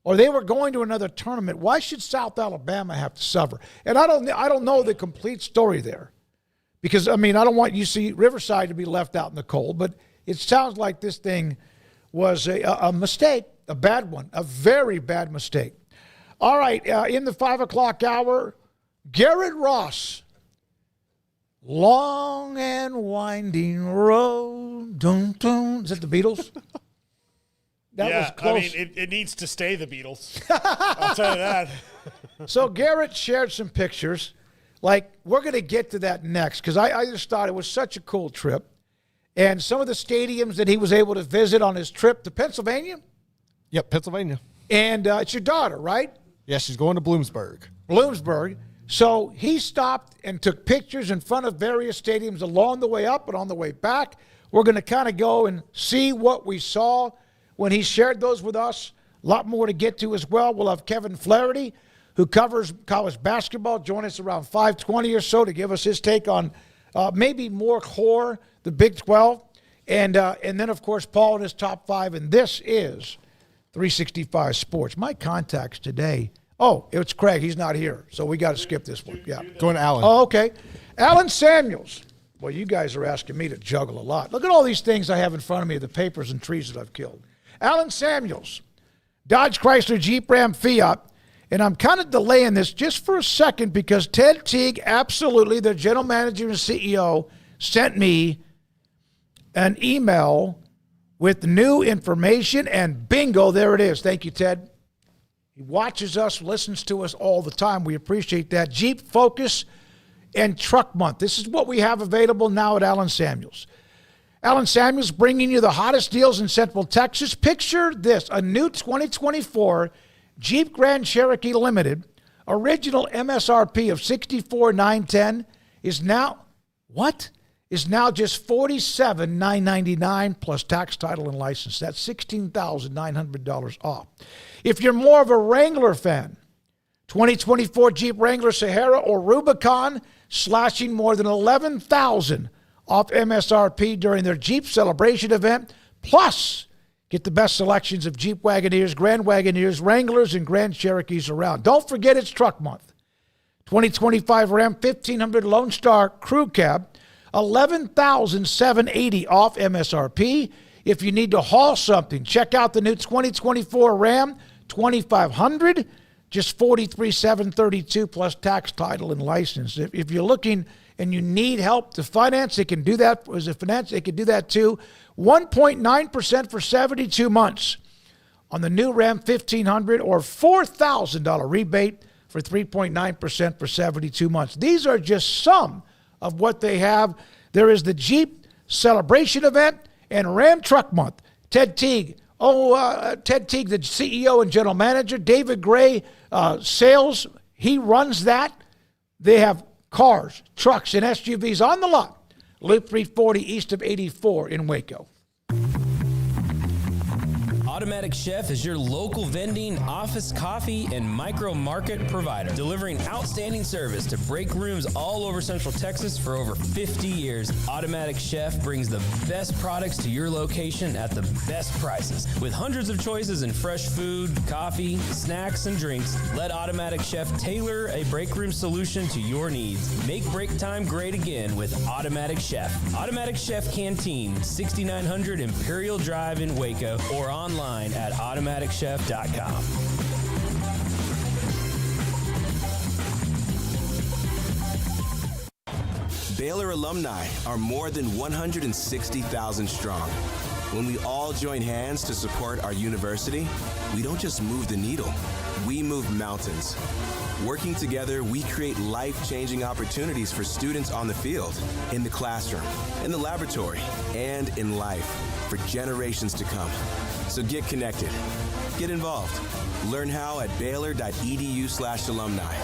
or they were going to another tournament, why should South Alabama have to suffer? And I don't know the complete story there. Because, I mean, I don't want UC Riverside to be left out in the cold, but it sounds like this thing was a mistake, a bad one, a very bad mistake. All right, in the 5 o'clock hour, Garrett Ross, Long and Winding Road. Dun, dun. Is that the Beatles? That was close. I mean, it needs to stay the Beatles. I'll tell you that. So Garrett shared some pictures. Like, we're going to get to that next because I just thought it was such a cool trip. And some of the stadiums that he was able to visit on his trip to Pennsylvania, Yep, Pennsylvania. And it's your daughter, right? Yeah, she's going to Bloomsburg. So he stopped and took pictures in front of various stadiums along the way up and on the way back. We're going to kind of go and see what we saw when he shared those with us. A lot more to get to as well. We'll have Kevin Flaherty, who covers college basketball, join us around 5:20 or so to give us his take on maybe more core, the Big 12. And then, of course, Paul in his top 5. And this is 365 Sports. My contacts today. Oh, it's Craig. He's not here. So we got to skip this one. Yeah. Going to Alan. Oh, okay. Alan Samuels. Well, you guys are asking me to juggle a lot. Look at all these things I have in front of me, the papers and trees that I've killed. Alan Samuels, Dodge, Chrysler, Jeep, Ram, Fiat. And I'm kind of delaying this just for a second because Ted Teague, absolutely, the general manager and CEO, sent me an email with new information, and bingo, there it is. Thank you, Ted. He watches us, listens to us all the time. We appreciate that. Jeep Focus and Truck Month. This is what we have available now at Alan Samuels. Alan Samuels bringing you the hottest deals in Central Texas. Picture this, a new 2024 Jeep Grand Cherokee Limited, original MSRP of $64,910 is now, what? Is now just $47,999 plus tax, title, and license. That's $16,900 off. If you're more of a Wrangler fan, 2024 Jeep Wrangler Sahara or Rubicon slashing more than $11,000 off MSRP during their Jeep Celebration event. Plus, get the best selections of Jeep Wagoneers, Grand Wagoneers, Wranglers, and Grand Cherokees around. Don't forget it's Truck Month. 2025 Ram 1500 Lone Star Crew Cab, $11,780 off MSRP. If you need to haul something, check out the new 2024 Ram 2500, just $43,732 plus tax, title, and license. If you're looking and you need help to finance, they can do that. As a finance, they can do that too. 1.9% for 72 months on the new Ram 1500 or $4,000 rebate for 3.9% for 72 months. These are just some of what they have. There is the Jeep Celebration event and Ram Truck Month. Ted Teague, the CEO and general manager. David Gray, sales, he runs that. They have cars, trucks, and SUVs on the lot. Loop 340 east of 84 in Waco. Automatic Chef is your local vending, office coffee, and micro market provider, delivering outstanding service to break rooms all over Central Texas for over 50 years. Automatic Chef brings the best products to your location at the best prices. With hundreds of choices in fresh food, coffee, snacks, and drinks, let Automatic Chef tailor a break room solution to your needs. Make break time great again with Automatic Chef. Automatic Chef Canteen, 6900 Imperial Drive in Waco, or online at automaticchef.com. Baylor alumni are more than 160,000 strong. When we all join hands to support our university, we don't just move the needle, we move mountains. Working together, we create life-changing opportunities for students on the field, in the classroom, in the laboratory, and in life for generations to come. So get connected, get involved. Learn how at baylor.edu/alumni.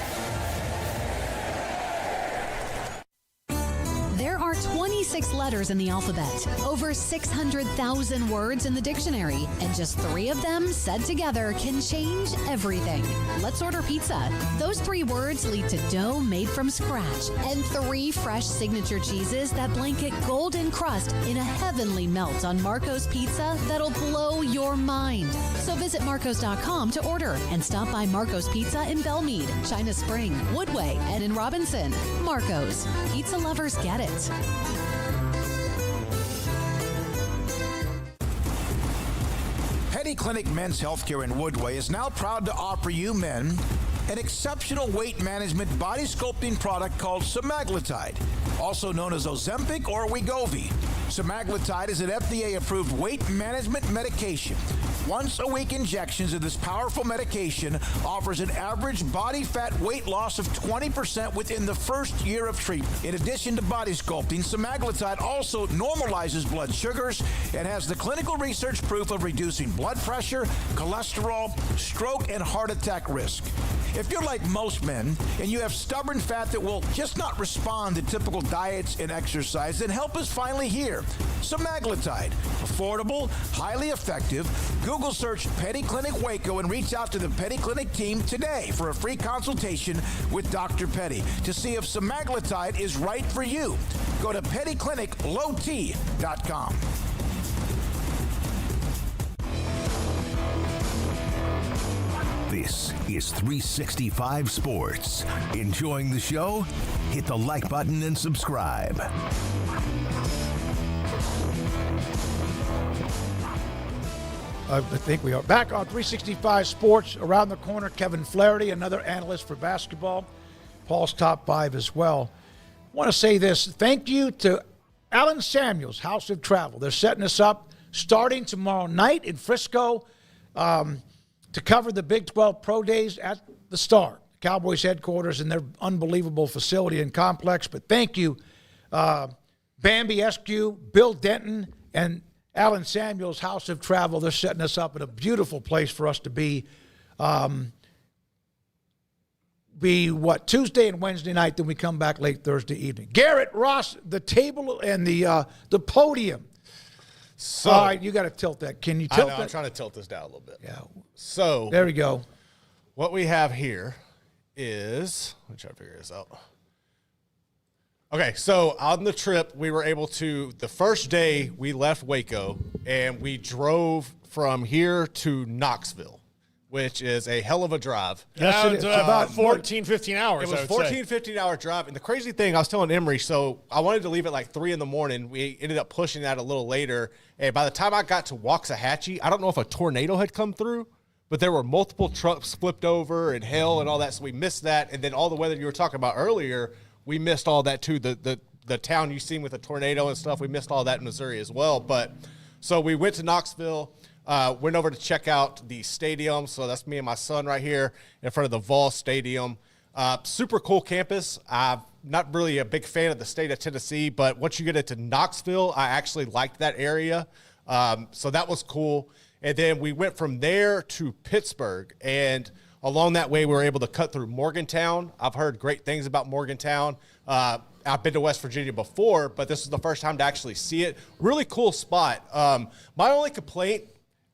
There are 26 letters in the alphabet, over 600,000 words in the dictionary, and just 3 of them said together can change everything. Let's order pizza. Those 3 words lead to dough made from scratch and 3 fresh signature cheeses that blanket golden crust in a heavenly melt on Marco's Pizza that'll blow your mind. So visit marcos.com to order and stop by Marco's Pizza in Belmead, China Spring, Woodway, and in Robinson. Marco's. Pizza lovers get it. Petty Clinic Men's Healthcare in Woodway is now proud to offer you men an exceptional weight management body sculpting product called semaglutide, also known as Ozempic or Wegovy. Semaglutide is an FDA-approved weight management medication Once-a-week injections of this powerful medication offers an average body fat weight loss of 20% within the first year of treatment. In addition to body sculpting, semaglutide also normalizes blood sugars and has the clinical research proof of reducing blood pressure, cholesterol, stroke, and heart attack risk. If you're like most men and you have stubborn fat that will just not respond to typical diets and exercise, then help is finally here. Semaglutide, affordable, highly effective. Google search Petty Clinic Waco and reach out to the Petty Clinic team today for a free consultation with Dr. Petty to see if semaglutide is right for you. Go to pettycliniclowt.com. This is 365 Sports. Enjoying the show? Hit the like button and subscribe. I think we are back on 365 Sports. Around the corner, Kevin Flaherty, another analyst for basketball. Paul's top five as well. I want to say this. Thank you to Alan Samuels, House of Travel. They're setting us up starting tomorrow night in Frisco to cover the Big 12 Pro Days at the Star, Cowboys headquarters, and their unbelievable facility and complex. But thank you, Bambi Eskew, Bill Denton, and Alan Samuels, House of Travel. They're setting us up in a beautiful place for us to be. Tuesday and Wednesday night, then we come back late Thursday evening. Garrett Ross, the table and the podium. So, all right, you got to tilt that. Can you tilt that? I'm trying to tilt this down a little bit. Yeah. So there we go. What we have here is, let me try to figure this out. Okay, so on the trip, we were able to, the first day we left Waco, and we drove from here to Knoxville, which is a hell of a drive. Yes, it's about 14, 15 hours. It was 14, 15-hour drive. And the crazy thing, I was telling Emery, so I wanted to leave at like 3 in the morning. We ended up pushing that a little later. And by the time I got to Waxahachie, I don't know if a tornado had come through, but there were multiple trucks flipped over and hail and all that. So we missed that. And then all the weather you were talking about earlier, we missed all that too. The town you seen with the tornado and stuff, we missed all that in Missouri as well. But so we went to Knoxville. Went over to check out the stadium. So that's me and my son right here in front of the Vol Stadium. Super cool campus. I'm not really a big fan of the state of Tennessee, but once you get into Knoxville, I actually liked that area. So that was cool. And then we went from there to Pittsburgh. And along that way, we were able to cut through Morgantown. I've heard great things about Morgantown. I've been to West Virginia before, but this is the first time to actually see it. Really cool spot. My only complaint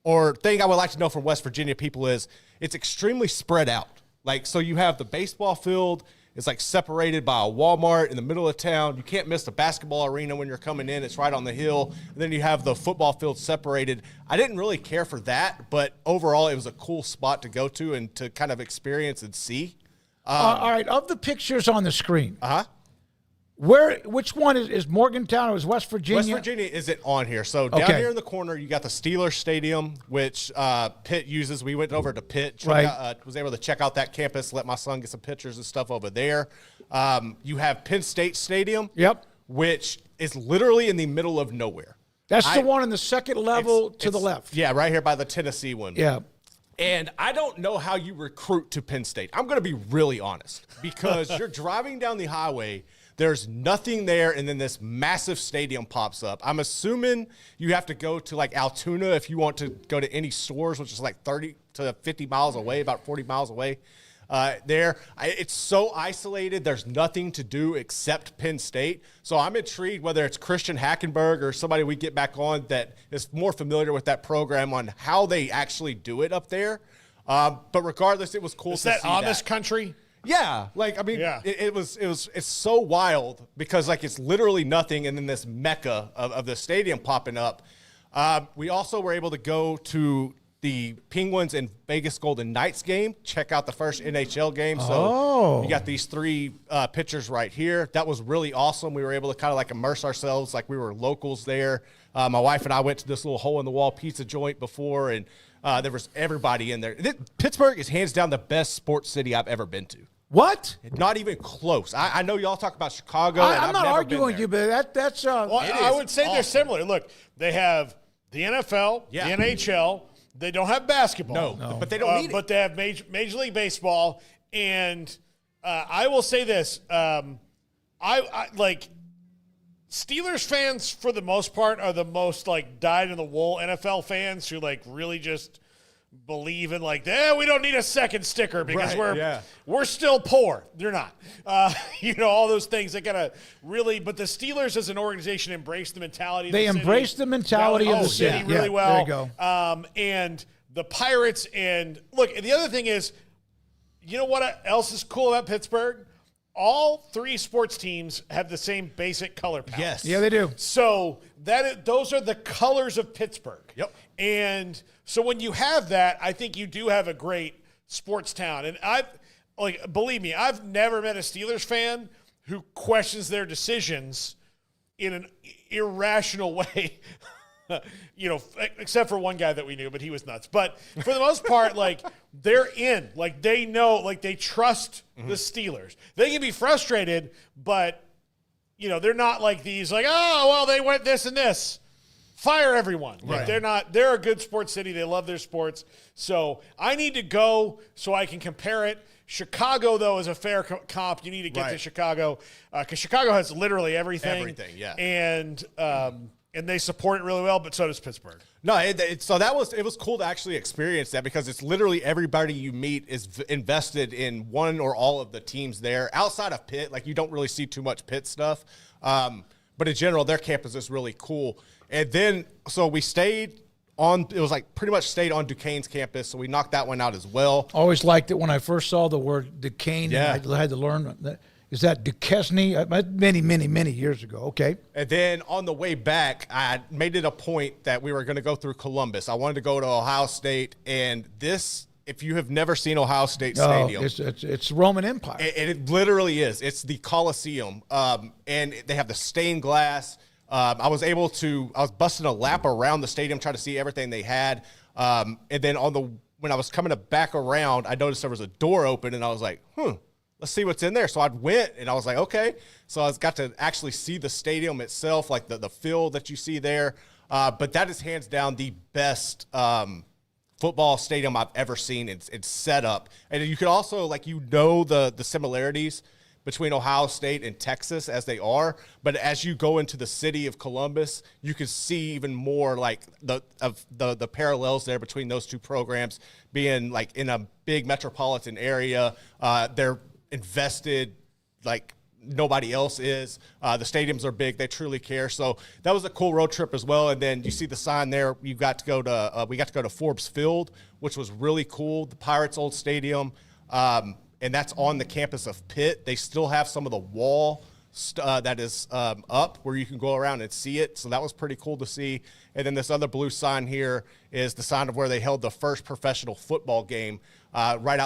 or thing I would like to know from West Virginia people is it's extremely spread out. Like, so you have the baseball field. It's like separated by a Walmart in the middle of town. You can't miss the basketball arena when you're coming in. It's right on the hill. And then you have the football field separated. I didn't really care for that, but overall it was a cool spot to go to and to kind of experience and see. All right, of the pictures on the screen, which one is Morgantown or is West Virginia? West Virginia isn't on here. So down here in the corner, you got the Steelers Stadium, which Pitt uses. We went over to Pitt, was able to check out that campus, let my son get some pictures and stuff over there. You have Penn State Stadium, which is literally in the middle of nowhere. That's the one on the second level to the left. Yeah, right here by the Tennessee one. Yeah. And I don't know how you recruit to Penn State. I'm going to be really honest because you're driving down the highway. There's nothing there, and then this massive stadium pops up. I'm assuming you have to go to, like, Altoona if you want to go to any stores, which is like 30 to 50 miles away, about 40 miles away there. It's so isolated. There's nothing to do except Penn State. So I'm intrigued whether it's Christian Hackenberg or somebody we get back on that is more familiar with that program on how they actually do it up there. But regardless, it was cool to see that. Is that Amish country? Yeah, like, I mean, it's so wild because, like, it's literally nothing, and then this mecca of the stadium popping up. We also were able to go to the Penguins and Vegas Golden Knights game, check out the first NHL game. So you got these three pictures right here. That was really awesome. We were able to kind of, like, immerse ourselves like we were locals there. My wife and I went to this little hole-in-the-wall pizza joint before, and there was everybody in there. Pittsburgh is hands down the best sports city I've ever been to. What? Not even close. I know y'all talk about Chicago. I'm not arguing with you, but that's. Well, I would say they're similar. Look, they have the NFL, the NHL, They don't have basketball. No. But they don't need it. But they have Major League Baseball. And I will say this. I like Steelers fans, for the most part, are the most, like, dyed-in-the-wool NFL fans who, like, really just believe in, like, we don't need a second sticker because we're still poor. They're not. All those things. They got to really – but the Steelers as an organization embrace the mentality of They the city. embrace the mentality of the city really well. There you go. And the Pirates and – look, the other thing is, you know what else is cool about Pittsburgh? All three sports teams have the same basic color palette. Yes. Yeah, they do. So those are the colors of Pittsburgh. Yep. And so when you have that, I think you do have a great sports town. And believe me, I've never met a Steelers fan who questions their decisions in an irrational way. Except for one guy that we knew, but he was nuts. But for the most part, like, they're in. Like, they know, like, they trust the Steelers. They can be frustrated, but, they're not like these, like, oh, well, they went this and this. Fire everyone. Like, they're a good sports city. They love their sports. So I need to go so I can compare it. Chicago, though, is a fair comp. You need to get to Chicago because Chicago has literally everything. Everything, yeah. And they support it really well, but so does Pittsburgh. No, so it was cool to actually experience that because it's literally everybody you meet is invested in one or all of the teams there. Outside of Pitt, like, you don't really see too much Pitt stuff. But in general, their campus is really cool. And then, so we stayed on, it was like pretty much stayed on Duquesne's campus, so we knocked that one out as well. Always liked it when I first saw the word Duquesne, and I had to learn that. Is that Duquesne? Many, many, many years ago. Okay. And then on the way back, I made it a point that we were going to go through Columbus. I wanted to go to Ohio State, and this, if you have never seen Ohio State Stadium. It's Roman Empire. It literally is. It's the Coliseum, and they have the stained glass. I was busting a lap around the stadium trying to see everything they had. And then when I was coming back around, I noticed there was a door open, and I was like, let's see what's in there. So I went, and I was like, okay. So I got to actually see the stadium itself, like the field that you see there. But that is hands down the best football stadium I've ever seen. It's set up. And you could also, the similarities between Ohio State and Texas as they are. But as you go into the city of Columbus, you can see even more like the parallels there between those two programs being like in a big metropolitan area. They're invested like nobody else is. The stadiums are big. They truly care. So that was a cool road trip as well. And then you see the sign there. We got to go to Forbes Field, which was really cool. The Pirates' old stadium. And that's on the campus of Pitt. They still have some of the wall that is up where you can go around and see it. So that was pretty cool to see. And then this other blue sign here is the sign of where they held the first professional football game right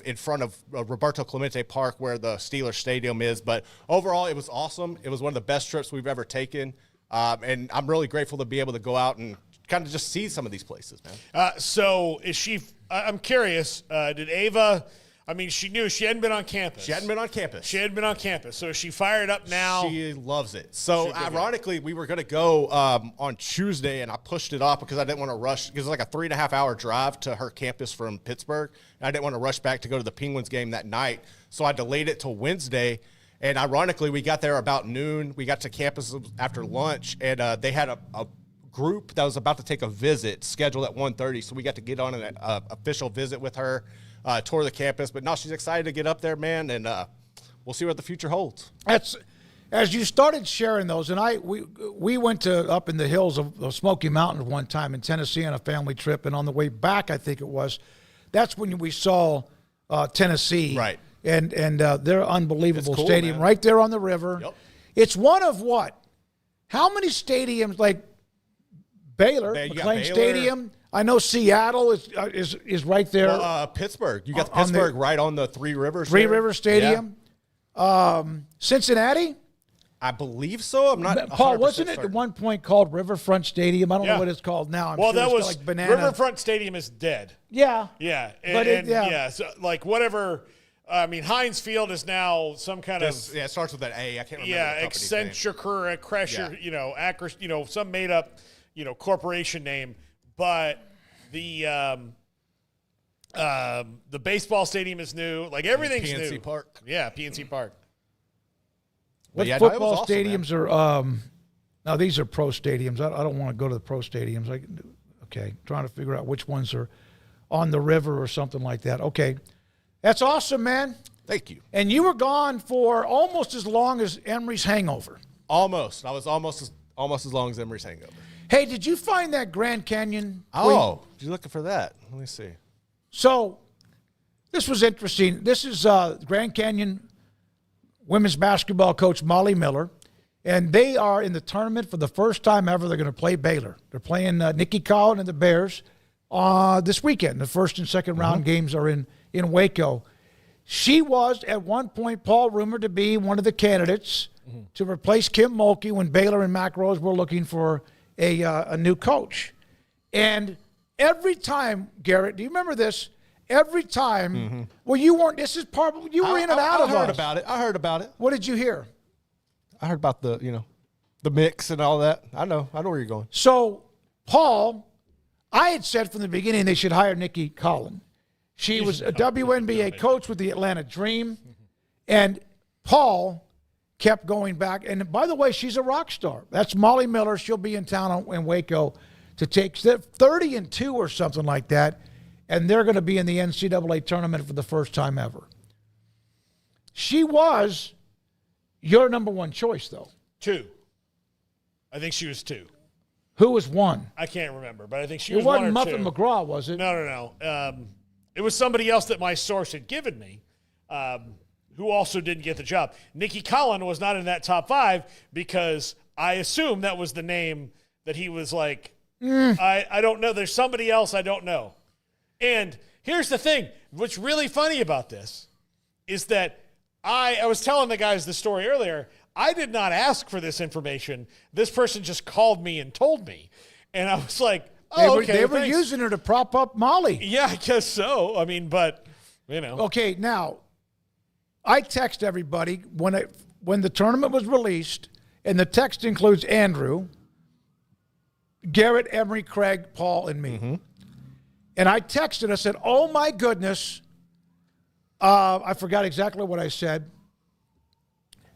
in front of Roberto Clemente Park where the Steelers Stadium is. But overall, it was awesome. It was one of the best trips we've ever taken. And I'm really grateful to be able to go out and kind of just see some of these places, man. So is she – I'm curious, did Ava – I mean, she knew she hadn't been on campus. She hadn't been on campus. So is she fired up now? She loves it. So ironically, we were going to go on Tuesday, and I pushed it off because I didn't want to rush. Because it's like a 3.5-hour drive to her campus from Pittsburgh. And I didn't want to rush back to go to the Penguins game that night. So I delayed it till Wednesday. And ironically, we got there about noon. We got to campus after lunch, and they had a group that was about to take a visit scheduled at 1:30. So we got to get on an official visit with her. Tour the campus, but no, she's excited to get up there, man, and we'll see what the future holds. That's as you started sharing those, and we went to up in the hills of Smoky Mountains one time in Tennessee on a family trip, and on the way back, I think it was, that's when we saw Tennessee, right? And their unbelievable cool, stadium man. right there on the river. Yep. It's one of what? How many stadiums like Baylor, McLean Stadium? I know Seattle is right there. Well, Pittsburgh. You got Pittsburgh right on the Three Rivers. Three Rivers Stadium. Yeah. Cincinnati? I believe so. I'm not. Paul, wasn't it at one point called Riverfront Stadium? I don't know what it's called now. That was like Banana. Riverfront Stadium is dead. Yeah. Yeah. So like whatever. I mean, Heinz Field is now some kind of it starts with an A. I can't remember. Yeah, Accenture, some made up corporation name. But The baseball stadium is new. Like everything's PNC new. Park. Yeah, PNC Park. What yeah, no, it football was awesome, stadiums are? Now these are pro stadiums. I don't want to go to the pro stadiums. Okay, trying to figure out which ones are on the river or something like that. Okay, that's awesome, man. Thank you. And you were gone for almost as long as Emory's hangover. Almost. I was almost as long as Emory's hangover. Hey, did you find that Grand Canyon? Oh, you're looking for that? Let me see. So, this was interesting. This is Grand Canyon women's basketball coach Molly Miller, and they are in the tournament for the first time ever. They're going to play Baylor. They're playing Nikki Collin and the Bears this weekend. The first and second round games are in Waco. She was, at one point, Paul, rumored to be one of the candidates to replace Kim Mulkey when Baylor and Mac Rose were looking for a new coach. And every time, Garrett, do you remember this? Every time, well, you weren't. This is part. You were in and out of us. I heard about it. I heard about it. What did you hear? I heard about the mix and all that. I know where you're going. So, Paul, I had said from the beginning they should hire Nikki Collin. She was a WNBA coach with the Atlanta Dream, and Paul kept going back. And by the way, she's a rock star. That's Molly Miller. She'll be in town in Waco to take 30-2 or something like that, and they're going to be in the NCAA tournament for the first time ever. She was your number one choice, though. 2. I think she was 2. Who was 1? I can't remember, but I think she It was 1 or wasn't 2. Muffin McGraw, was it? No. It was somebody else that my source had given me, who also didn't get the job. Nikki Collin was not in that top 5 because I assume that was the name that he was like, I don't know. There's somebody else I don't know. And here's the thing. What's really funny about this is that I was telling the guys the story earlier. I did not ask for this information. This person just called me and told me. And I was like, They were using her to prop up Molly. Yeah, I guess so. I mean, but, you know. Okay, now, I text everybody when the tournament was released, and the text includes Andrew, Garrett, Emery, Craig, Paul, and me. And I texted, I said, oh, my goodness. I forgot exactly what I said.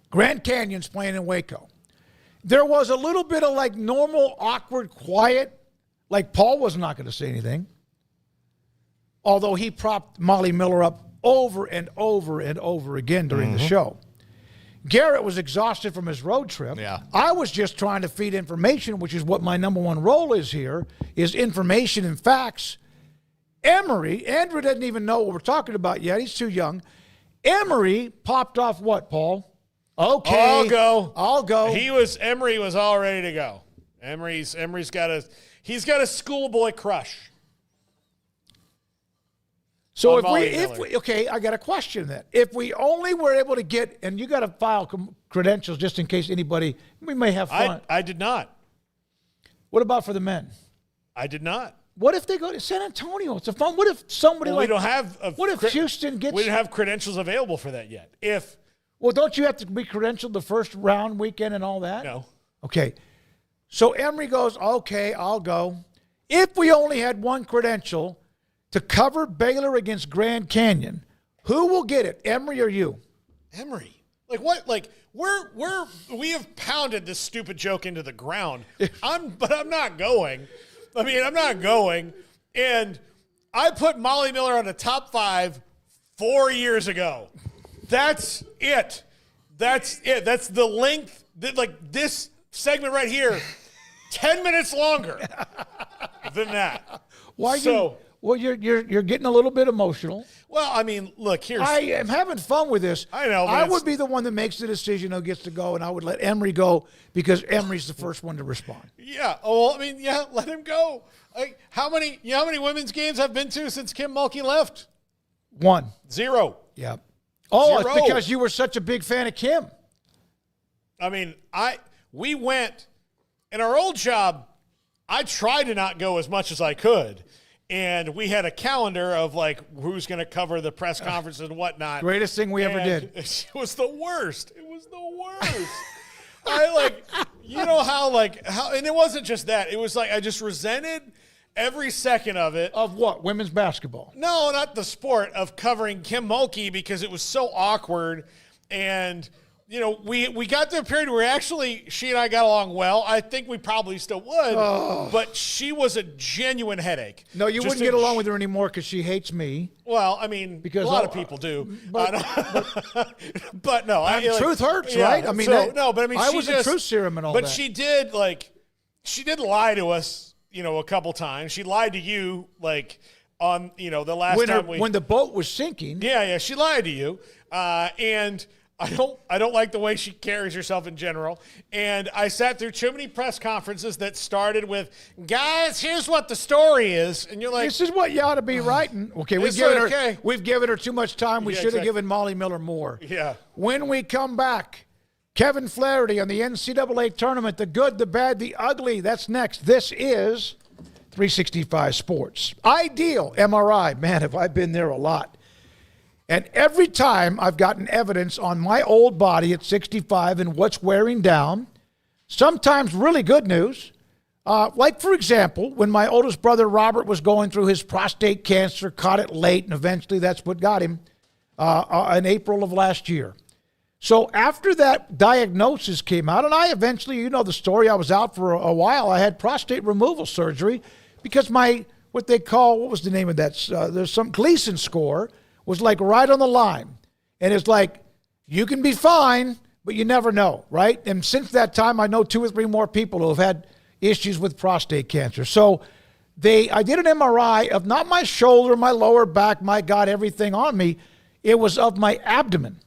Grand Canyon's playing in Waco. There was a little bit of like normal, awkward, quiet. Like Paul was not going to say anything. Although he propped Molly Miller up over and over and over again during the show. Garrett was exhausted from his road trip. Yeah. I was just trying to feed information, which is what my number one role is here, is information and facts. Andrew doesn't even know what we're talking about yet. He's too young. Emery popped off what, Paul? Okay. I'll go. Emery was all ready to go. Emery's got a schoolboy crush. So if we okay, I got a question then. If we only were able to get, and you got to file credentials just in case anybody, we may have fun. I did not. What about for the men? I did not. What if they go to San Antonio? It's a fun. What if somebody we don't have. What if Houston gets? We didn't have credentials available for that yet. Well, don't you have to be credentialed the first round weekend and all that? No. Okay. So Emery goes, okay, I'll go. If we only had one credential to cover Baylor against Grand Canyon, who will get it, Emery or you? Emery. Like what? Like we have pounded this stupid joke into the ground. But I'm not going. I mean, I'm not going. And I put Molly Miller on the top 5 4 years ago. That's it. That's the length. Like this segment right here, 10 minutes longer than that. Why? You're getting a little bit emotional. Well, I mean, look, I am having fun with this. I know. I would be the one that makes the decision who gets to go, and I would let Emery go because Emery's the first one to respond. Yeah. Oh, well, I mean, yeah, let him go. Like, how many women's games I've been to since Kim Mulkey left? 1. 0. Yeah. Oh, 0. It's because you were such a big fan of Kim. I mean, we went in our old job. I tried to not go as much as I could. And we had a calendar of like who's going to cover the press conferences and whatnot. Greatest thing we ever did. It was the worst. It was the worst. I like, you know how, and it wasn't just that. It was like I just resented every second of it. Of what? Women's basketball? No, not the sport, of covering Kim Mulkey because it was so awkward. And, you know, we got to a period where actually she and I got along well. I think we probably still would, but she was a genuine headache. No, you wouldn't get along with her anymore because she hates me. Well, I mean, because a lot of people do. But no. Truth hurts, right? I mean, I was a truth serum and all that. But she did lie to us, you know, a couple times. She lied to you, like, on, you know, the last time when the boat was sinking. Yeah, she lied to you. And I don't like the way she carries herself in general. And I sat through too many press conferences that started with, guys, here's what the story is. And you're like, this is what you ought to be writing. Okay, we've given her too much time. We should have given Molly Miller more. Yeah. When we come back, Kevin Flaherty on the NCAA tournament, the good, the bad, the ugly. That's next. This is 365 Sports. Ideal MRI. Man, have I been there a lot. And every time I've gotten evidence on my old body at 65 and what's wearing down, sometimes really good news. Like, for example, when my oldest brother Robert was going through his prostate cancer, caught it late, and eventually that's what got him in April of last year. So after that diagnosis came out, and I eventually, you know the story, I was out for a while. I had prostate removal surgery because what was the name of that? There's some Gleason score was like right on the line. And it's like, you can be fine, but you never know, right? And since that time, I know 2 or 3 more people who have had issues with prostate cancer. So I did an MRI of not my shoulder, my lower back, my God, everything on me. It was of my abdomen.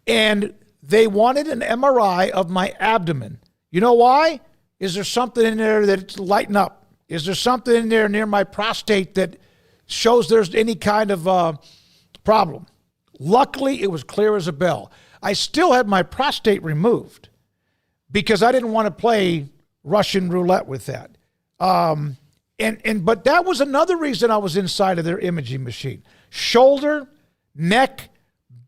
And they wanted an MRI of my abdomen. You know why? Is there something in there that's lighting up? Is there something in there near my prostate that shows there's any kind of problem? Luckily, it was clear as a bell. I still had my prostate removed because I didn't want to play Russian roulette with that. But that was another reason I was inside of their imaging machine. Shoulder, neck,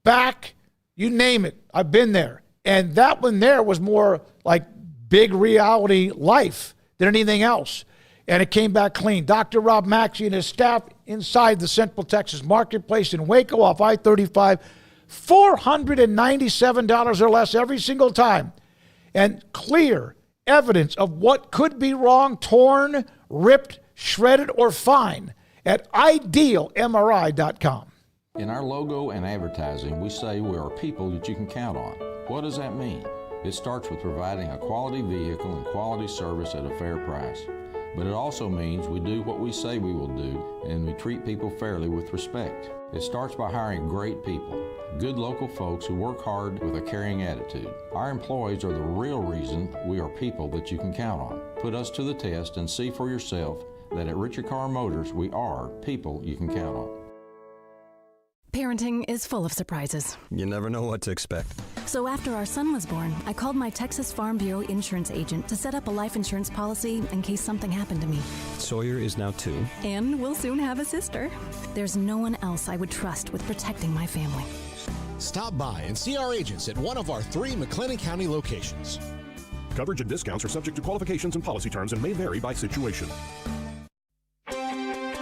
back, you name it. I've been there. And that one there was more like big reality life than anything else. And it came back clean. Dr. Rob Maxey and his staff inside the Central Texas Marketplace in Waco off I-35, $497 or less every single time. And clear evidence of what could be wrong, torn, ripped, shredded, or fine at idealmri.com. In our logo and advertising, we say we are people that you can count on. What does that mean? It starts with providing a quality vehicle and quality service at a fair price. But it also means we do what we say we will do, and we treat people fairly with respect. It starts by hiring great people, good local folks who work hard with a caring attitude. Our employees are the real reason we are people that you can count on. Put us to the test and see for yourself that at Richard Carr Motors, we are people you can count on. Parenting is full of surprises. You never know what to expect. So after our son was born, I called my Texas Farm Bureau insurance agent to set up a life insurance policy in case something happened to me. Sawyer is now 2. And we'll soon have a sister. There's no one else I would trust with protecting my family. Stop by and see our agents at one of our 3 McLennan County locations. Coverage and discounts are subject to qualifications and policy terms and may vary by situation.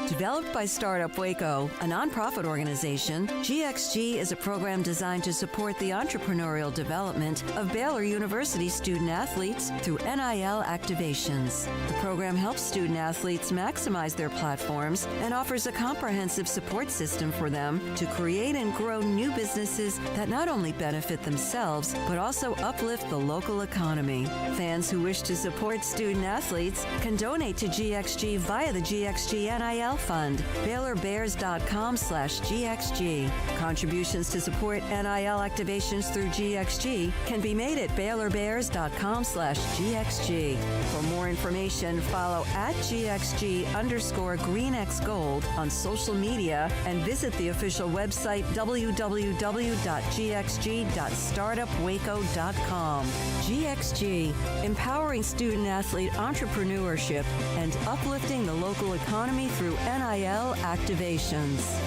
Developed by Startup Waco, a nonprofit organization, GXG is a program designed to support the entrepreneurial development of Baylor University student athletes through NIL activations. The program helps student athletes maximize their platforms and offers a comprehensive support system for them to create and grow new businesses that not only benefit themselves, but also uplift the local economy. Fans who wish to support student athletes can donate to GXG via the GXG NIL Fund, BaylorBears.com/GXG. Contributions to support NIL activations through GXG can be made at BaylorBears.com/GXG. For more information, follow at GXG_GreenXGold on social media and visit the official website www.gxg.startupwaco.com. GXG, empowering student athlete entrepreneurship and uplifting the local economy through NIL activations.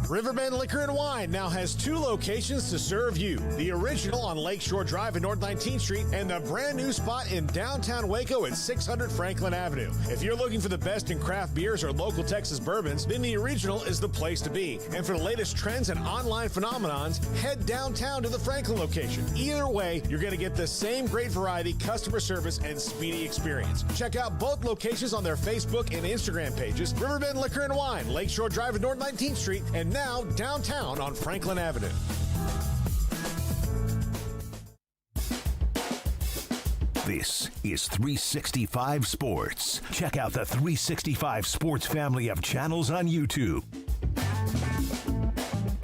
Riverbend Liquor and Wine now has 2 locations to serve you. The original on Lakeshore Drive at North 19th Street and the brand new spot in downtown Waco at 600 Franklin Avenue. If you're looking for the best in craft beers or local Texas bourbons, then the original is the place to be. And for the latest trends and online phenomenons, head downtown to the Franklin location. Either way, you're going to get the same great variety, customer service, and speedy experience. Check out both locations on their Facebook and Instagram pages, Riverbend Liquor and Wine, Lakeshore Drive at North 19th Street, and now downtown on Franklin Avenue. This is 365 Sports. Check out the 365 Sports family of channels on YouTube.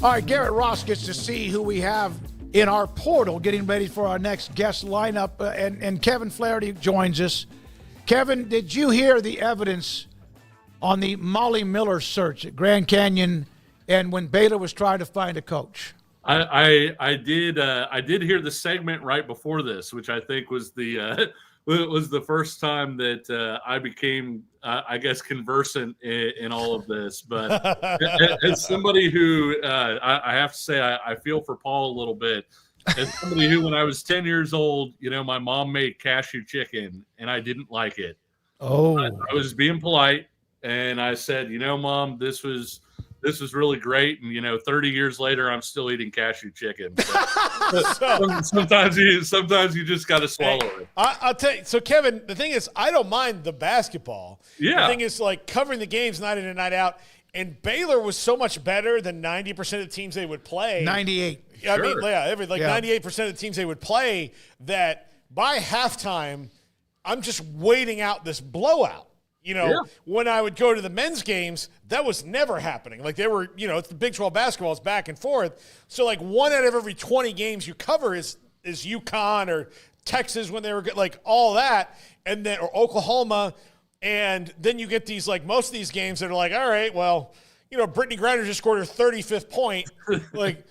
All right, Garrett Ross gets to see who we have in our portal, getting ready for our next guest lineup, and Kevin Flaherty joins us. Kevin, did you hear the evidence on the Molly Miller search at Grand Canyon and when Baylor was trying to find a coach? I did hear the segment right before this, which I think was the first time that I became, I guess, conversant in all of this. But as somebody who, I have to say, I feel for Paul a little bit. As somebody who, when I was 10 years old, my mom made cashew chicken, and I didn't like it. Oh. I was being polite, and I said, Mom, this was really great. And, 30 years later, I'm still eating cashew chicken. So, sometimes you just got to swallow it. I'll tell you. So, Kevin, the thing is, I don't mind the basketball. Yeah. The thing is, like, covering the games night in and night out. And Baylor was so much better than 90% of the teams they would play. 98. I mean, 98% of the teams they would play, that by halftime, I'm just waiting out this blowout. When I would go to the men's games, that was never happening. Like, they were, it's the Big 12 basketball, it's back and forth. So, like, 1 out of every 20 games you cover is UConn or Texas when they were like all that, and then or Oklahoma, and then you get these, like, most of these games that are like, all right, well, Brittany Griner just scored her 35th point. Like,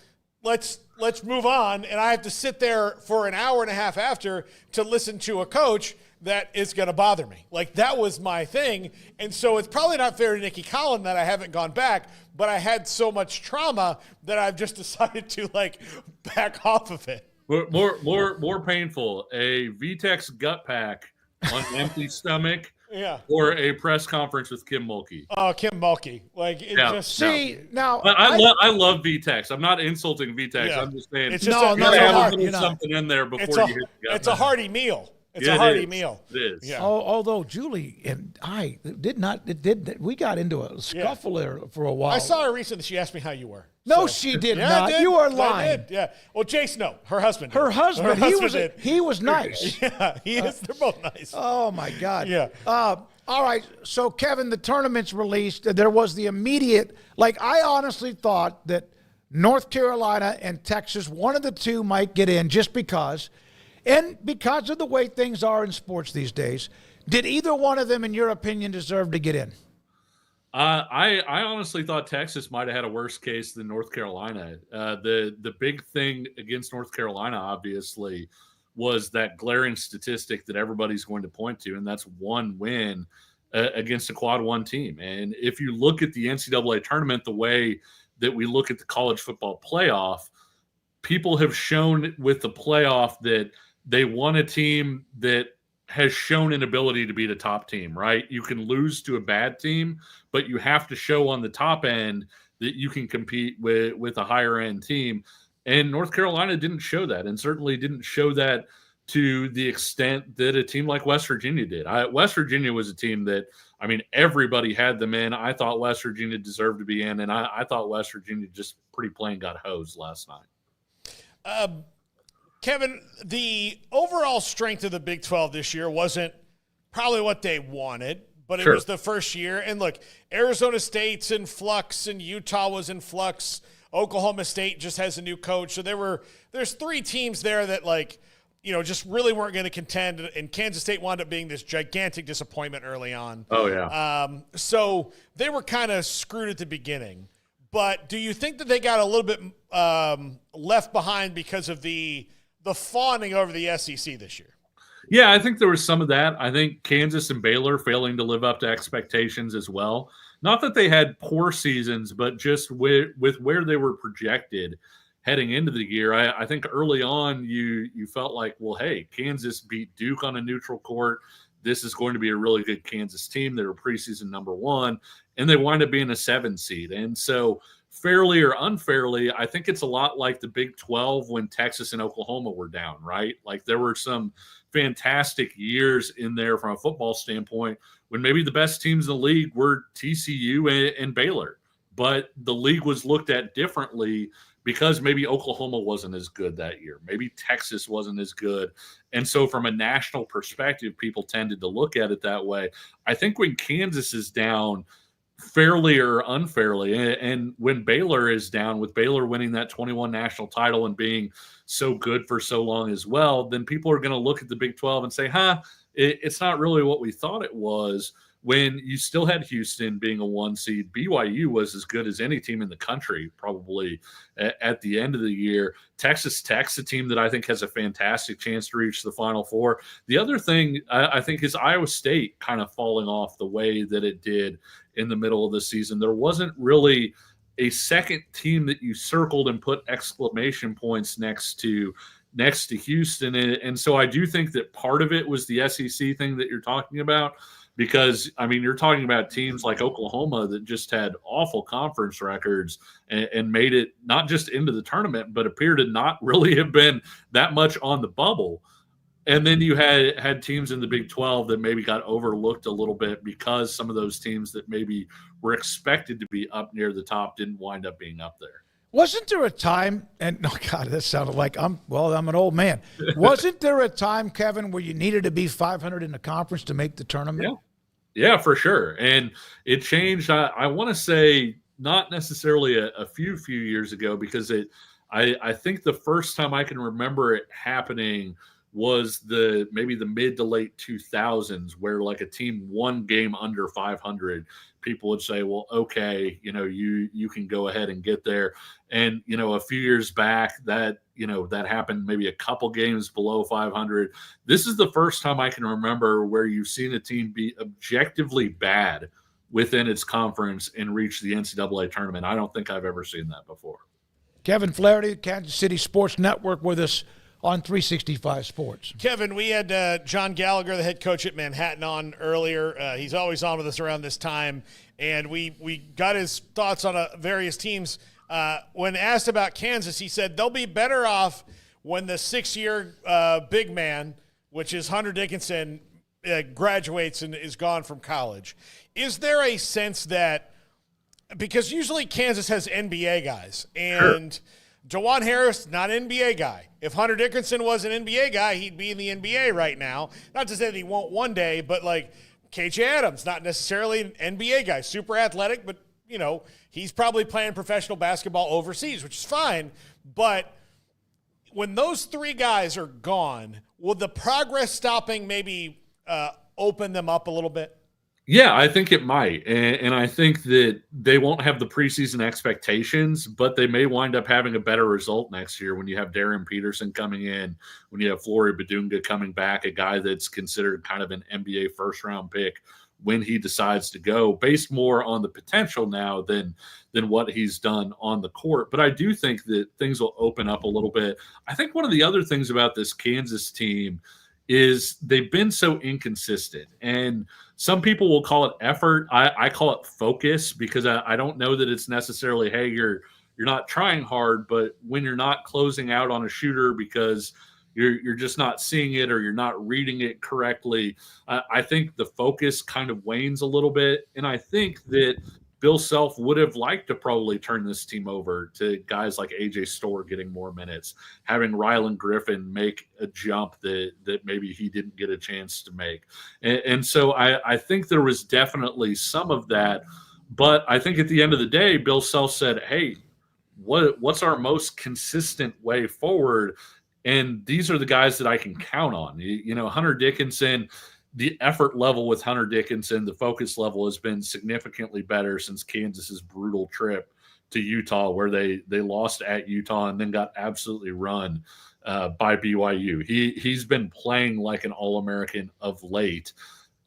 let's move on, and I have to sit there for an hour and a half after to listen to a coach that is going to bother me. Like, that was my thing. And so it's probably not fair to Nikki Collin that I haven't gone back, but I had so much trauma that I've just decided to, like, back off of it. More painful, a VTEX gut pack on an empty stomach, or a press conference with Kim Mulkey. Oh, Kim Mulkey. Like, it just... See, now... But I love VTEX. I'm not insulting VTEX. Yeah. I'm just saying It's just you gotta have a little something in there before you hit the gut It's a hearty meal. It's a hearty meal. It is. Yeah. Although Julie and I we got into a scuffle there for a while. I saw her recently. She asked me how you were. No, she did not. I did. You are I lying. did. Yeah. Well, Jace, no. Her husband did. Her husband. did. He was nice. Yeah, he is. They're both nice. Oh, my God. Yeah. All right. So, Kevin, the tournament's released. There was the immediate, I honestly thought that North Carolina and Texas, one of the two might get in just because. And because of the way things are in sports these days, did either one of them, in your opinion, deserve to get in? I honestly thought Texas might have had a worse case than North Carolina. The big thing against North Carolina, obviously, was that glaring statistic that everybody's going to point to, and that's one win against a quad one team. And if you look at the NCAA tournament the way that we look at the college football playoff, people have shown with the playoff that they want a team that has shown an ability to beat a top team, right? You can lose to a bad team, but you have to show on the top end that you can compete with a higher end team. And North Carolina didn't show that, and certainly didn't show that to the extent that a team like West Virginia did. West Virginia was a team that, everybody had them in. I thought West Virginia deserved to be in, and I thought West Virginia just pretty plain got hosed last night. Kevin, the overall strength of the Big 12 this year wasn't probably what they wanted, but it was the first year. And look, Arizona State's in flux, and Utah was in flux. Oklahoma State just has a new coach. So there's 3 teams there that, just really weren't going to contend. And Kansas State wound up being this gigantic disappointment early on. Oh, yeah. So they were kind of screwed at the beginning. But do you think that they got a little bit left behind because of the fawning over the SEC this year? Yeah, I think there was some of that. I think Kansas and Baylor failing to live up to expectations as well. not that they had poor seasons, but just with where they were projected heading into the year. I think early on you felt like, well, hey, Kansas beat Duke on a neutral court. This is going to be a really good Kansas team. They were preseason number 1, and they wind up being a 7 seed. And so fairly or unfairly, I think it's a lot like the Big 12 when Texas and Oklahoma were down, right? Like there were some fantastic years in there from a football standpoint when maybe the best teams in the league were TCU and Baylor. But the league was looked at differently because maybe Oklahoma wasn't as good that year. Maybe Texas wasn't as good. And so from a national perspective, people tended to look at it that way. I think when Kansas is down, fairly or unfairly, and when Baylor is down, with Baylor winning that 21 national title and being so good for so long as well, then people are going to look at the Big 12 and say, it's not really what we thought it was. When you still had Houston being a 1 seed, BYU was as good as any team in the country probably at the end of the year. Texas Tech's a team that I think has a fantastic chance to reach the Final Four. The other thing I think is Iowa State kind of falling off the way that it did in the middle of the season. There wasn't really a second team that you circled and put exclamation points next to Houston. And so I do think that part of it was the SEC thing that you're talking about. Because, I mean, you're talking about teams like Oklahoma that just had awful conference records and made it not just into the tournament, but appear to not really have been that much on the bubble. And then you had teams in the Big 12 that maybe got overlooked a little bit because some of those teams that maybe were expected to be up near the top didn't wind up being up there. Wasn't there a time, and oh God, that sounded like I'm an old man. Wasn't there a time, Kevin, where you needed to be 500 in the conference to make the tournament? Yeah, for sure. And it changed. I want to say not necessarily a few years ago, because I think the first time I can remember it happening was maybe the mid to late 2000s, where like a team one game under 500, people would say, well, okay, you can go ahead and get there. And, a few years back that happened maybe a couple games below 500. This is the first time I can remember where you've seen a team be objectively bad within its conference and reach the NCAA tournament. I don't think I've ever seen that before. Kevin Flaherty, Kansas City Sports Network, with us on 365 Sports. Kevin, we had John Gallagher, the head coach at Manhattan, on earlier. He's always on with us around this time, and we got his thoughts on various teams. When asked about Kansas, he said they'll be better off when the 6-year big man, which is Hunter Dickinson, graduates and is gone from college. Is there a sense that, because usually Kansas has NBA guys, and Jawan Harris, not an NBA guy. If Hunter Dickinson was an NBA guy, he'd be in the NBA right now. Not to say that he won't one day, but like KJ Adams, not necessarily an NBA guy, super athletic, but he's probably playing professional basketball overseas, which is fine. But when those 3 guys are gone, will the progress stopping maybe open them up a little bit? Yeah, I think it might. And I think that they won't have the preseason expectations, but they may wind up having a better result next year when you have Darren Peterson coming in, when you have Flory Badunga coming back, a guy that's considered kind of an NBA first-round pick when he decides to go, based more on the potential now than what he's done on the court. But I do think that things will open up a little bit. I think one of the other things about this Kansas team is they've been so inconsistent, and some people will call it effort. I call it focus, because I don't know that it's necessarily, hey, you're not trying hard, but when you're not closing out on a shooter because you're just not seeing it or you're not reading it correctly, I think the focus kind of wanes a little bit. And I think that Bill Self would have liked to probably turn this team over to guys like AJ Storr getting more minutes, having Rylan Griffin make a jump that maybe he didn't get a chance to make. And so I think there was definitely some of that. But I think at the end of the day, Bill Self said, hey, what's our most consistent way forward? And these are the guys that I can count on. Hunter Dickinson, the effort level with Hunter Dickinson, the focus level has been significantly better since Kansas's brutal trip to Utah, where they lost at Utah and then got absolutely run by BYU. He's been playing like an All-American of late.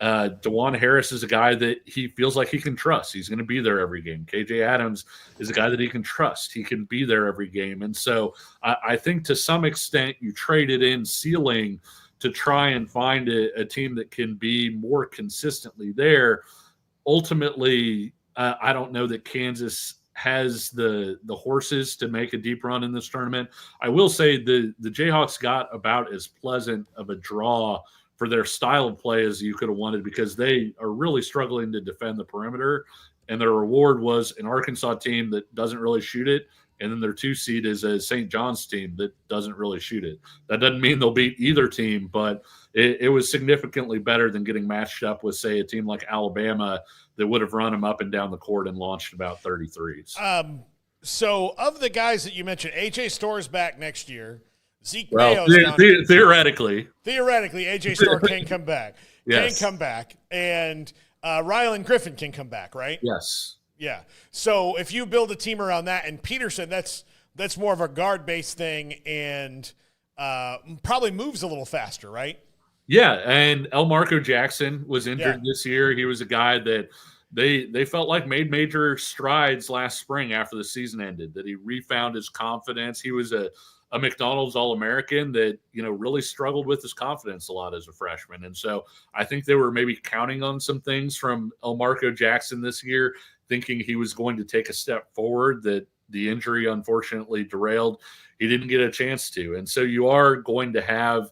DeJuan Harris is a guy that he feels like he can trust. He's going to be there every game. KJ Adams is a guy that he can trust. He can be there every game. And so I think to some extent you traded in ceiling to try and find a team that can be more consistently there. Ultimately, I don't know that Kansas has the horses to make a deep run in this tournament. I will say the Jayhawks got about as pleasant of a draw for their style of play as you could have wanted, because they are really struggling to defend the perimeter. And their reward was an Arkansas team that doesn't really shoot it. And then their 2 seed is a St. John's team that doesn't really shoot it. That doesn't mean they'll beat either team, but it was significantly better than getting matched up with, say, a team like Alabama that would have run them up and down the court and launched about 33s. So of the guys that you mentioned, AJ Store's back next year. Zeke Well, Mayo's theoretically, AJ Store can come back. Yes. Can come back. And Rylan Griffin can come back, right? Yes. Yeah. So if you build a team around that, and Peterson, that's more of a guard-based thing and probably moves a little faster, right? Yeah, and Elmarco Jackson was injured this year. He was a guy that they felt like made major strides last spring after the season ended, that he refound his confidence. He was a McDonald's All-American that, really struggled with his confidence a lot as a freshman. And so I think they were maybe counting on some things from Elmarco Jackson this year, thinking he was going to take a step forward, that the injury unfortunately derailed. He didn't get a chance to. And so you are going to have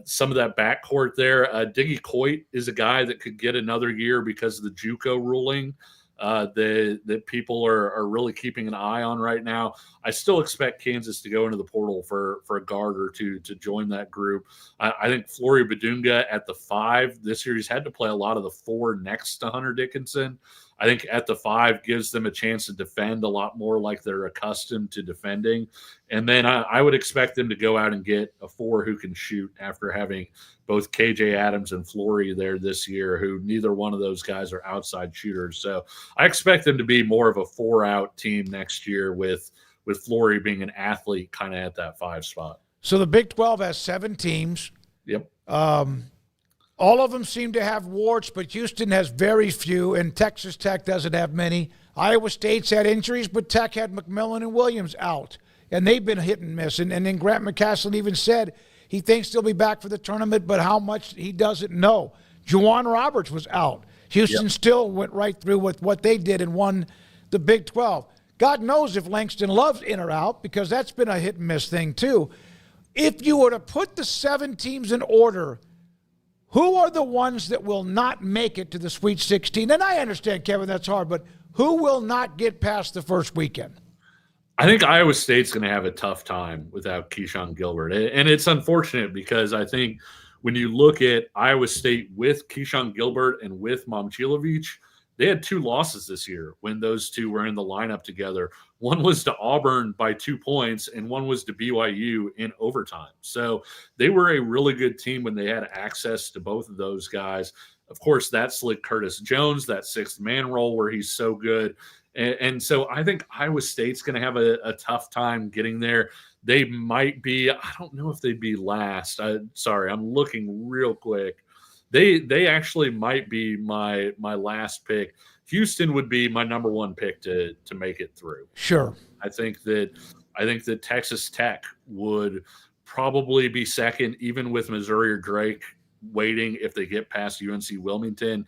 some of that backcourt there. Diggy Coit is a guy that could get another year because of the JUCO ruling that people are really keeping an eye on right now. I still expect Kansas to go into the portal for a guard or two to join that group. I think Flory Badunga at the 5 this year, he's had to play a lot of the 4 next to Hunter Dickinson. I think at the 5 gives them a chance to defend a lot more like they're accustomed to defending. And then I would expect them to go out and get a 4 who can shoot after having both KJ Adams and Flory there this year, who neither one of those guys are outside shooters. So I expect them to be more of a 4-out team next year with Flory being an athlete kind of at that 5 spot. So the Big 12 has 7 teams. Yep. All of them seem to have warts, but Houston has very few, and Texas Tech doesn't have many. Iowa State's had injuries, but Tech had McMillan and Williams out, and they've been hit and miss. And then Grant McCasland even said he thinks they'll be back for the tournament, but how much he doesn't know. Juwan Roberts was out. Houston still went right through with what they did and won the Big 12. God knows if Langston Love's in or out, because that's been a hit and miss thing too. If you were to put the 7 teams in order, who are the ones that will not make it to the Sweet 16? And I understand, Kevin, that's hard, but who will not get past the first weekend? I think Iowa State's going to have a tough time without Keyshawn Gilbert. And it's unfortunate because I think when you look at Iowa State with Keyshawn Gilbert and with Momcilovic, they had 2 losses this year when those 2 were in the lineup together. One was to Auburn by 2 points, and one was to BYU in overtime. So they were a really good team when they had access to both of those guys. Of course, that's like Curtis Jones, that 6th man role where he's so good. And so I think Iowa State's going to have a tough time getting there. They might be, I don't know if they'd be last. I'm looking real quick. They actually might be my last pick. Houston would be my number 1 pick to make it through. Sure. I think that Texas Tech would probably be second, even with Missouri or Drake waiting if they get past UNC Wilmington.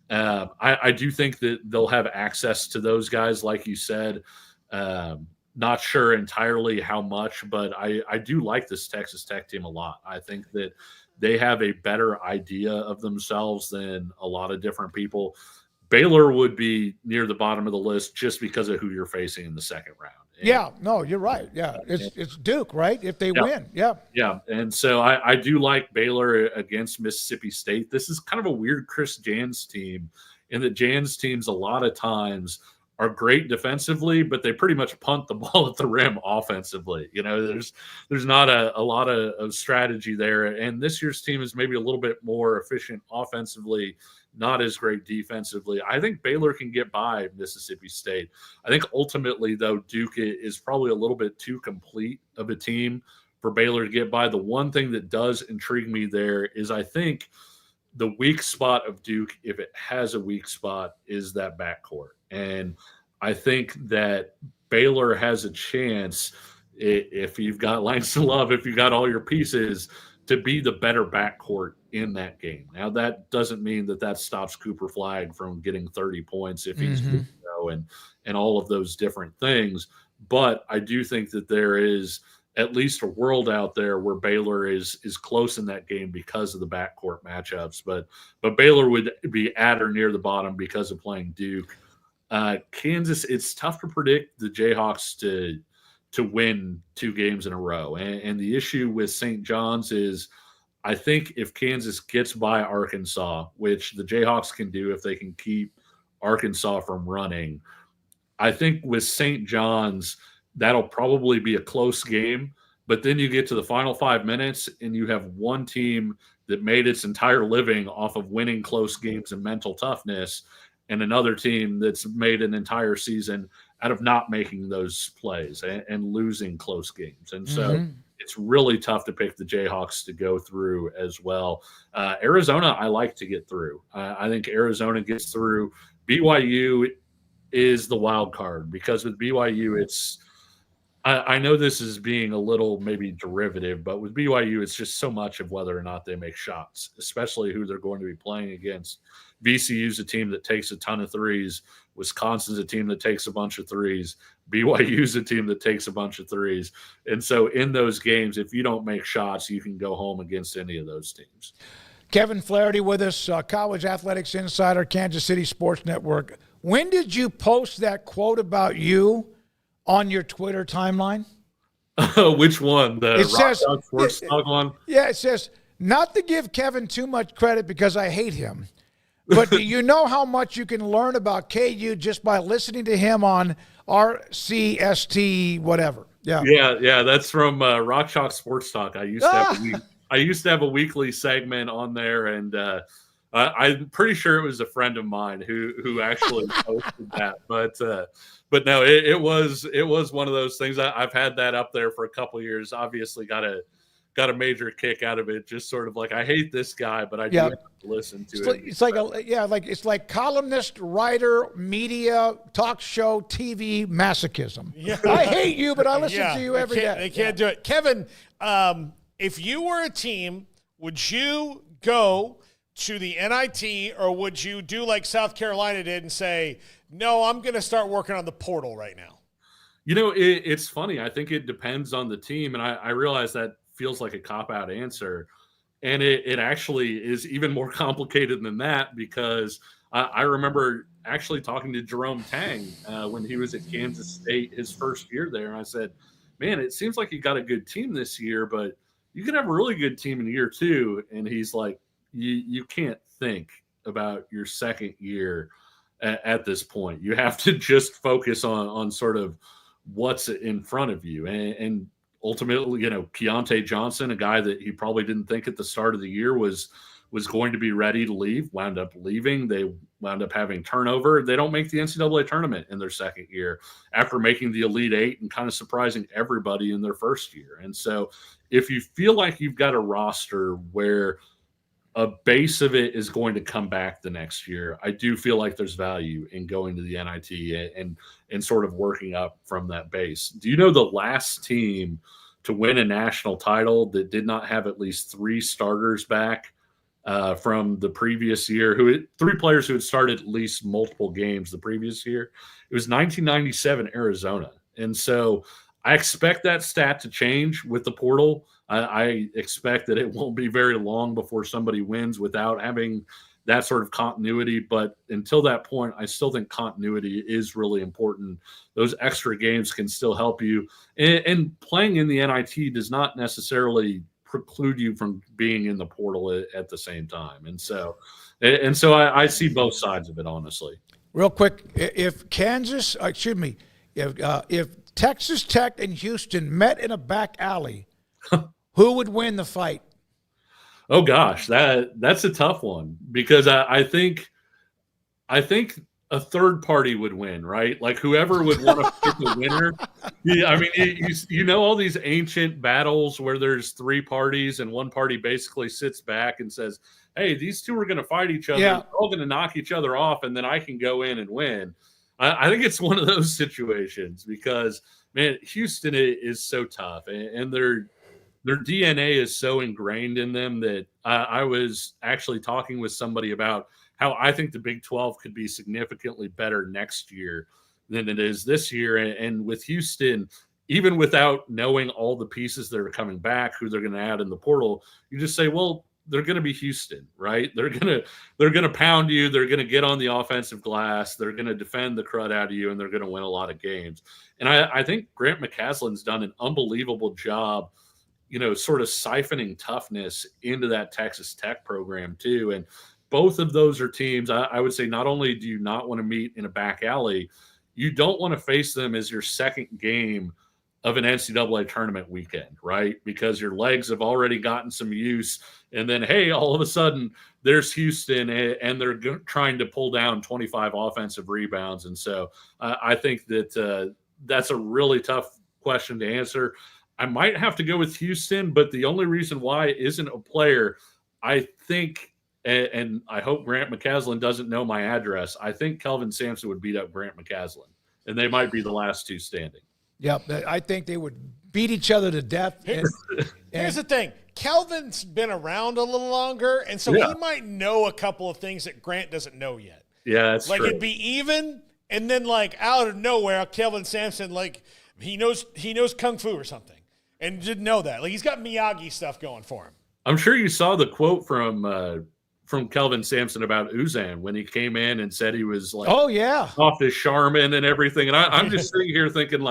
I do think that they'll have access to those guys, like you said. Not sure entirely how much, but I do like this Texas Tech team a lot. I think that they have a better idea of themselves than a lot of different people. Baylor would be near the bottom of the list just because of who you're facing in the second round. And, you're right. Yeah, it's Duke, right? If they win, yeah. And so I do like Baylor against Mississippi State. This is kind of a weird Chris Jans team, in that Jans teams a lot of times are great defensively, but they pretty much punt the ball at the rim offensively. There's not a lot of strategy there. And this year's team is maybe a little bit more efficient offensively, not as great defensively. I think Baylor can get by Mississippi State. I think ultimately, though, Duke is probably a little bit too complete of a team for Baylor to get by. The one thing that does intrigue me there is I think the weak spot of Duke, if it has a weak spot, is that backcourt. And I think that Baylor has a chance, if you've got Langston Love, if you've got all your pieces, to be the better backcourt in that game. Now, that doesn't mean that stops Cooper Flagg from getting 30 points if he's good to go and all of those different things. But I do think that there is at least a world out there where Baylor is close in that game because of the backcourt matchups. But Baylor would be at or near the bottom because of playing Duke. Kansas, it's tough to predict the Jayhawks to win 2 games in a row. And the issue with St. John's is, I think if Kansas gets by Arkansas, which the Jayhawks can do if they can keep Arkansas from running, I think with St. John's, that'll probably be a close game. But then you get to the final 5 minutes and you have one team that made its entire living off of winning close games and mental toughness, and another team that's made an entire season out of not making those plays and losing close games. And so it's really tough to pick the Jayhawks to go through as well. Arizona, I like to get through. I think Arizona gets through. BYU is the wild card, because with BYU, I know this is being a little maybe derivative, but with BYU, it's just so much of whether or not they make shots, especially who they're going to be playing against. VCU's a team that takes a ton of threes. Wisconsin's a team that takes a bunch of threes. BYU's a team that takes a bunch of threes. And so in those games, if you don't make shots, you can go home against any of those teams. Kevin Flaherty with us, college athletics insider, Kansas City Sports Network. When did you post that quote about you on your Twitter timeline? Which one? The Rock Sports Talk one? Yeah, it says, not to give Kevin too much credit because I hate him, but do you know how much you can learn about KU just by listening to him on RCST whatever? Yeah. That's from Rock Chalk Sports Talk. I used to have a weekly segment on there, and I'm pretty sure it was a friend of mine who actually posted that. But no, it was one of those things. I've had that up there for a couple of years. Obviously, got a major kick out of it. Just sort of like, I hate this guy, but I do have to listen to it. It's like columnist, writer, media, talk show, TV masochism. Yeah. I hate you, but I listen to you every day. They can't do it. Kevin, if you were a team, would you go to the NIT, or would you do like South Carolina did and say, no, I'm going to start working on the portal right now? You know, it's funny. I think it depends on the team, and I realize that feels like a cop-out answer, and it actually is even more complicated than that, because I remember actually talking to Jerome Tang when he was at Kansas State his first year there, and I said, man, it seems like you got a good team this year, but you could have a really good team in year 2. And he's like, you can't think about your second year at this point. You have to just focus on sort of what's in front of you. And ultimately, you know, Keontae Johnson, a guy that he probably didn't think at the start of the year was going to be ready to leave, wound up leaving. They wound up having turnover. They don't make the NCAA tournament in their second year after making the Elite Eight and kind of surprising everybody in their first year. And so if you feel like you've got a roster where a base of it is going to come back the next year, I do feel like there's value in going to the NIT and sort of working up from that base. Do you know the last team to win a national title that did not have at least 3 starters back from the previous year, 3 players who had started at least multiple games the previous year? It was 1997 Arizona. And so I expect that stat to change with the portal. I expect that it won't be very long before somebody wins without having that sort of continuity. But until that point, I still think continuity is really important. Those extra games can still help you. And playing in the NIT does not necessarily preclude you from being in the portal at the same time. And so I see both sides of it, honestly. Real quick, if Texas Tech and Houston met in a back alley, who would win the fight? Oh gosh, that's a tough one, because I think a third party would win, right? Like whoever would want to pick the winner. Yeah, I mean, you know all these ancient battles where there's 3 parties and one party basically sits back and says, hey, these two are going to fight each other. Yeah. They're all going to knock each other off, and then I can go in and win. I think it's one of those situations because, man, Houston is so tough, and their DNA is so ingrained in them that I was actually talking with somebody about how I think the Big 12 could be significantly better next year than it is this year. And with Houston, even without knowing all the pieces that are coming back, who they're going to add in the portal, you just say, well, they're going to be Houston, right? They're going to pound you. They're going to get on the offensive glass. They're going to defend the crud out of you, and they're going to win a lot of games. And I think Grant McCaslin's done an unbelievable job, sort of siphoning toughness into that Texas Tech program too. And both of those are teams I would say not only do you not want to meet in a back alley, you don't want to face them as your second game of an NCAA tournament weekend, right? Because your legs have already gotten some use. And then, hey, all of a sudden there's Houston and they're trying to pull down 25 offensive rebounds. And so I think that that's a really tough question to answer. I might have to go with Houston, but the only reason why isn't a player. I think, and I hope Grant McCaslin doesn't know my address, I think Kelvin Sampson would beat up Grant McCaslin, and they might be the last two standing. Yep, I think they would beat each other to death. Here's the thing. Kelvin's been around a little longer, and so he might know a couple of things that Grant doesn't know yet. Yeah, that's true. It'd be even, and then out of nowhere, Kelvin Sampson, he knows Kung Fu or something, and didn't know that. He's got Miyagi stuff going for him. I'm sure you saw the quote from Kelvin Sampson about Uzan when he came in and said he was off his Charmin and everything. And I'm just sitting here thinking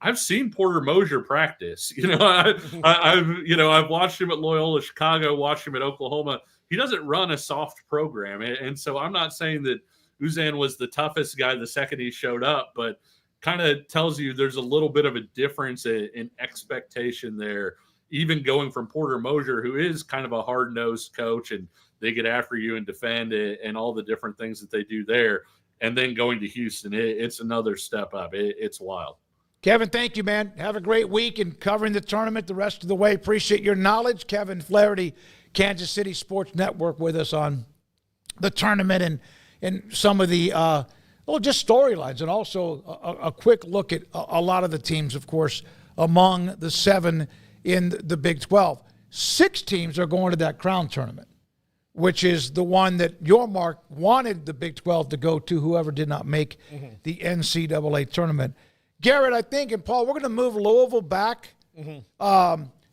I've seen Porter Mosier practice. I've watched him at Loyola Chicago, watched him at Oklahoma. He doesn't run a soft program. And so I'm not saying that Uzan was the toughest guy the second he showed up, but kind of tells you there's a little bit of a difference in expectation there, even going from Porter Mosier, who is kind of a hard-nosed coach, and they get after you and defend it and all the different things that they do there, and then going to Houston, it's another step up. It's wild. Kevin, thank you, man. Have a great week in covering the tournament the rest of the way. Appreciate your knowledge. Kevin Flaherty, Kansas City Sports Network, with us on the tournament and some of the just storylines, and also a quick look at a lot of the teams, of course, among the 7 in the Big 12. 6 teams are going to that Crown tournament, which is the one that your Mark wanted the Big 12 to go to, whoever did not make the NCAA tournament. Garrett, I think, and Paul, we're going to move Louisville back.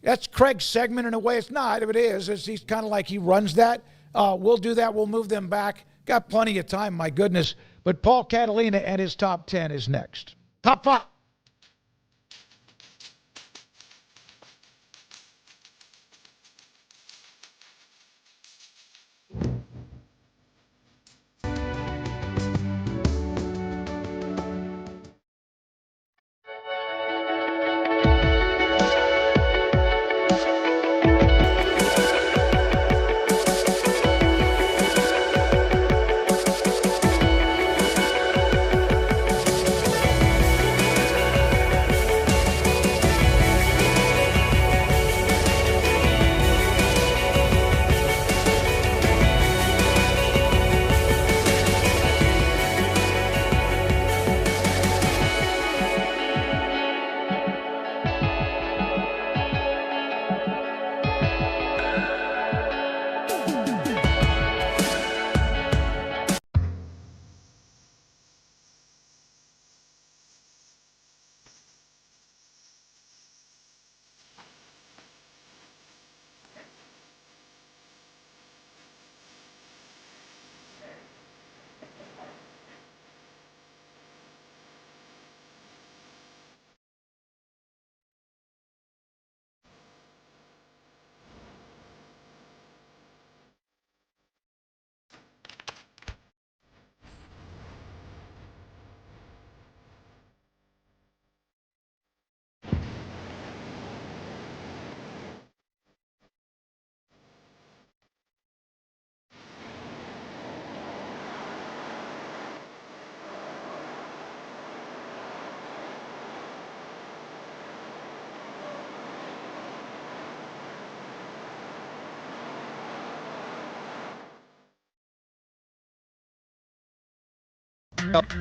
That's Craig's segment in a way. It's not. If it is, he's kind of he runs that. We'll do that. We'll move them back. Got plenty of time, my goodness. But Paul Catalina and his top 10 is next. Top 5.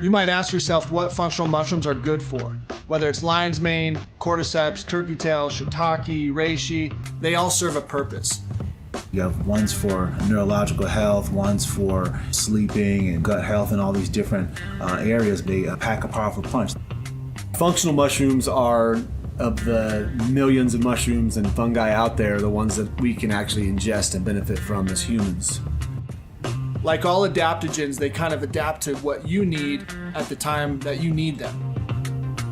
You might ask yourself what functional mushrooms are good for. Whether it's lion's mane, cordyceps, turkey tail, shiitake, reishi, they all serve a purpose. You have ones for neurological health, ones for sleeping and gut health and all these different areas. They pack a powerful punch. Functional mushrooms are, of the millions of mushrooms and fungi out there, the ones that we can actually ingest and benefit from as humans. Like all adaptogens, they kind of adapt to what you need at the time that you need them.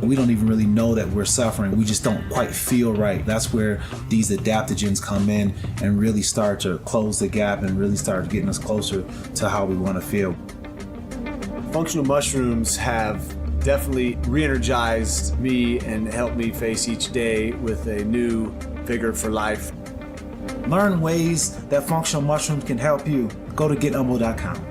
We don't even really know that we're suffering. We just don't quite feel right. That's where these adaptogens come in and really start to close the gap and really start getting us closer to how we want to feel. Functional mushrooms have definitely re-energized me and helped me face each day with a new vigor for life. Learn ways that functional mushrooms can help you. Go to getumble.com.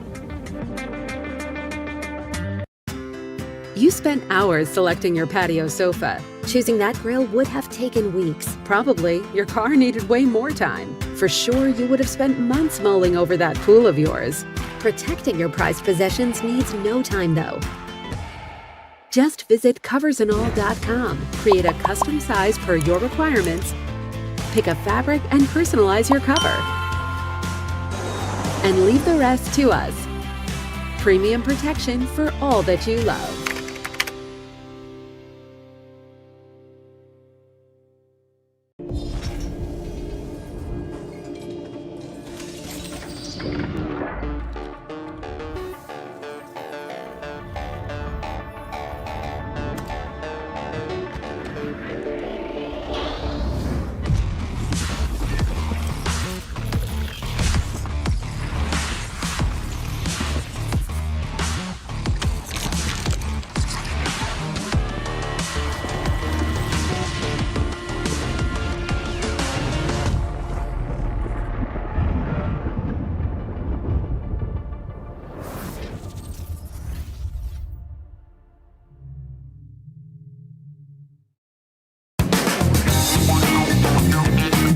You spent hours selecting your patio sofa. Choosing that grill would have taken weeks. Probably your car needed way more time. For sure, you would have spent months mulling over that pool of yours. Protecting your prized possessions needs no time, though. Just visit coversandall.com, create a custom size per your requirements, pick a fabric and personalize your cover, and leave the rest to us. Premium protection for all that you love.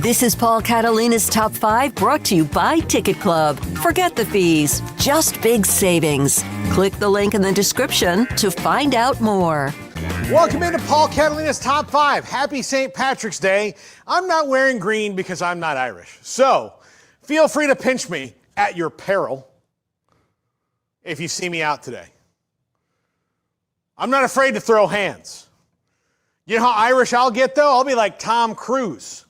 This is Paul Catalina's Top 5, brought to you by Ticket Club. Forget the fees, just big savings. Click the link in the description to find out more. Welcome into Paul Catalina's Top 5. Happy St. Patrick's Day. I'm not wearing green because I'm not Irish. So feel free to pinch me at your peril if you see me out today. I'm not afraid to throw hands. You know how Irish I'll get, though? I'll be like Tom Cruise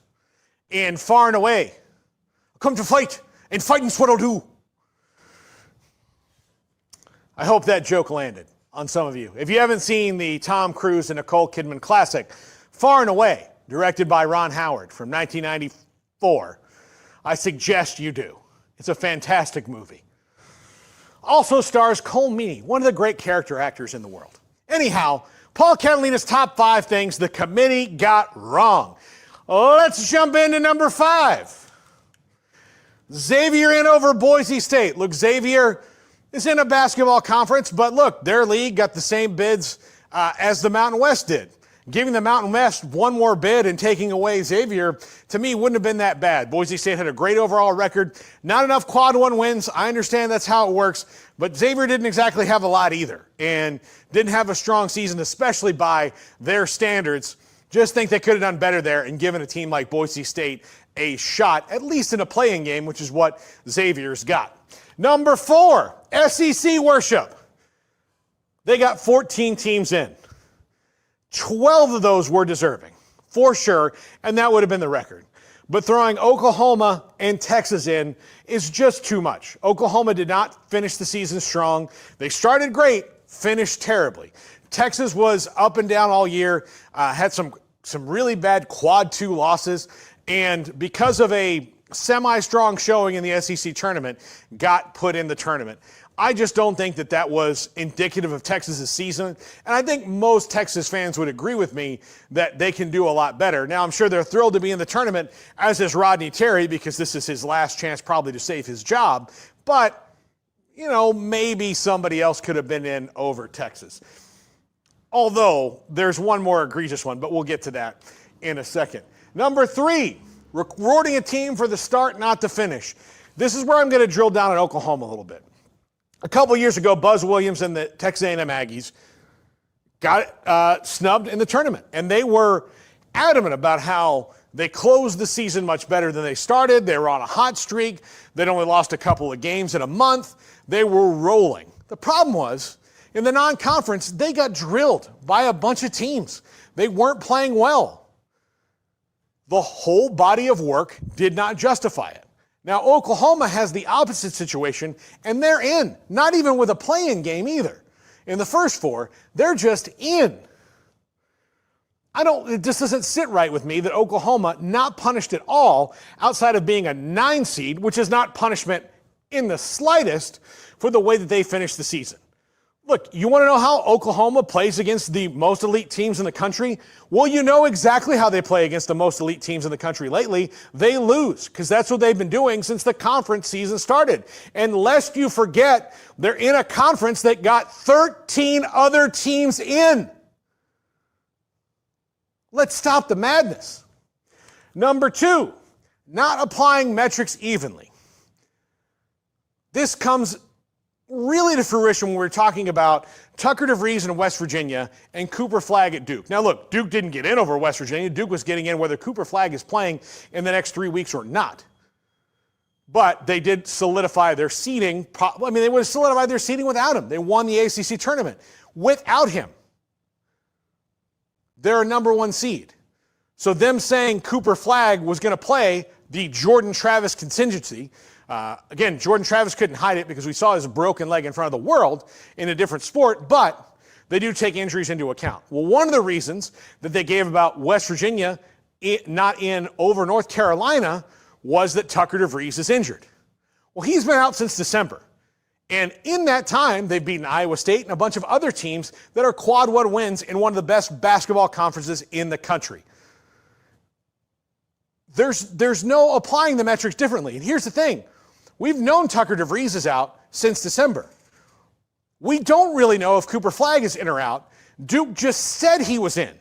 in Far and Away. Come to fight, and fighting's what I'll do. I hope that joke landed on some of you. If you haven't seen the Tom Cruise and Nicole Kidman classic, Far and Away, directed by Ron Howard from 1994, I suggest you do. It's a fantastic movie. Also stars Cole Meany, one of the great character actors in the world. Anyhow, Paul Catalina's Top 5 things the committee got wrong. Let's jump into number 5. Xavier in over Boise State. Look, Xavier is in a basketball conference, but look, their league got the same bids as the Mountain West did. Giving the Mountain West one more bid and taking away Xavier, to me, wouldn't have been that bad. Boise State had a great overall record. Not enough quad one wins. I understand that's how it works, but Xavier didn't exactly have a lot either and didn't have a strong season, especially by their standards. Just think they could have done better there and given a team like Boise State a shot, at least in a playing game, which is what Xavier's got. Number 4, SEC worship. They got 14 teams in. 12 of those were deserving, for sure, and that would have been the record. But throwing Oklahoma and Texas in is just too much. Oklahoma did not finish the season strong. They started great, finished terribly. Texas was up and down all year, had some really bad quad 2 losses, and because of a semi-strong showing in the SEC tournament, got put in the tournament. I just don't think that that was indicative of Texas's season, and I think most Texas fans would agree with me that they can do a lot better. Now, I'm sure they're thrilled to be in the tournament, as is Rodney Terry, because this is his last chance probably to save his job, but, you know, maybe somebody else could have been in over Texas. Although, there's one more egregious one, but we'll get to that in a second. Number 3, rewarding a team for the start, not the finish. This is where I'm going to drill down on Oklahoma a little bit. A couple years ago, Buzz Williams and the Texas A&M Aggies got snubbed in the tournament, and they were adamant about how they closed the season much better than they started. They were on a hot streak. They'd only lost a couple of games in a month. They were rolling. The problem was, in the non-conference, they got drilled by a bunch of teams. They weren't playing well. The whole body of work did not justify it. Now, Oklahoma has the opposite situation, and they're in, not even with a play-in game either. In the first four, they're just in. It just doesn't sit right with me that Oklahoma not punished at all outside of being a 9 seed, which is not punishment in the slightest for the way that they finished the season. Look, you want to know how Oklahoma plays against the most elite teams in the country? Well, you know exactly how they play against the most elite teams in the country lately. They lose, because that's what they've been doing since the conference season started. And lest you forget, they're in a conference that got 13 other teams in. Let's stop the madness. Number 2, not applying metrics evenly. This comes really to fruition when we're talking about Tucker DeVries in West Virginia and Cooper Flagg at Duke. Now look, Duke didn't get in over West Virginia. Duke was getting in whether Cooper Flagg is playing in the next 3 weeks or not. But they did solidify their seeding. They would have solidified their seeding without him. They won the ACC tournament without him. They're a number 1 seed. So them saying Cooper Flagg was going to play the Jordan Travis contingency. Again, Jordan Travis couldn't hide it because we saw his broken leg in front of the world in a different sport, but they do take injuries into account. Well, one of the reasons that they gave about West Virginia not in over North Carolina was that Tucker DeVries is injured. Well, he's been out since December. And in that time, they've beaten Iowa State and a bunch of other teams that are quad 1 wins in one of the best basketball conferences in the country. There's no applying the metrics differently. And here's the thing. We've known Tucker DeVries is out since December. We don't really know if Cooper Flagg is in or out. Duke just said he was in.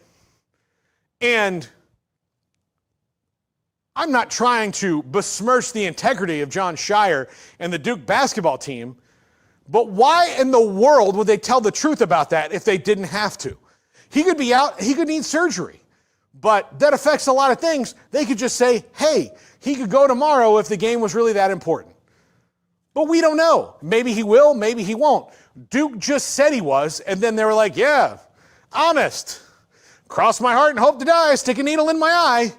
And I'm not trying to besmirch the integrity of John Shire and the Duke basketball team, but why in the world would they tell the truth about that if they didn't have to? He could be out, he could need surgery, but that affects a lot of things. They could just say, hey, he could go tomorrow if the game was really that important. But we don't know. Maybe he will, maybe he won't. Duke just said he was, and then they were like, yeah, honest. Cross my heart and hope to die, stick a needle in my eye.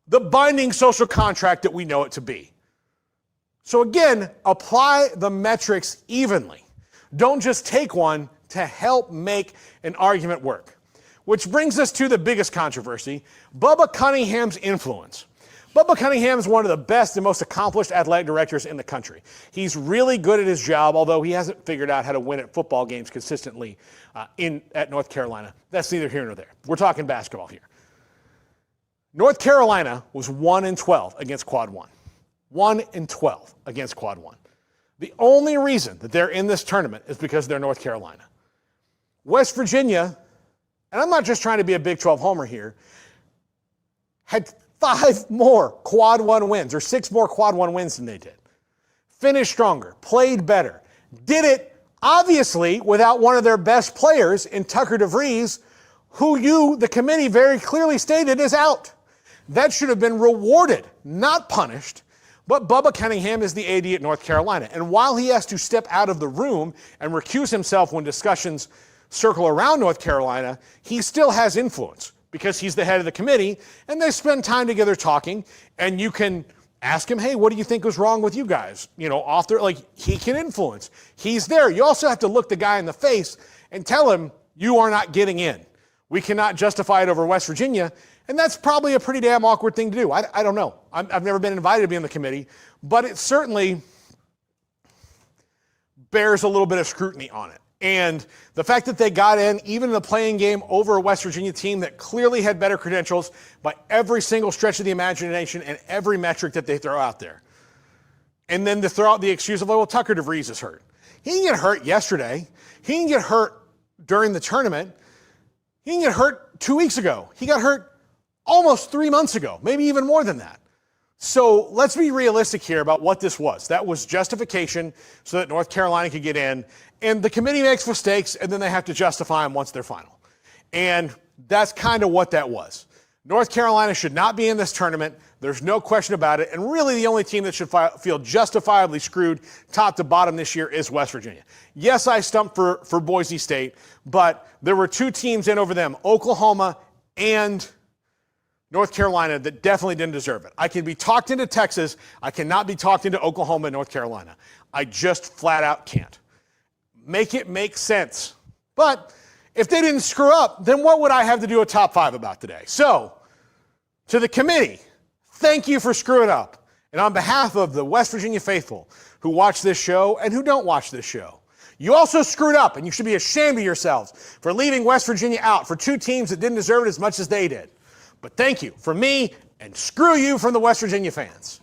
The binding social contract that we know it to be. So again, apply the metrics evenly. Don't just take one to help make an argument work. Which brings us to the biggest controversy, Bubba Cunningham's influence. Bubba Cunningham is one of the best and most accomplished athletic directors in the country. He's really good at his job, although he hasn't figured out how to win at football games consistently at North Carolina. That's neither here nor there. We're talking basketball here. North Carolina was 1-12 against quad 1. 1-12 against quad 1. The only reason that they're in this tournament is because they're North Carolina. West Virginia, and I'm not just trying to be a Big 12 homer here, had 5 more quad 1 wins, or 6 more quad 1 wins than they did. Finished stronger, played better, did it obviously without one of their best players in Tucker DeVries, who the committee very clearly stated is out. That should have been rewarded, not punished. But Bubba Cunningham is the AD at North Carolina. And while he has to step out of the room and recuse himself when discussions circle around North Carolina, he still has influence because he's the head of the committee, and they spend time together talking, and you can ask him, hey, what do you think was wrong with you guys? Off there, he can influence. He's there. You also have to look the guy in the face and tell him, you are not getting in. We cannot justify it over West Virginia, and that's probably a pretty damn awkward thing to do. I don't know. I've never been invited to be on the committee, but it certainly bears a little bit of scrutiny on it. And the fact that they got in, even in the playing game, over a West Virginia team that clearly had better credentials by every single stretch of the imagination and every metric that they throw out there. And then to throw out the excuse of, well, Tucker DeVries is hurt. He didn't get hurt yesterday. He didn't get hurt during the tournament. He didn't get hurt 2 weeks ago. He got hurt almost 3 months ago, maybe even more than that. So let's be realistic here about what this was. That was justification so that North Carolina could get in. And the committee makes mistakes, and then they have to justify them once they're final. And that's kind of what that was. North Carolina should not be in this tournament. There's no question about it. And really the only team that should feel justifiably screwed top to bottom this year is West Virginia. Yes, I stumped for Boise State, but there were two teams in over them, Oklahoma and North Carolina, that definitely didn't deserve it. I can be talked into Texas. I cannot be talked into Oklahoma and North Carolina. I just flat out can't. Make it make sense. But if they didn't screw up, then what would I have to do a top 5 about today? So, to the committee, thank you for screwing up. And on behalf of the West Virginia faithful who watch this show and who don't watch this show, you also screwed up, and you should be ashamed of yourselves for leaving West Virginia out for two teams that didn't deserve it as much as they did. But thank you from me, and screw you from the West Virginia fans.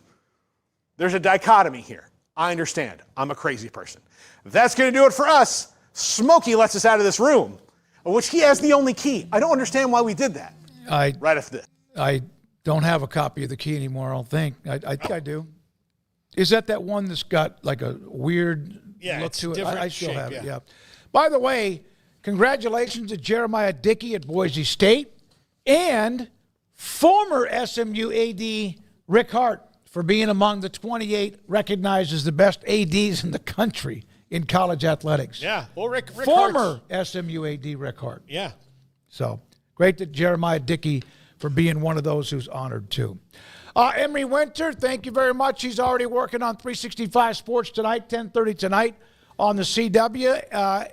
There's a dichotomy here. I understand. I'm a crazy person. That's going to do it for us. Smokey lets us out of this room, of which he has the only key. I don't understand why we did that. Right after this. I don't have a copy of the key anymore, I don't think. I think I do. Is that one that's got like a weird look to it? I still have it, yeah. By the way, congratulations to Jeremiah Dickey at Boise State and former SMU AD Rick Hart for being among the 28 recognized as the best ADs in the country in college athletics. Yeah, well, Rick former Hart's... SMU AD Rick Hart. Yeah. So great to Jeremiah Dickey for being one of those who's honored too. Emery Winter, thank you very much. He's already working on 365 Sports tonight, 10:30 tonight on the CW.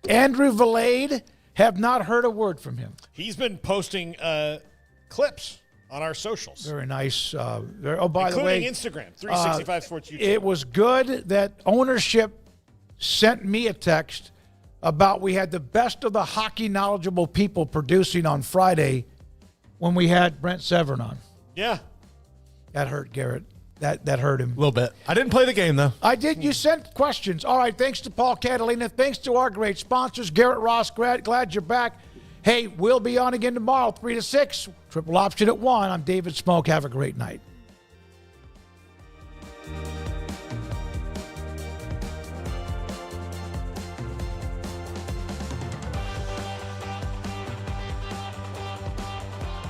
Andrew Valade, have not heard a word from him. He's been posting clips on our socials. Very nice. By the way, including Instagram, 365 Sports YouTube. It was good that ownership sent me a text about we had the best of the hockey knowledgeable people producing on Friday when we had Brent Severin on. Yeah. That hurt Garrett. That hurt him. A little bit. I didn't play the game, though. I did. You sent questions. All right, thanks to Paul Catalina. Thanks to our great sponsors. Garrett Ross, glad you're back. Hey, we'll be on again tomorrow, 3 to 6. Triple Option at 1. I'm David Smoak. Have a great night.